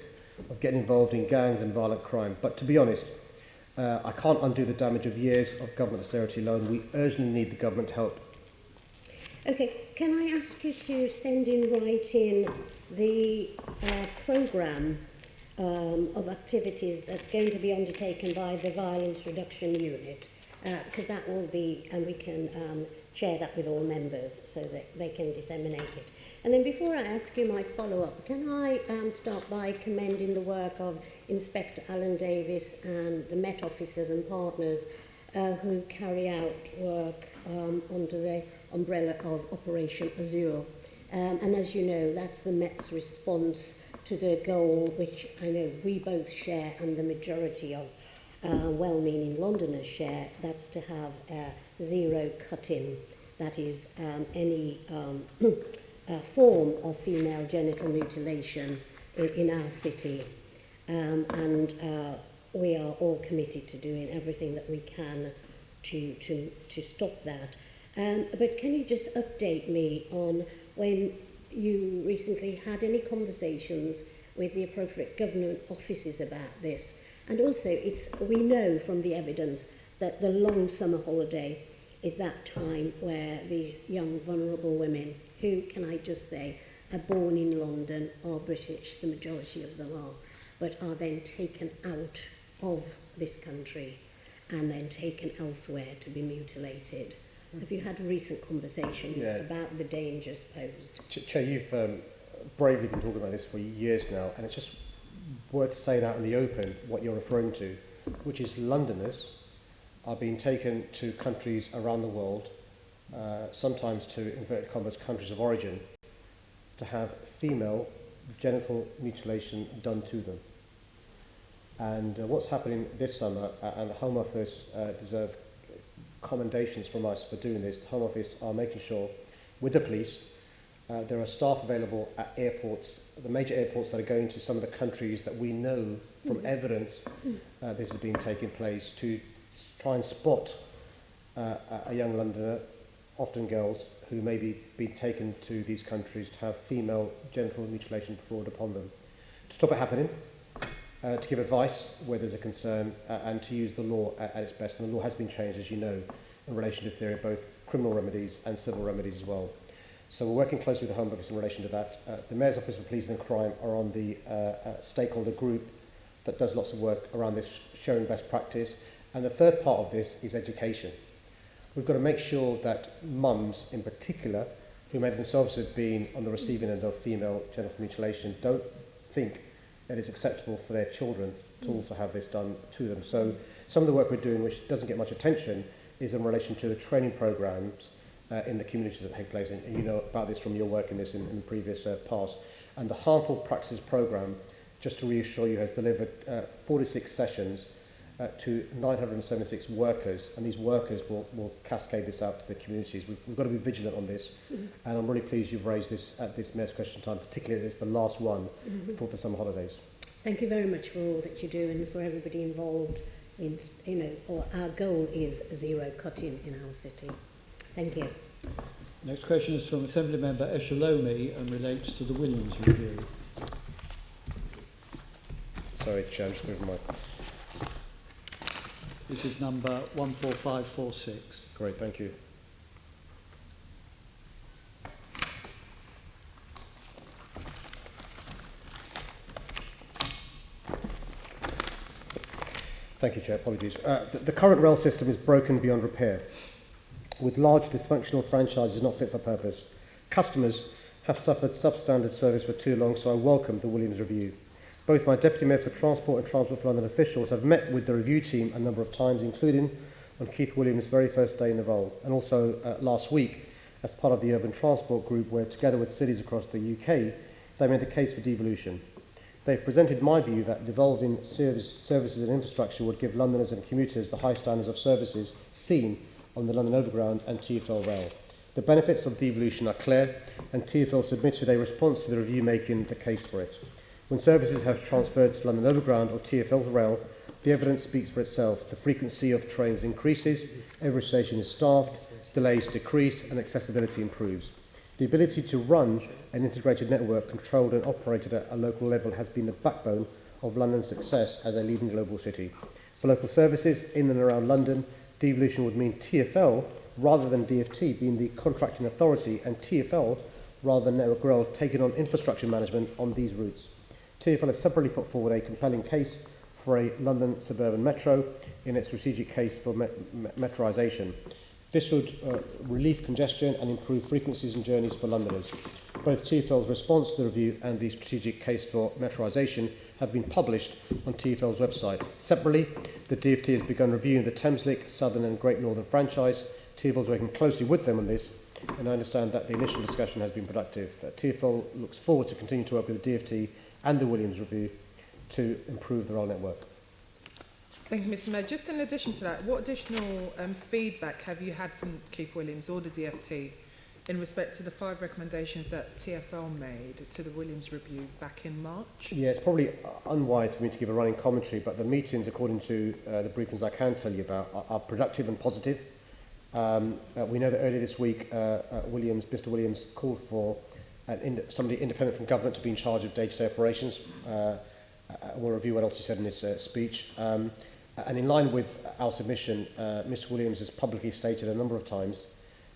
of getting involved in gangs and violent crime. But to be honest, I can't undo the damage of years of government austerity alone. We urgently need the government help. Okay, can I ask you to send in writing the programme of activities that's going to be undertaken by the Violence Reduction Unit? Because that will be, and we can share that with all members so that they can disseminate it. And then before I ask you my follow-up, can I start by commending the work of Inspector Alan Davis and the Met officers and partners who carry out work under the umbrella of Operation Azure. And as you know, that's the Met's response to the goal, which I know we both share and the majority of well-meaning Londoners share, that's to have zero cut-in. That is any form of female genital mutilation in our city. And we are all committed to doing everything that we can to stop that. But can you just update me on when you recently had any conversations with the appropriate government offices about this? And also, we know from the evidence that the long summer holiday is that time where these young, vulnerable women, who, can I just say, are born in London, are British, the majority of them are, but are then taken out of this country and then taken elsewhere to be mutilated. Have you had recent conversations about the dangers posed? Chair, you've bravely been talking about this for years now, and it's just worth saying out in the open what you're referring to, which is Londoners are being taken to countries around the world, sometimes to, inverted commas, countries of origin, to have female genital mutilation done to them. And what's happening this summer, and the Home Office deserve commendations from us for doing this. The Home Office are making sure, with the police, there are staff available at airports, the major airports that are going to some of the countries that we know from evidence this has been taking place, to try and spot a young Londoner, often girls, who may be being taken to these countries to have female genital mutilation performed upon them. To stop it happening, to give advice where there's a concern, and to use the law at its best. And the law has been changed, as you know, in relation to theory of both criminal remedies and civil remedies as well. So we're working closely with the Home Office in relation to that. The Mayor's Office for Police and Crime are on the stakeholder group that does lots of work around this, sharing best practice. And the third part of this is education. We've got to make sure that mums, in particular, who may themselves have been on the receiving end of female genital mutilation, don't think that it's acceptable for their children to also have this done to them. So some of the work we're doing, which doesn't get much attention, is in relation to the training programs in the communities that take place. And you know about this from your work in this in previous past. And the Harmful Practices Programme, just to reassure you, has delivered 46 sessions to 976 workers, and these workers will cascade this out to the communities. We've got to be vigilant on this, and I'm really pleased you've raised this at this Mayor's Question Time, particularly as it's the last one before the summer holidays. Thank you very much for all that you do and for everybody involved in, our goal is zero cutting in our city. Thank you. Next question is from Assembly Member Eshalomi and relates to the Williams Review. Sorry, Chair, I'm just moving my... This is number 14546. Great, thank you. Thank you, Chair. Apologies. The current rail system is broken beyond repair, with large dysfunctional franchises not fit for purpose. Customers have suffered substandard service for too long, so I welcome the Williams Review. Both my Deputy Mayor for Transport and Transport for London officials have met with the review team a number of times, including on Keith Williams' very first day in the role, and also last week as part of the Urban Transport Group, where together with cities across the UK, they made the case for devolution. They've presented my view that devolving services and infrastructure would give Londoners and commuters the high standards of services seen on the London Overground and TfL rail. The benefits of devolution are clear, and TfL submitted a response to the review making the case for it. When services have transferred to London Overground or TfL rail, the evidence speaks for itself. The frequency of trains increases, every station is staffed, delays decrease, and accessibility improves. The ability to run an integrated network controlled and operated at a local level has been the backbone of London's success as a leading global city. For local services in and around London, devolution would mean TfL rather than DfT being the contracting authority, and TfL rather than Network Rail taking on infrastructure management on these routes. TfL has separately put forward a compelling case for a London suburban metro in its strategic case for metroisation. This would relieve congestion and improve frequencies and journeys for Londoners. Both TfL's response to the review and the strategic case for metroisation have been published on TfL's website. Separately, the DfT has begun reviewing the Thameslink, Southern and Great Northern franchise. TfL is working closely with them on this, and I understand that the initial discussion has been productive. TfL looks forward to continue to work with the DfT and the Williams Review to improve the rail network. Thank you, Mr. Mayor. Just in addition to that, what additional feedback have you had from Keith Williams or the DfT in respect to the 5 recommendations that TfL made to the Williams Review back in March? Yeah, it's probably unwise for me to give a running commentary, but the meetings, according to the briefings I can tell you about, are productive and positive. We know that earlier this week, Mr. Williams called for somebody independent from government to be in charge of day-to-day operations. We'll review what else he said in his speech. And in line with our submission, Mr. Williams has publicly stated a number of times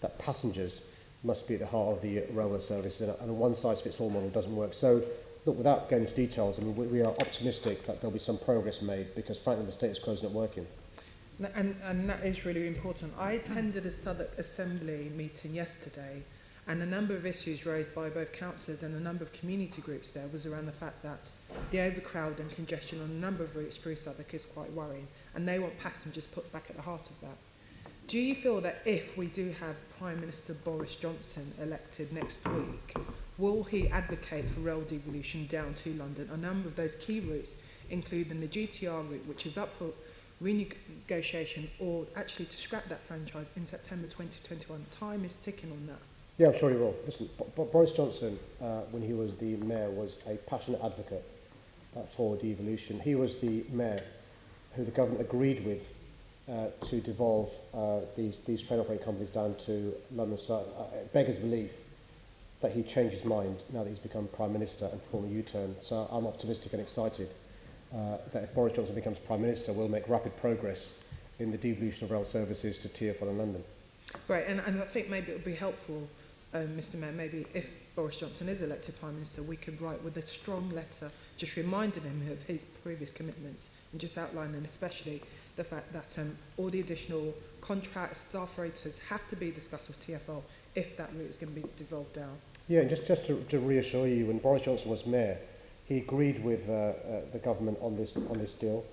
that passengers must be at the heart of the railway service, and a one-size-fits-all model doesn't work. So, look, without going into details, I mean, we are optimistic that there'll be some progress made, because frankly the status quo is not working. And that is really important. I attended a Southwark Assembly meeting yesterday, and a number of issues raised by both councillors and a number of community groups there was around the fact that the overcrowd and congestion on a number of routes through Southwark is quite worrying, and they want passengers put back at the heart of that. Do you feel that if we do have Prime Minister Boris Johnson elected next week, will he advocate for rail devolution down to London? A number of those key routes, including the GTR route, which is up for renegotiation, or actually to scrap that franchise in September 2021. Time is ticking on that. Yeah, I'm sure he will. Listen, Boris Johnson, when he was the mayor, was a passionate advocate for devolution. He was the mayor who the government agreed with to devolve these train operating companies down to London. So it beggars belief that he changed his mind now that he's become Prime Minister and performed a U-turn. So I'm optimistic and excited that if Boris Johnson becomes Prime Minister, we'll make rapid progress in the devolution of rail services to TfL in London. Right, and I think maybe it would be helpful, Mr. Mayor, maybe if Boris Johnson is elected Prime Minister, we could write with a strong letter just reminding him of his previous commitments and just outlining especially the fact that all the additional contracts, staff rates have to be discussed with TfL if that route is going to be devolved down. Yeah, and just to reassure you, when Boris Johnson was mayor, he agreed with the government on this deal.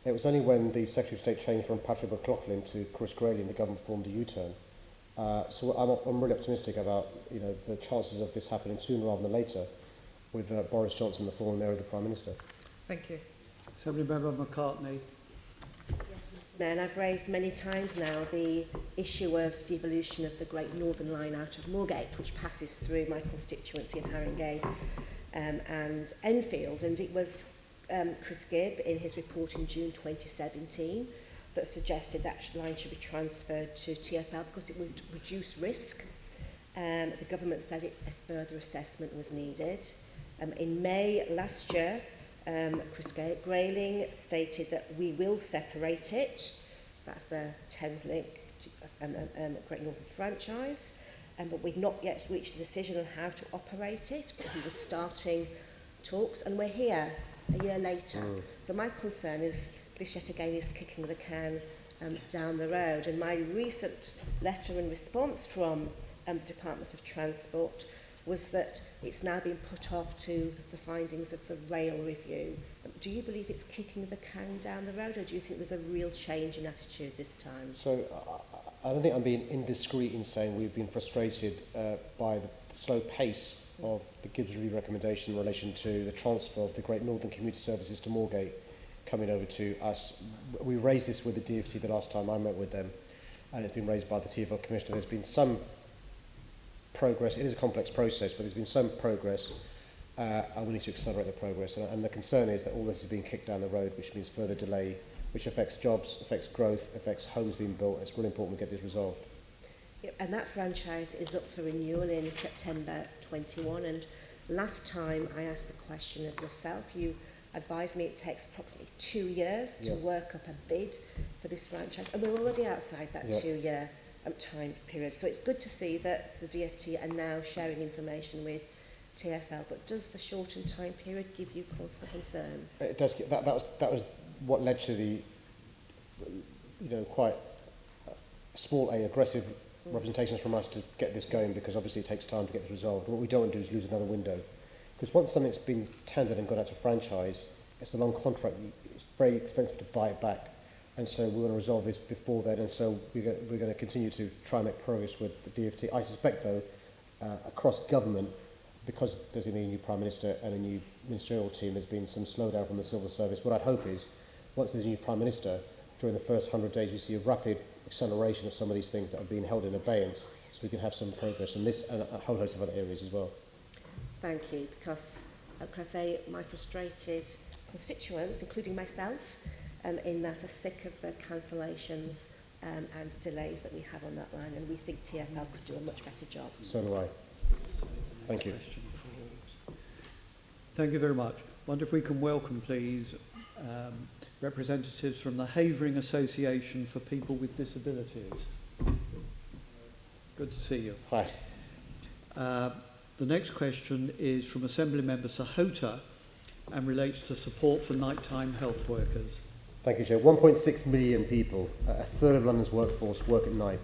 It was only when the Secretary of State changed from Patrick McLaughlin to Chris Grayling and the government formed a U-turn. So I'm really optimistic about the chances of this happening sooner rather than later, with Boris Johnson, the former mayor, as the Prime Minister. Thank you. Assembly Member McCartney. Yes, Mr. Mayor, and I've raised many times now the issue of devolution of the Great Northern Line out of Moorgate, which passes through my constituency of Haringey and Enfield, and it was Chris Gibb in his report in June 2017 that suggested that line should be transferred to TfL because it would reduce risk. The government said a further assessment was needed. In May last year, Chris Grayling stated that we will separate it. That's the Thames Link and Great Northern franchise. But we've not yet reached a decision on how to operate it. But he was starting talks, and we're here a year later. So my concern is this yet again is kicking the can down the road. And my recent letter in response from the Department of Transport was that it's now been put off to the findings of the rail review. Do you believe it's kicking the can down the road, or do you think there's a real change in attitude this time? So I don't think I'm being indiscreet in saying we've been frustrated by the slow pace of the Gibbs Review recommendation in relation to the transfer of the Great Northern Commuter Services to Moorgate coming over to us. We raised this with the DfT the last time I met with them, and it's been raised by the TfL Commissioner. There's been some progress. It is a complex process, but there's been some progress, and we need to accelerate the progress. And the concern is that all this is being kicked down the road, which means further delay, which affects jobs, affects growth, affects homes being built. It's really important we get this resolved. Yep, and that franchise is up for renewal in September 21. And last time I asked the question of yourself, you advised me it takes approximately 2 years to work up a bid for this franchise, and we're already outside that 2-year time period. So it's good to see that the DfT are now sharing information with TfL, but does the shortened time period give you cause for concern? It does. That was what led to the quite small aggressive representations from us to get this going, because obviously it takes time to get this resolved. What we don't want to do is lose another window, because once something's been tendered and gone out to franchise, it's a long contract. It's very expensive to buy it back. And so we want to resolve this before then, and so we're going to continue to try and make progress with the DFT. I suspect, though, across government, because there's going to be a new Prime Minister and a new ministerial team, there's been some slowdown from the civil service. What I'd hope is, once there's a new Prime Minister, during the first 100 days, we see a rapid acceleration of some of these things that have been held in abeyance, so we can have some progress in this and a whole host of other areas as well. Thank you, because, can I say, my frustrated constituents, including myself, in that are sick of the cancellations and delays that we have on that line, and we think TfL could do a much better job. So do I. Thank you. Thank you very much. Wonder if we can welcome, please, representatives from the Havering Association for People with Disabilities. Good to see you. Hi. The next question is from Assembly Member Sahota and relates to support for nighttime health workers. Thank you, Chair. 1.6 million people, a third of London's workforce, work at night.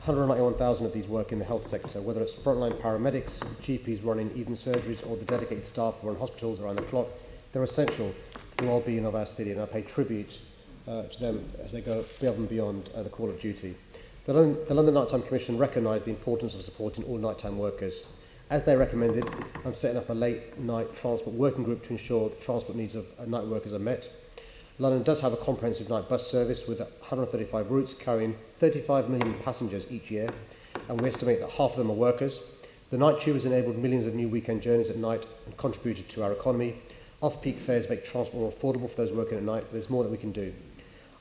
191,000 of these work in the health sector, whether it's frontline paramedics, GPs running evening surgeries, or the dedicated staff who run hospitals around the clock. They're essential to the well-being of our city, and I pay tribute to them as they go above and beyond the call of duty. The London Nighttime Commission recognised the importance of supporting all nighttime workers. As they recommended, I'm setting up a late night transport working group to ensure the transport needs of night workers are met. London does have a comprehensive night bus service with 135 routes carrying 35 million passengers each year, and we estimate that half of them are workers. The night tube has enabled millions of new weekend journeys at night and contributed to our economy. Off-peak fares make transport more affordable for those working at night, but there's more that we can do.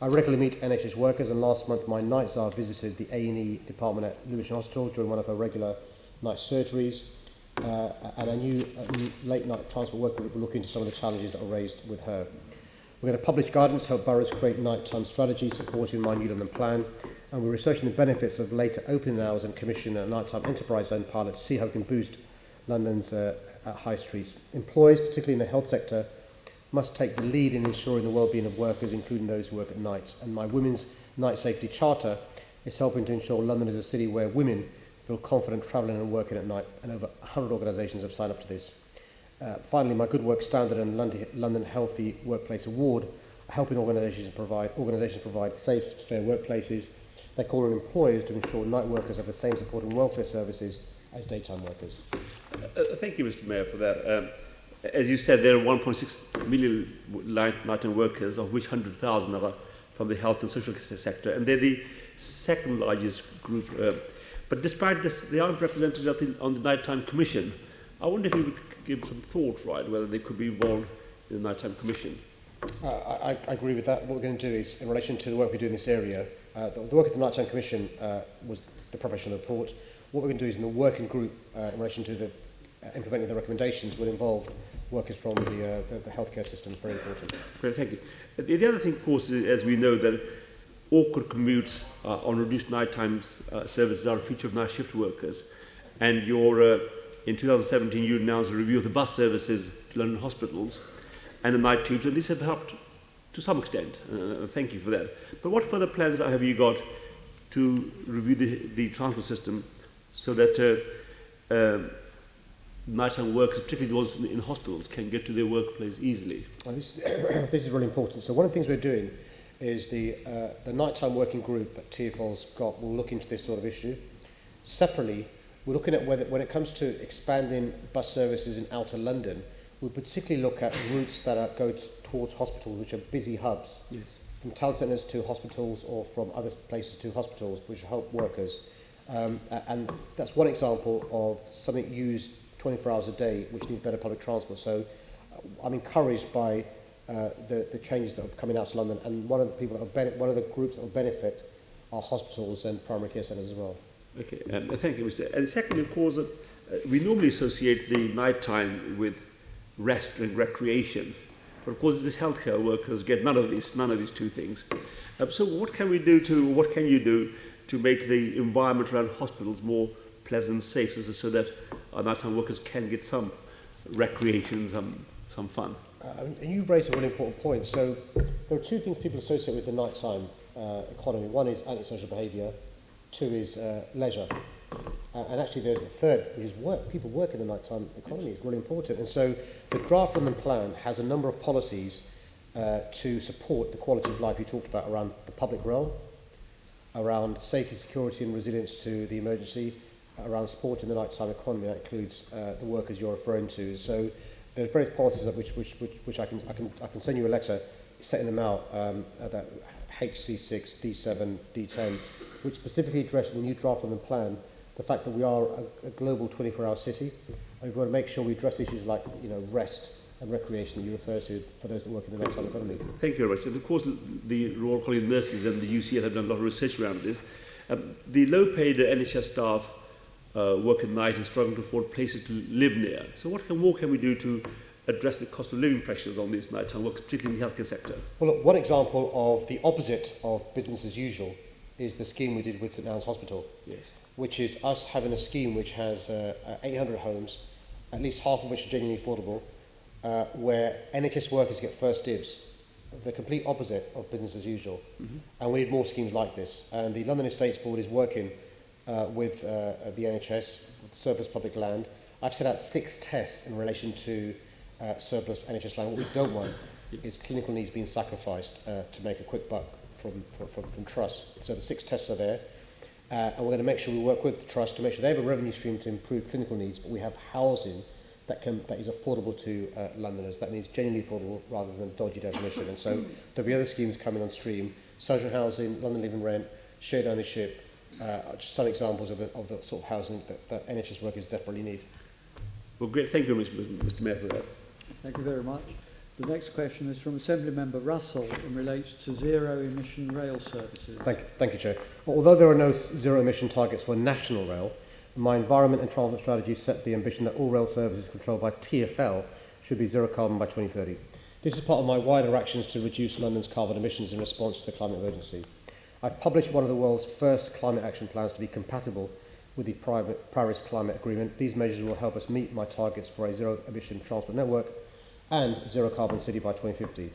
I regularly meet NHS workers, and last month my night czar visited the A&E department at Lewisham Hospital during one of her regular night surgeries, and a new late night transport working group will look into some of the challenges that are raised with her. We're going to publish guidance to help boroughs create nighttime strategies supporting my New London plan, and we're researching the benefits of later opening hours and commissioning a nighttime enterprise zone pilot to see how we can boost London's high streets. Employers, particularly in the health sector, must take the lead in ensuring the well-being of workers, including those who work at night. And my Women's Night Safety Charter is helping to ensure London is a city where women feel confident travelling and working at night, and over 100 organisations have signed up to this. Finally, my Good Work Standard and London Healthy Workplace Award are helping organisations provide safe, fair workplaces. They call on employers to ensure night workers have the same support and welfare services as daytime workers. Thank you, Mr. Mayor, for that. As you said, there are 1.6 million nighttime workers, of which 100,000 are from the health and social care sector, and they're the second largest group. But despite this, they aren't represented up on the Nighttime Commission. I wonder if you would give some thought, right, whether they could be involved in the Nighttime Commission. I agree with that. What we're going to do is, in relation to the work we do in this area, the work of the Nighttime Commission was the preparation of the report. What we're going to do is, in the working group, in relation to the implementing the recommendations, will involve workers from the healthcare system. Very important. Great, thank you. The other thing, of course, is, as we know, that awkward commutes on reduced nighttime services are a feature of night shift workers. And in 2017, you announced a review of the bus services to London hospitals and the night tubes, and these have helped to some extent. Thank you for that. But what further plans have you got to review the transport system so that nighttime workers, particularly the ones in hospitals, can get to their workplace easily? Well, this is really important. So one of the things we're doing is the nighttime working group that TfL's got will look into this sort of issue. Separately, we're looking at whether, when it comes to expanding bus services in outer London, we'll particularly look at routes that go towards hospitals, which are busy hubs. Yes. From town centres to hospitals, or from other places to hospitals, which help workers. And that's one example of something used 24 hours a day, which needs better public transport. So I'm encouraged by the changes that are coming out of London, and one of the groups that will benefit are hospitals and primary care centres as well. Okay, thank you, Mr. And secondly, of course, we normally associate the night time with rest and recreation, but of course, these healthcare workers get none of these two things. So, what can you do to make the environment around hospitals more pleasant and safe, so that our nighttime workers can get some recreation, some fun? And you raised a really important point. So, there are two things people associate with the nighttime economy. One is antisocial behaviour. Two is leisure. And actually there's the third, which is work. People work in the nighttime economy. It's really important. And so the draft London plan has a number of policies to support the quality of life you talked about around the public realm, around safety, security and resilience to the emergency, around supporting the nighttime economy. That includes the workers you're referring to. So there are various policies which I can send you a letter setting them out, that HC6, D7, D10, which specifically address in the new draft on the plan the fact that we are a global 24-hour city. And we've got to make sure we address issues like, you know, rest and recreation that you refer to for those that work in the nighttime economy. Thank you very much. And of course, the Royal College of Nurses and the UCL have done a lot of research around this. The low-paid NHS staff work at night and struggle to afford places to live near. So what more can we do to address the cost of living pressures on these nighttime workers, particularly in the healthcare sector? Well, look, one example of the opposite of business as usual is the scheme we did with St Anne's Hospital, yes, which is us having a scheme which has 800 homes, at least half of which are genuinely affordable, where NHS workers get first dibs, the complete opposite of business as usual. Mm-hmm. And we need more schemes like this. And the London Estates Board is working with the NHS, surplus public land. I've set out 6 tests in relation to surplus NHS land. What we don't want is clinical needs being sacrificed to make a quick buck from trust. So the 6 tests are there. And we're going to make sure we work with the trust to make sure they have a revenue stream to improve clinical needs, but we have housing that is affordable to Londoners. That means genuinely affordable rather than dodgy definition. And so there'll be other schemes coming on stream: social housing, London Live and Rent, shared ownership, just some examples of the sort of housing that NHS workers desperately need. Well, great. Thank you, Mr. Mayor, for that. Thank you very much. The next question is from Assembly Member Russell and relates to zero-emission rail services. Thank you, Chair. Well, although there are no zero-emission targets for national rail, my environment and transport strategy set the ambition that all rail services controlled by TfL should be zero carbon by 2030. This is part of my wider actions to reduce London's carbon emissions in response to the climate emergency. I've published one of the world's first climate action plans to be compatible with the Paris Climate Agreement. These measures will help us meet my targets for a zero-emission transport network and zero-carbon city by 2050.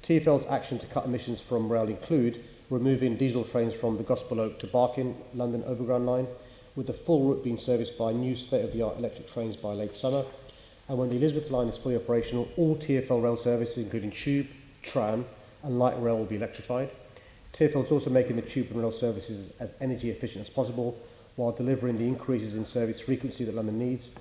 TfL's action to cut emissions from rail include removing diesel trains from the Gospel Oak to Barking London Overground line, with the full route being serviced by new state-of-the-art electric trains by late summer. And when the Elizabeth line is fully operational, all TfL rail services, including tube, tram and light rail, will be electrified. TfL is also making the tube and rail services as energy efficient as possible, while delivering the increases in service frequency that London needs.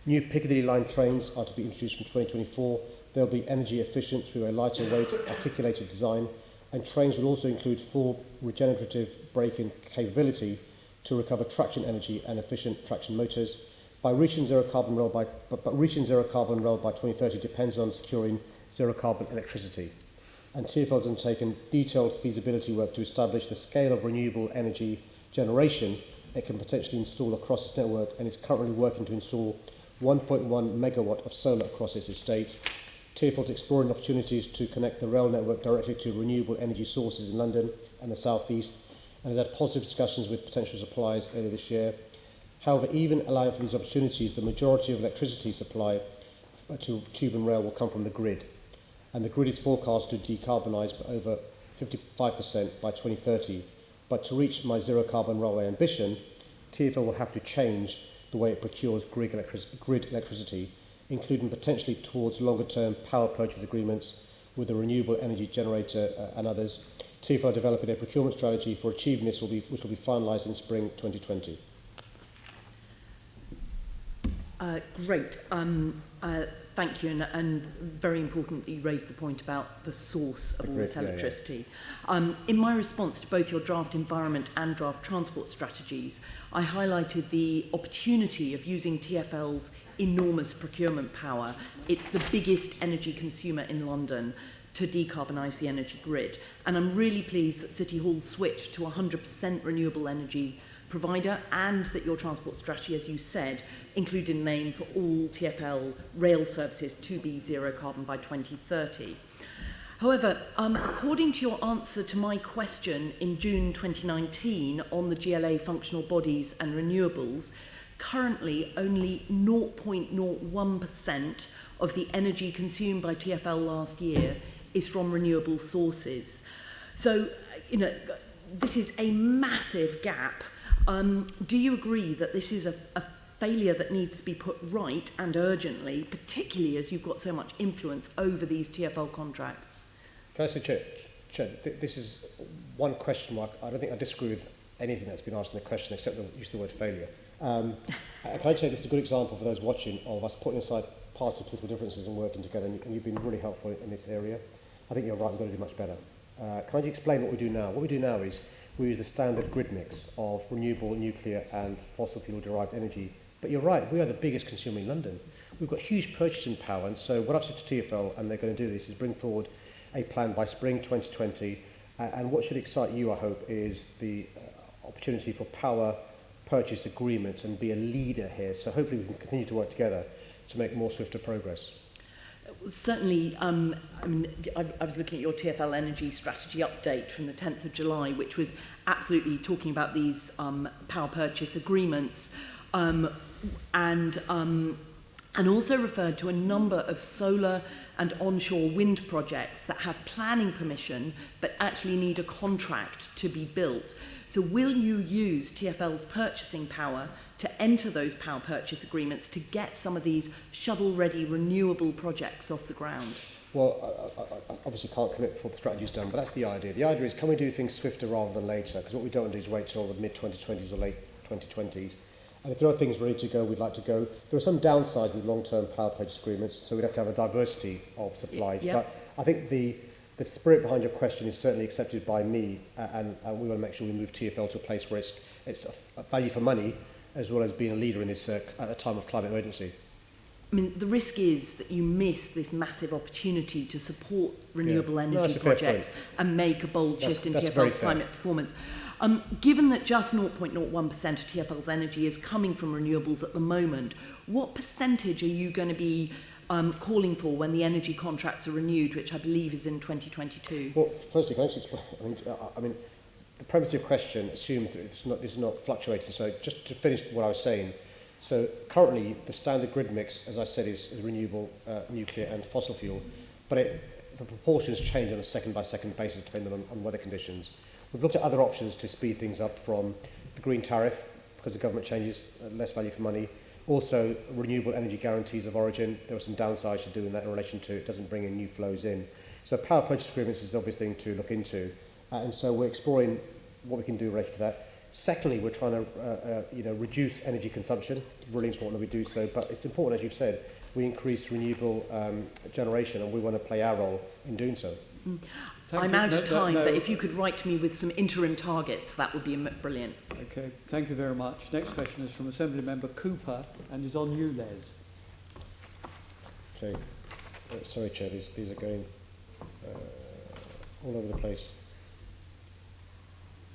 New Piccadilly line trains are to be introduced from 2024. They'll be energy efficient through a lighter weight articulated design, and trains will also include full regenerative braking capability to recover traction energy and efficient traction motors. Reaching zero carbon rail by 2030 depends on securing zero carbon electricity. And TfL has undertaken detailed feasibility work to establish the scale of renewable energy generation it can potentially install across its network, and is currently working to install 1.1 megawatt of solar across its estate. TfL is exploring opportunities to connect the rail network directly to renewable energy sources in London and the South East, and has had positive discussions with potential suppliers earlier this year. However, even allowing for these opportunities, the majority of electricity supply to tube and rail will come from the grid, and the grid is forecast to decarbonise by over 55% by 2030. But to reach my zero carbon railway ambition, TfL will have to change the way it procures grid electricity, including potentially towards longer term power purchase agreements with the renewable energy generator and others. TfL are developing a procurement strategy for achieving this, which will be finalised in spring 2020. Great. Thank you, and very importantly, you raised the point about the source of all this electricity. In my response to both your draft environment and draft transport strategies, I highlighted the opportunity of using TfL's enormous procurement power. It's the biggest energy consumer in London to decarbonise the energy grid. And I'm really pleased that City Hall switched to 100% renewable energy provider, and that your transport strategy, as you said, included an aim for all TfL rail services to be zero carbon by 2030. However, according to your answer to my question in June 2019 on the GLA functional bodies and renewables, currently only 0.01% of the energy consumed by TfL last year is from renewable sources. So, this is a massive gap. Do you agree that this is a failure that needs to be put right, and urgently, particularly as you've got so much influence over these TfL contracts? Can I say, Chair, this is one question mark. I don't think I disagree with anything that's been asked in the question except the use of the word failure. Can I say this is a good example for those watching of us putting aside parts of political differences and working together, and you've been really helpful in this area. I think you're right, we've got to do much better. Can I just explain what we do now? What we do now is we use the standard grid mix of renewable, nuclear and fossil fuel derived energy. But you're right, we are the biggest consumer in London. We've got huge purchasing power, and so what I've said to TfL, and they're going to do this, is bring forward a plan by spring 2020, and what should excite you, I hope, is the opportunity for power purchase agreements and be a leader here. So hopefully we can continue to work together to make more swifter progress. Certainly, I was looking at your TfL energy strategy update from the 10th of July, which was absolutely talking about these power purchase agreements, and also referred to a number of solar and onshore wind projects that have planning permission but actually need a contract to be built. So will you use TfL's purchasing power to enter those power purchase agreements to get some of these shovel-ready renewable projects off the ground? Well, I obviously can't commit before the strategy's done, but that's the idea. The idea is, can we do things swifter rather than later? Because what we don't want to do is wait till the mid-2020s or late 2020s. And if there are things ready to go, we'd like to go. There are some downsides with long-term power purchase agreements, so we'd have to have a diversity of supplies. Yep. But I think the spirit behind your question is certainly accepted by me, and we want to make sure we move TfL to a place where it's a value for money, as well as being a leader in this at a time of climate emergency. I mean, the risk is that you miss this massive opportunity to support renewable energy projects and make a bold shift in TfL's climate performance. Given that just 0.01% of TfL's energy is coming from renewables at the moment, what percentage are you going to be calling for when the energy contracts are renewed, which I believe is in 2022? Well, firstly, can I just explain? I mean, the premise of your question assumes that it's not fluctuating. So just to finish what I was saying, so currently the standard grid mix, as I said, is renewable, nuclear and fossil fuel, but the proportions change on a second-by-second basis depending on weather conditions. We've looked at other options to speed things up, from the green tariff, because the government changes, less value for money. Also, renewable energy guarantees of origin. There are some downsides to doing that in relation to it doesn't bring in new flows in. So power purchase agreements is the obvious thing to look into. And so we're exploring what we can do in relation to that. Secondly, we're trying to reduce energy consumption. Really important that we do so. But it's important, as you've said, we increase renewable generation, and we want to play our role in doing so. I'm out of time, but if you could write to me with some interim targets, that would be brilliant. Okay, thank you very much. Next question is from Assembly Member Cooper and is on ULEZ. Okay. Sorry, Chair, these are going all over the place.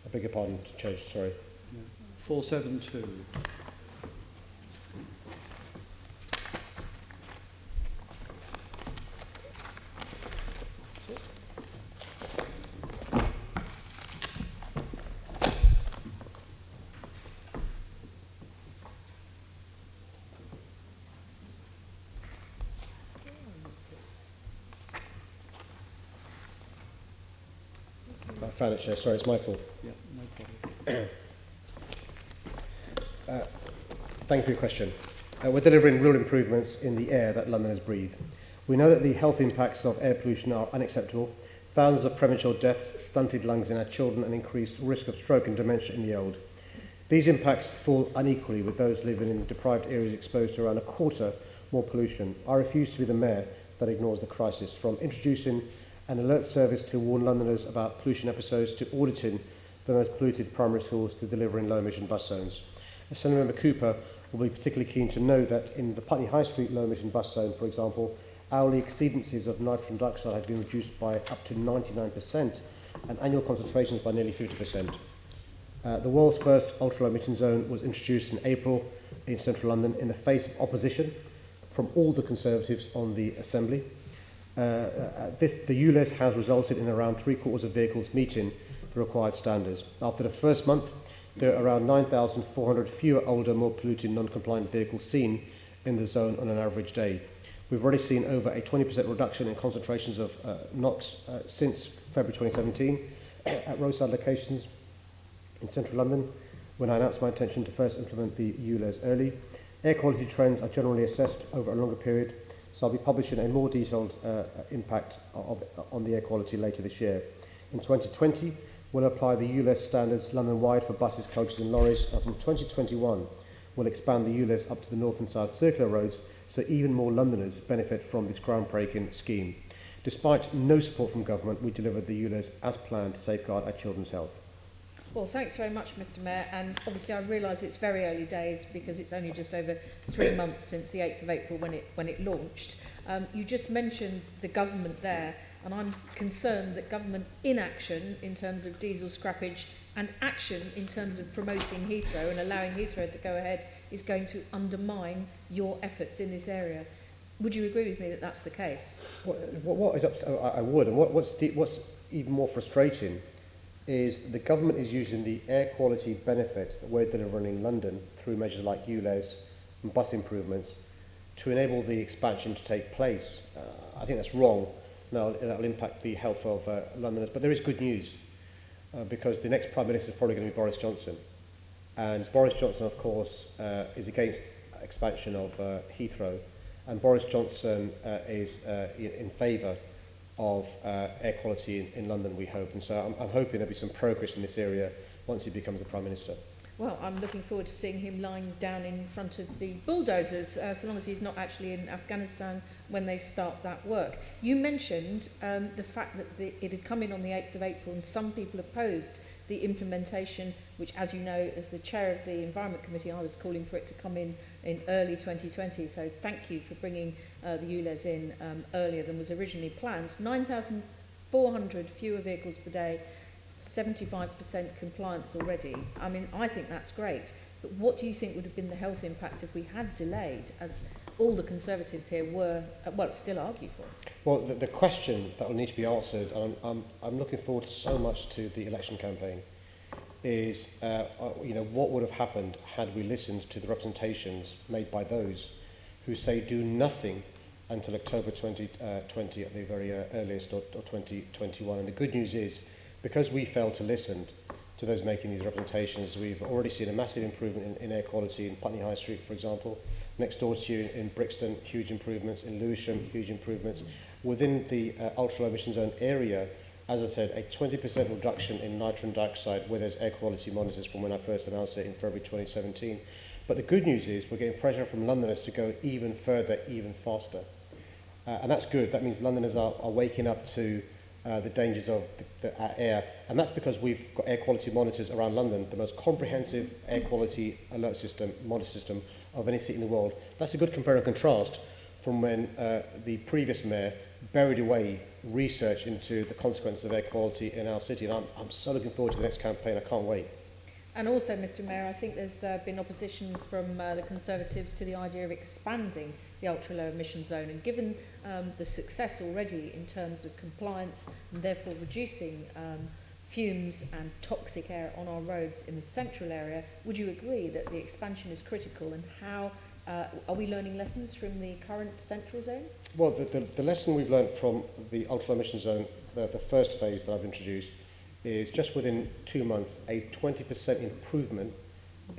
I beg your pardon, Chair, sorry. Yeah. 472. I found it, Chair. Sorry, it's my fault. Yeah, no problem. Thank you for your question. We're delivering real improvements in the air that Londoners breathe. We know that the health impacts of air pollution are unacceptable. Thousands of premature deaths, stunted lungs in our children, and increased risk of stroke and dementia in the old. These impacts fall unequally, with those living in deprived areas exposed to around a quarter more pollution. I refuse to be the mayor that ignores the crisis, from introducing an alert service to warn Londoners about pollution episodes, to auditing the most polluted primary schools, to delivering low-emission bus zones. Assemblymember Cooper will be particularly keen to know that in the Putney High Street low-emission bus zone, for example, hourly exceedances of nitrogen dioxide have been reduced by up to 99% and annual concentrations by nearly 50%. The world's first ultra-low-emission zone was introduced in April in central London in the face of opposition from all the Conservatives on the Assembly. The ULEZ has resulted in around 3/4 of vehicles meeting the required standards. After the first month, there are around 9,400 fewer older, more polluting, non-compliant vehicles seen in the zone on an average day. We've already seen over a 20% reduction in concentrations of NOx since February 2017 at roadside locations in central London, when I announced my intention to first implement the ULEZ early. Air quality trends are generally assessed over a longer period. so I'll be publishing a more detailed impact on the air quality later this year. In 2020, we'll apply the ULEZ standards London-wide for buses, coaches and lorries, and from 2021, we'll expand the ULEZ up to the north and south circular roads, so even more Londoners benefit from this groundbreaking scheme. Despite no support from government, we delivered the ULEZ as planned to safeguard our children's health. Well, thanks very much, Mr Mayor, and obviously I realise it's very early days because it's only just over 3 months since the 8th of April when it launched. You just mentioned the government there, and I'm concerned that government inaction in terms of diesel scrappage and action in terms of promoting Heathrow and allowing Heathrow to go ahead is going to undermine your efforts in this area. Would you agree with me that that's the case? What is I would, and what's even more frustrating is the government is using the air quality benefits that we're delivering in London through measures like ULEZ and bus improvements to enable the expansion to take place. I think that's wrong. Now, that will impact the health of Londoners. But there is good news because the next Prime Minister is probably going to be Boris Johnson. And Boris Johnson, of course, is against expansion of Heathrow. And Boris Johnson is in favour of air quality in London, we hope. And so I'm hoping there'll be some progress in this area once he becomes the Prime Minister. Well, I'm looking forward to seeing him lying down in front of the bulldozers, so long as he's not actually in Afghanistan when they start that work. You mentioned the fact that it had come in on the 8th of April and some people opposed the implementation, which, as you know, as the chair of the Environment Committee, I was calling for it to come in early 2020. So thank you for bringing the ULEZ in earlier than was originally planned. 9,400 fewer vehicles per day, 75% compliance already. I mean, I think that's great. But what do you think would have been the health impacts if we had delayed, as all the Conservatives here were, still argue for? Well, the question that will need to be answered, and I'm looking forward so much to the election campaign, is what would have happened had we listened to the representations made by those who say do nothing until October 2020 at the very earliest, or 2021. And the good news is, because we failed to listen to those making these representations, we've already seen a massive improvement in air quality in Putney High Street, for example. Next door to you in Brixton, huge improvements. In Lewisham, huge improvements. Within the ultra-low emission zone area, as I said, a 20% reduction in nitrogen dioxide where there's air quality monitors from when I first announced it in February 2017. But the good news is we're getting pressure from Londoners to go even further, even faster. And that's good. That means Londoners are waking up to the dangers of our air. And that's because we've got air quality monitors around London, the most comprehensive air quality alert system, monitor system of any city in the world. That's a good compare and contrast from when the previous mayor buried away research into the consequences of air quality in our city. And I'm so looking forward to the next campaign. I can't wait. And also, Mr Mayor, I think there's been opposition from the Conservatives to the idea of expanding the ultra-low emission zone. And given the success already in terms of compliance and therefore reducing fumes and toxic air on our roads in the central area, would you agree that the expansion is critical? And how are we learning lessons from the current central zone? Well, the lesson we've learned from the ultra-low emission zone, the first phase that I've introduced, is just within 2 months, a 20% improvement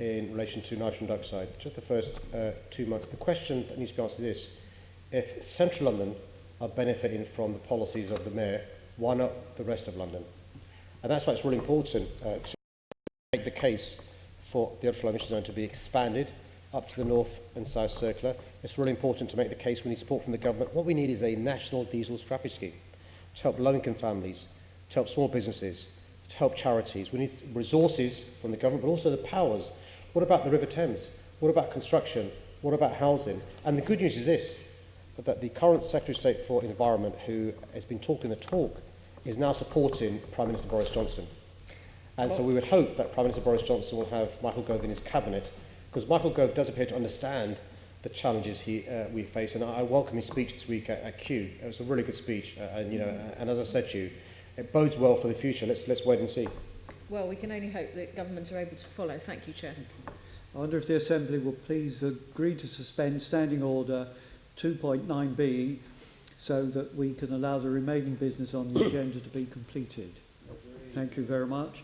in relation to nitrogen dioxide. Just the first 2 months. The question that needs to be answered is, if central London are benefiting from the policies of the mayor, why not the rest of London? And that's why it's really important to make the case for the ultra-low emission zone to be expanded up to the north and south circular. It's really important to make the case we need support from the government. What we need is a national diesel scrappage scheme to help low-income families, to help small businesses, to help charities. We need resources from the government, but also the powers. What about the River Thames? What about construction? What about housing? And the good news is this, that the current Secretary of State for Environment, who has been talking the talk, is now supporting Prime Minister Boris Johnson. And so we would hope that Prime Minister Boris Johnson will have Michael Gove in his cabinet, because Michael Gove does appear to understand the challenges we face. And I welcome his speech this week at Kew. It was a really good speech, and as I said to you, it bodes well for the future. Let's wait and see. Well, we can only hope that governments are able to follow. Thank you, Chair. I wonder if the Assembly will please agree to suspend Standing Order 2.9b so that we can allow the remaining business on the agenda to be completed. Thank you very much.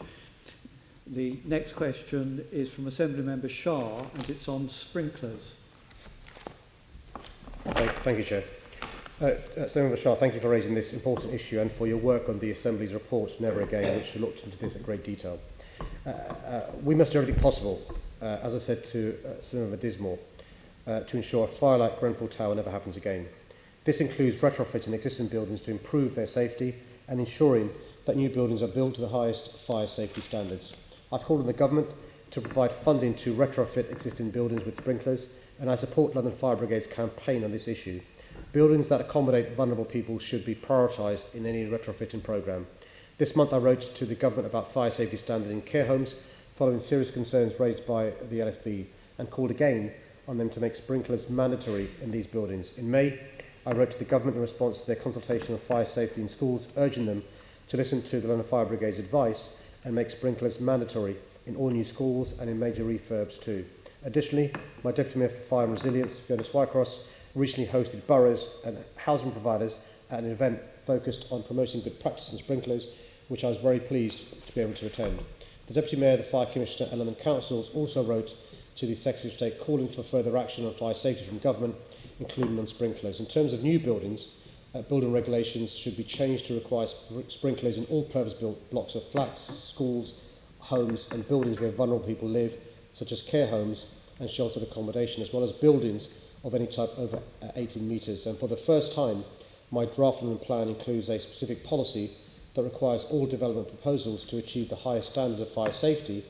The next question is from Assembly Member Shah, and it's on sprinklers. Thank you, Chair. Senator Bashar, thank you for raising this important issue and for your work on the Assembly's report, Never Again, which looked into this in great detail. We must do everything possible, as I said to Senator Dismore, to ensure a fire like Grenfell Tower never happens again. This includes retrofitting existing buildings to improve their safety and ensuring that new buildings are built to the highest fire safety standards. I've called on the government to provide funding to retrofit existing buildings with sprinklers, and I support London Fire Brigade's campaign on this issue. Buildings that accommodate vulnerable people should be prioritised in any retrofitting programme. This month I wrote to the government about fire safety standards in care homes, following serious concerns raised by the LFB, and called again on them to make sprinklers mandatory in these buildings. In May, I wrote to the government in response to their consultation on fire safety in schools, urging them to listen to the London Fire Brigade's advice and make sprinklers mandatory in all new schools and in major refurbs too. Additionally, my Deputy Mayor for Fire and Resilience, Fiona Swycross, recently hosted boroughs and housing providers at an event focused on promoting good practice in sprinklers, which I was very pleased to be able to attend. The Deputy Mayor, the Fire Commissioner and London Councils also wrote to the Secretary of State calling for further action on fire safety from government, including on sprinklers. In terms of new buildings, building regulations should be changed to require sprinklers in all purpose-built blocks of flats, schools, homes and buildings where vulnerable people live, such as care homes and sheltered accommodation, as well as buildings of any type over 18 metres. And for the first time, my draft London plan includes a specific policy that requires all development proposals to achieve the highest standards of fire safety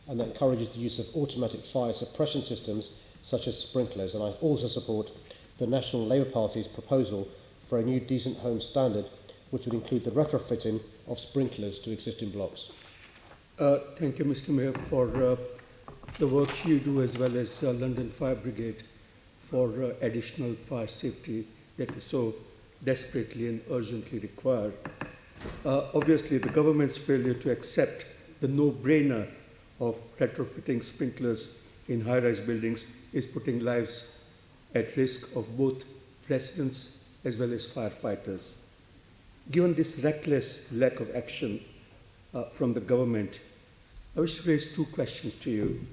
and that encourages the use of automatic fire suppression systems such as sprinklers. And I also support the National Labour Party's proposal for a new decent home standard, which would include the retrofitting of sprinklers to existing blocks. Thank you, Mr. Mayor, for the work you do as well as London Fire Brigade for additional fire safety that we so desperately and urgently require. Obviously, the government's failure to accept the no-brainer of retrofitting sprinklers in high-rise buildings is putting lives at risk of both residents as well as firefighters. Given this reckless lack of action from the government, I wish to raise two questions to you.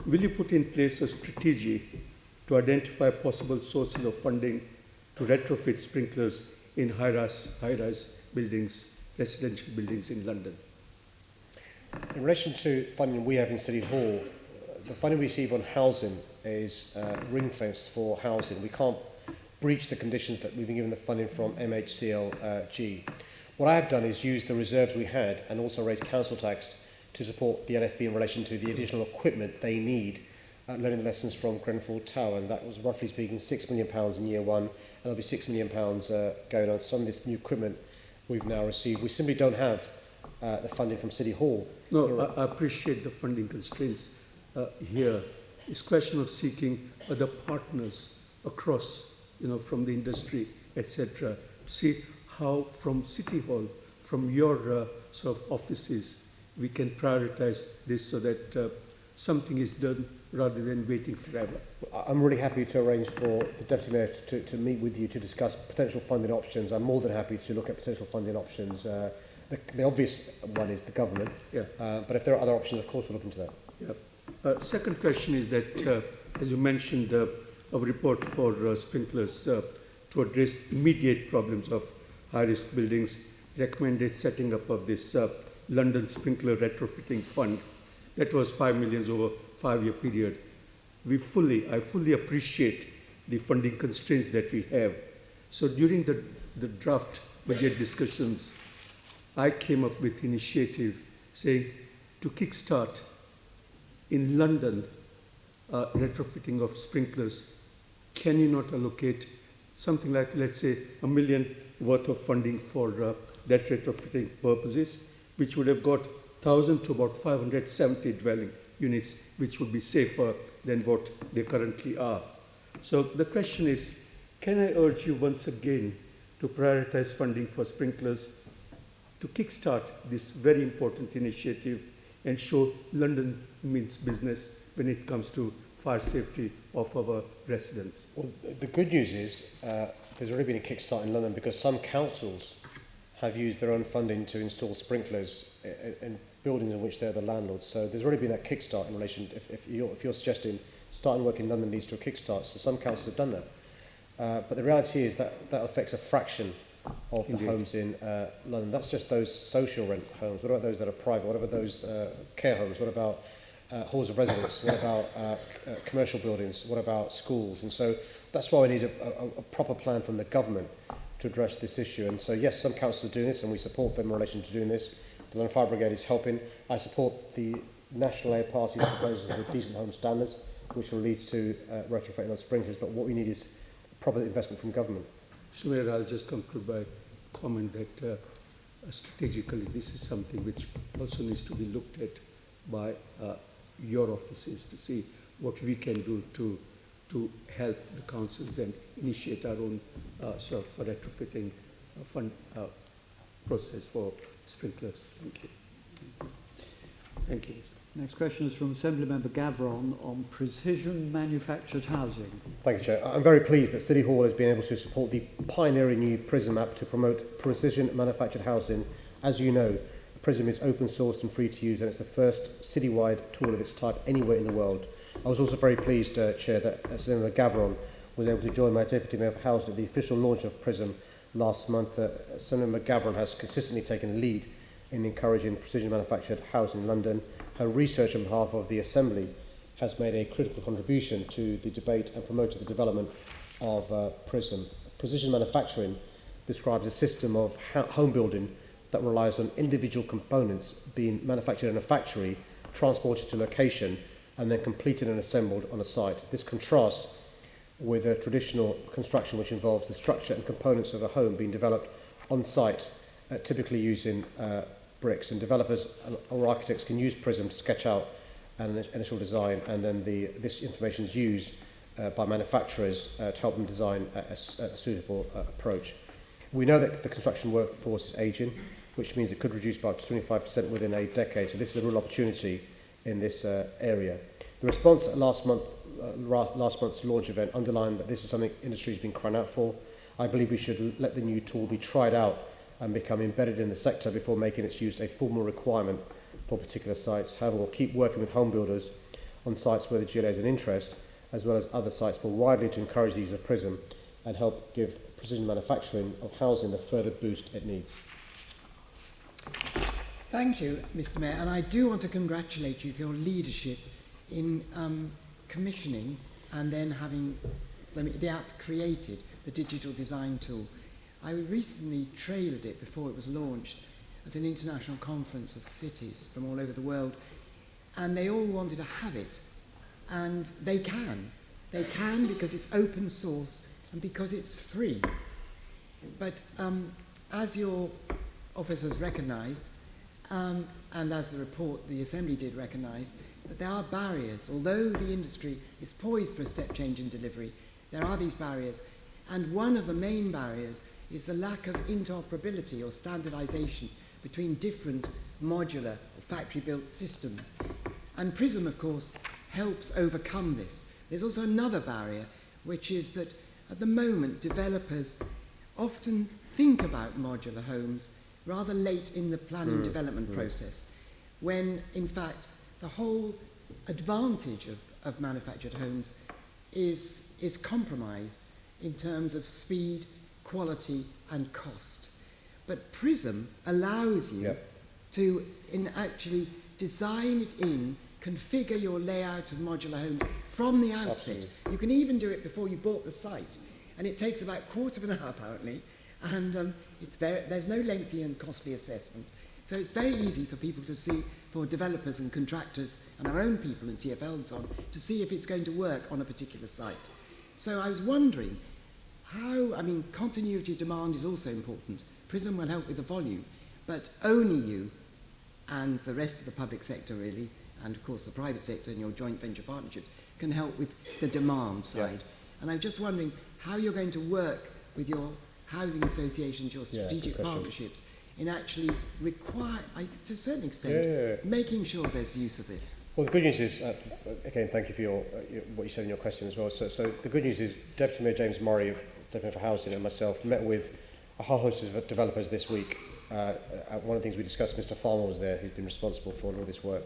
Will you put in place a strategy to identify possible sources of funding to retrofit sprinklers in high-rise buildings, residential buildings in London? In relation to funding we have in City Hall, the funding we receive on housing is ring-fenced for housing. We can't breach the conditions that we've been given the funding from MHCLG. What I have done is use the reserves we had and also raise council tax to support the LFB in relation to the additional equipment they need, learning the lessons from Grenfell Tower, and that was roughly speaking £6 million in year one, and there'll be £6 million going on. Some of this new equipment we've now received. We simply don't have the funding from City Hall. No, I appreciate the funding constraints here. It's a question of seeking other partners across, from the industry, etc. See how from City Hall, from your sort of offices, we can prioritize this so that something is done rather than waiting forever. I'm really happy to arrange for the Deputy Mayor to meet with you to discuss potential funding options. I'm more than happy to look at potential funding options. The obvious one is the government, yeah. But if there are other options, of course, we'll look into that. Yeah. Second question is that, as you mentioned, a report for sprinklers to address immediate problems of high-risk buildings recommended setting up of this London Sprinkler Retrofitting Fund. That was £5 million over a 5-year period. I fully appreciate the funding constraints that we have. So during the draft budget discussions, I came up with initiative saying to kickstart in London retrofitting of sprinklers, can you not allocate something like, let's say, £1 million worth of funding for that retrofitting purposes, which would have got 1,000 to about 570 dwelling units, which would be safer than what they currently are. So the question is, can I urge you once again to prioritize funding for sprinklers to kickstart this very important initiative and show London means business when it comes to fire safety of our residents? Well, the good news is there's already been a kickstart in London because some councils have used their own funding to install sprinklers in buildings in which they're the landlords. So there's already been that kickstart in relation, if you're suggesting starting work in London leads to a kickstart, so some councils have done that. but the reality is that that affects a fraction of the homes in London. That's just those social rent homes. What about those that are private? What about those care homes? What about halls of residence? What about commercial buildings? What about schools? And so that's why we need a proper plan from the government to address this issue. And so, yes, some councils are doing this, and we support them in relation to doing this. The London Fire Brigade is helping. I support the National Air Party's proposals for decent home standards, which will lead to retrofitting of sprinklers. But what we need is proper investment from government. Mr. Mayor, I'll just conclude by comment that strategically this is something which also needs to be looked at by your offices to see what we can do to help the councils and initiate our own sort of retrofitting fund process for sprinklers. Thank you. Thank you. Next question is from Assemblymember Gavron on precision manufactured housing. Thank you, Chair. I'm very pleased that City Hall has been able to support the pioneering new PRISM app to promote precision manufactured housing. As you know, PRISM is open source and free to use, and it's the first citywide tool of its type anywhere in the world. I was also very pleased, Chair, that Assemblymember Gavron was able to join my Deputy Mayor for Housing at the official launch of PRISM last month. Assemblymember Gavron has consistently taken the lead in encouraging precision manufactured housing in London. Her research on behalf of the Assembly has made a critical contribution to the debate and promoted the development of PRISM. Precision manufacturing describes a system of home building that relies on individual components being manufactured in a factory, transported to location, and then completed and assembled on a site. This contrasts with a traditional construction which involves the structure and components of a home being developed on site, typically using bricks, and developers or architects can use PRISM to sketch out an initial design, and then this information is used by manufacturers to help them design a suitable approach. We know that the construction workforce is ageing, which means it could reduce by up to 25% within a decade, so this is a real opportunity in this area. The response at last month's launch event underlined that this is something industry has been crying out for. I believe we should let the new tool be tried out and become embedded in the sector before making its use a formal requirement for particular sites. However, we'll keep working with home builders on sites where the GLA is an interest, as well as other sites more widely, to encourage the use of PRISM and help give precision manufacturing of housing the further boost it needs. Thank you, Mr. Mayor, and I do want to congratulate you for your leadership in commissioning and then having the app created, the digital design tool. I recently trailed it before it was launched at an international conference of cities from all over the world, and they all wanted to have it, and they can. They can because it's open source and because it's free. But as your office has recognised, and as the report the Assembly did recognise, that there are barriers. Although the industry is poised for a step change in delivery, there are these barriers, and one of the main barriers is the lack of interoperability or standardisation between different modular or factory-built systems. And PRISM, of course, helps overcome this. There's also another barrier, which is that at the moment developers often think about modular homes rather late in the planning development process, when in fact the whole advantage of manufactured homes is compromised in terms of speed, quality and cost. But PRISM allows you to actually design it in, configure your layout of modular homes from the outset. Absolutely. You can even do it before you bought the site, and it takes about a quarter of an hour apparently, and there's no lengthy and costly assessment. So it's very easy for people to see, for developers and contractors and our own people and TfL and so on, to see if it's going to work on a particular site. So I was wondering continuity of demand is also important. PRISM will help with the volume, but only you and the rest of the public sector really, and of course the private sector and your joint venture partnerships, can help with the demand side. And I'm just wondering how you're going to work with your housing associations, your strategic partnerships, in actually to a certain extent, making sure there's use of this. Well, the good news is, again, thank you for what you said in your question as well. So the good news is Deputy Mayor James Murray, Deputy Mayor for Housing, and myself met with a whole host of developers this week. One of the things we discussed, Mr. Farmer was there, who's been responsible for all of this work,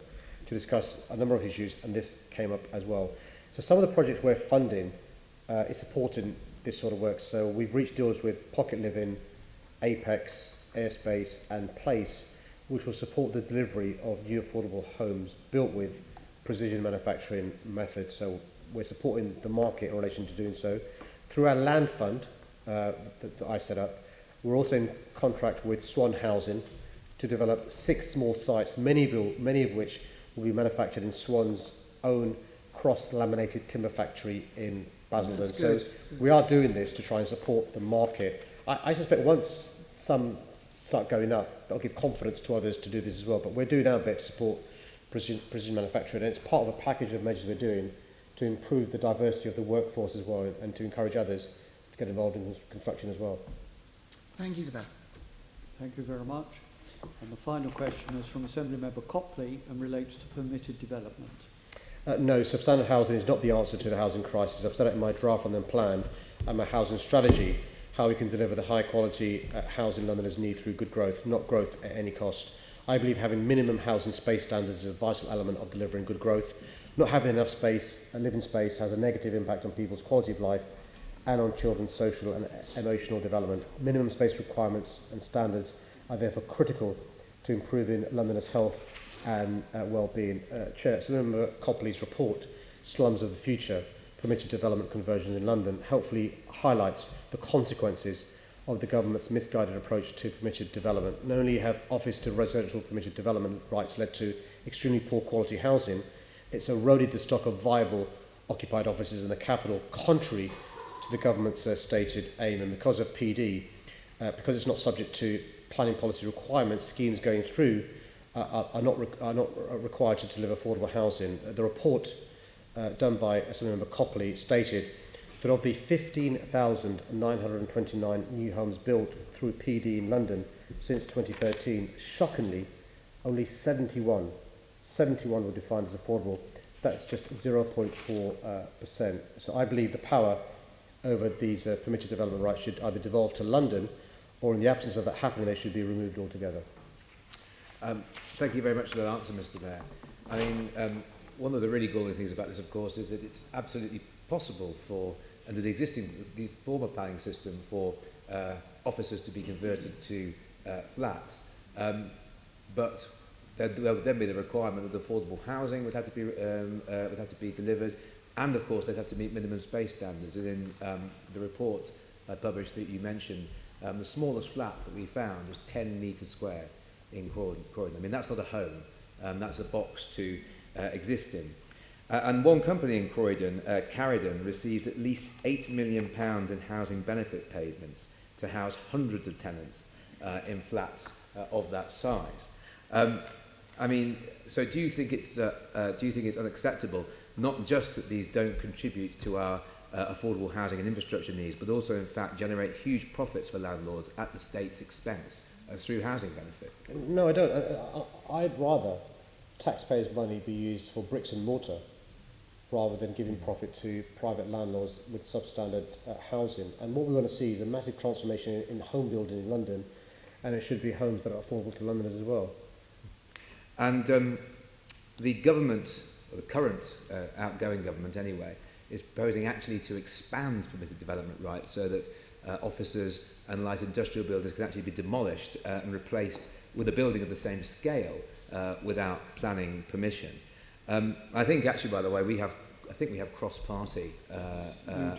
to discuss a number of issues, and this came up as well. So some of the projects we're funding is supporting this sort of work. So we've reached deals with Pocket Living, Apex, Airspace and Place, which will support the delivery of new affordable homes built with precision manufacturing methods. So we're supporting the market in relation to doing so. Through our land fund that I set up, we're also in contract with Swan Housing to develop 6 small sites, many of which will be manufactured in Swan's own cross-laminated timber factory in Basildon. So we are doing this to try and support the market. I suspect once some start going up, that'll give confidence to others to do this as well. But we're doing our bit to support precision manufacturing, and it's part of a package of measures we're doing to improve the diversity of the workforce as well, and to encourage others to get involved in construction as well. Thank you for that. Thank you very much. And the final question is from Assembly Member Copley and relates to permitted development. No, substandard housing is not the answer to the housing crisis. I've said it in my draft on the plan and my housing strategy, how we can deliver the high quality housing Londoners need through good growth, not growth at any cost. I believe having minimum housing space standards is a vital element of delivering good growth. Not having enough space, living space, has a negative impact on people's quality of life and on children's social and emotional development. Minimum space requirements and standards are therefore critical to improving Londoners' health and well-being. Member Copley's report, Slums of the Future, Permitted Development Conversions in London, helpfully highlights the consequences of the government's misguided approach to permitted development. Not only have office to residential permitted development rights led to extremely poor quality housing, it's eroded the stock of viable occupied offices in the capital, contrary to the government's stated aim. And because of PD, because it's not subject to planning policy requirements, schemes going through are not required to deliver affordable housing. The report done by Assembly Member Copley stated that of the 15,929 new homes built through PD in London since 2013, shockingly, only 71 were defined as affordable. That's just 0.4%. So I believe the power over these permitted development rights should either devolve to London, or in the absence of that happening, they should be removed altogether. Thank you very much for that answer, Mr. Mayor. I mean, one of the really galling things about this, of course, is that it's absolutely possible for, under the former planning system, for offices to be converted to flats. But there would then be the requirement that affordable housing would have to be delivered, and of course they'd have to meet minimum space standards. And in the report published that you mentioned, the smallest flat that we found was 10 metres square in Croydon. I mean, that's not a home, that's a box to exist in. And one company in Croydon, Carridon, received at least £8 million in housing benefit payments to house hundreds of tenants in flats of that size. I mean, so do you think it's unacceptable, not just that these don't contribute to our affordable housing and infrastructure needs, but also in fact generate huge profits for landlords at the state's expense through housing benefit? No, I don't. I'd rather taxpayers' money be used for bricks and mortar rather than giving profit to private landlords with substandard housing. And what we want to see is a massive transformation in home building in London, and it should be homes that are affordable to Londoners as well. And the government, or the current outgoing government anyway, is proposing actually to expand permitted development rights so that offices and light industrial buildings can actually be demolished and replaced with a building of the same scale without planning permission. I think actually, by the way, we have cross-party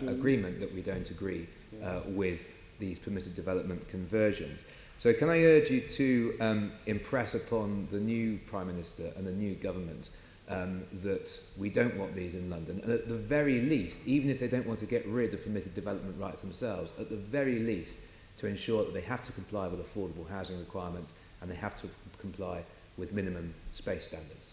agreement that we don't agree with these permitted development conversions. So can I urge you to impress upon the new Prime Minister and the new government that we don't want these in London, and at the very least, even if they don't want to get rid of permitted development rights themselves, at the very least to ensure that they have to comply with affordable housing requirements and they have to comply with minimum space standards.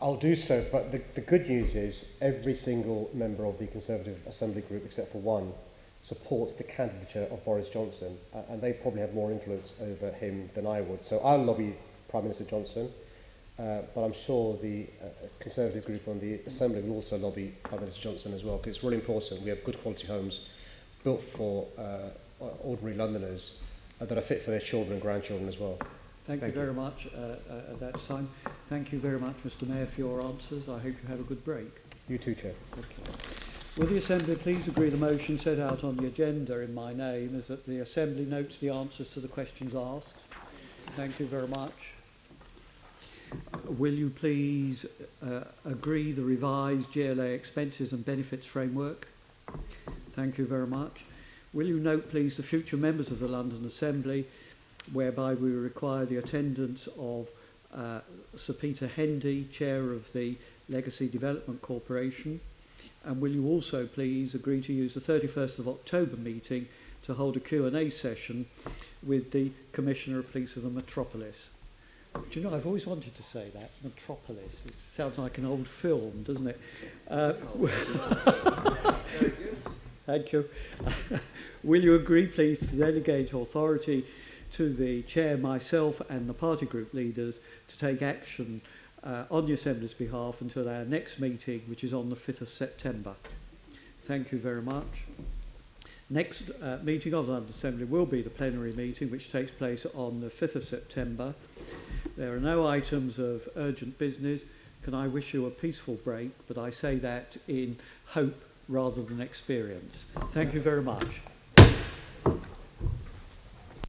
I'll do so, but the good news is every single member of the Conservative Assembly Group, except for one, supports the candidature of Boris Johnson, and they probably have more influence over him than I would. So I'll lobby Prime Minister Johnson, but I'm sure the Conservative group on the Assembly will also lobby Prime Minister Johnson as well, because it's really important we have good quality homes built for ordinary Londoners that are fit for their children and grandchildren as well. Thank you very much at that time. Thank you very much, Mr. Mayor, for your answers. I hope you have a good break. You too, Chair. Okay. Will the Assembly please agree the motion set out on the agenda in my name is that the Assembly notes the answers to the questions asked? Thank you very much. Will you please agree the revised GLA expenses and benefits framework? Thank you very much. Will you note, please, the future members of the London Assembly, whereby we require the attendance of Sir Peter Hendy, Chair of the Legacy Development Corporation? And will you also please agree to use the 31st of October meeting to hold a Q&A session with the Commissioner of Police of the Metropolis? Do you know, I've always wanted to say that, Metropolis. It sounds like an old film, doesn't it? Thank you. Will you agree, please, to delegate authority to the Chair, myself and the party group leaders to take action on the Assembly's behalf until our next meeting, which is on the 5th of September. Thank you very much. Next meeting of the London Assembly will be the plenary meeting, which takes place on the 5th of September. There are no items of urgent business. Can I wish you a peaceful break? But I say that in hope rather than experience. Thank you very much.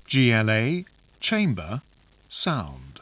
GLA Chamber Sound.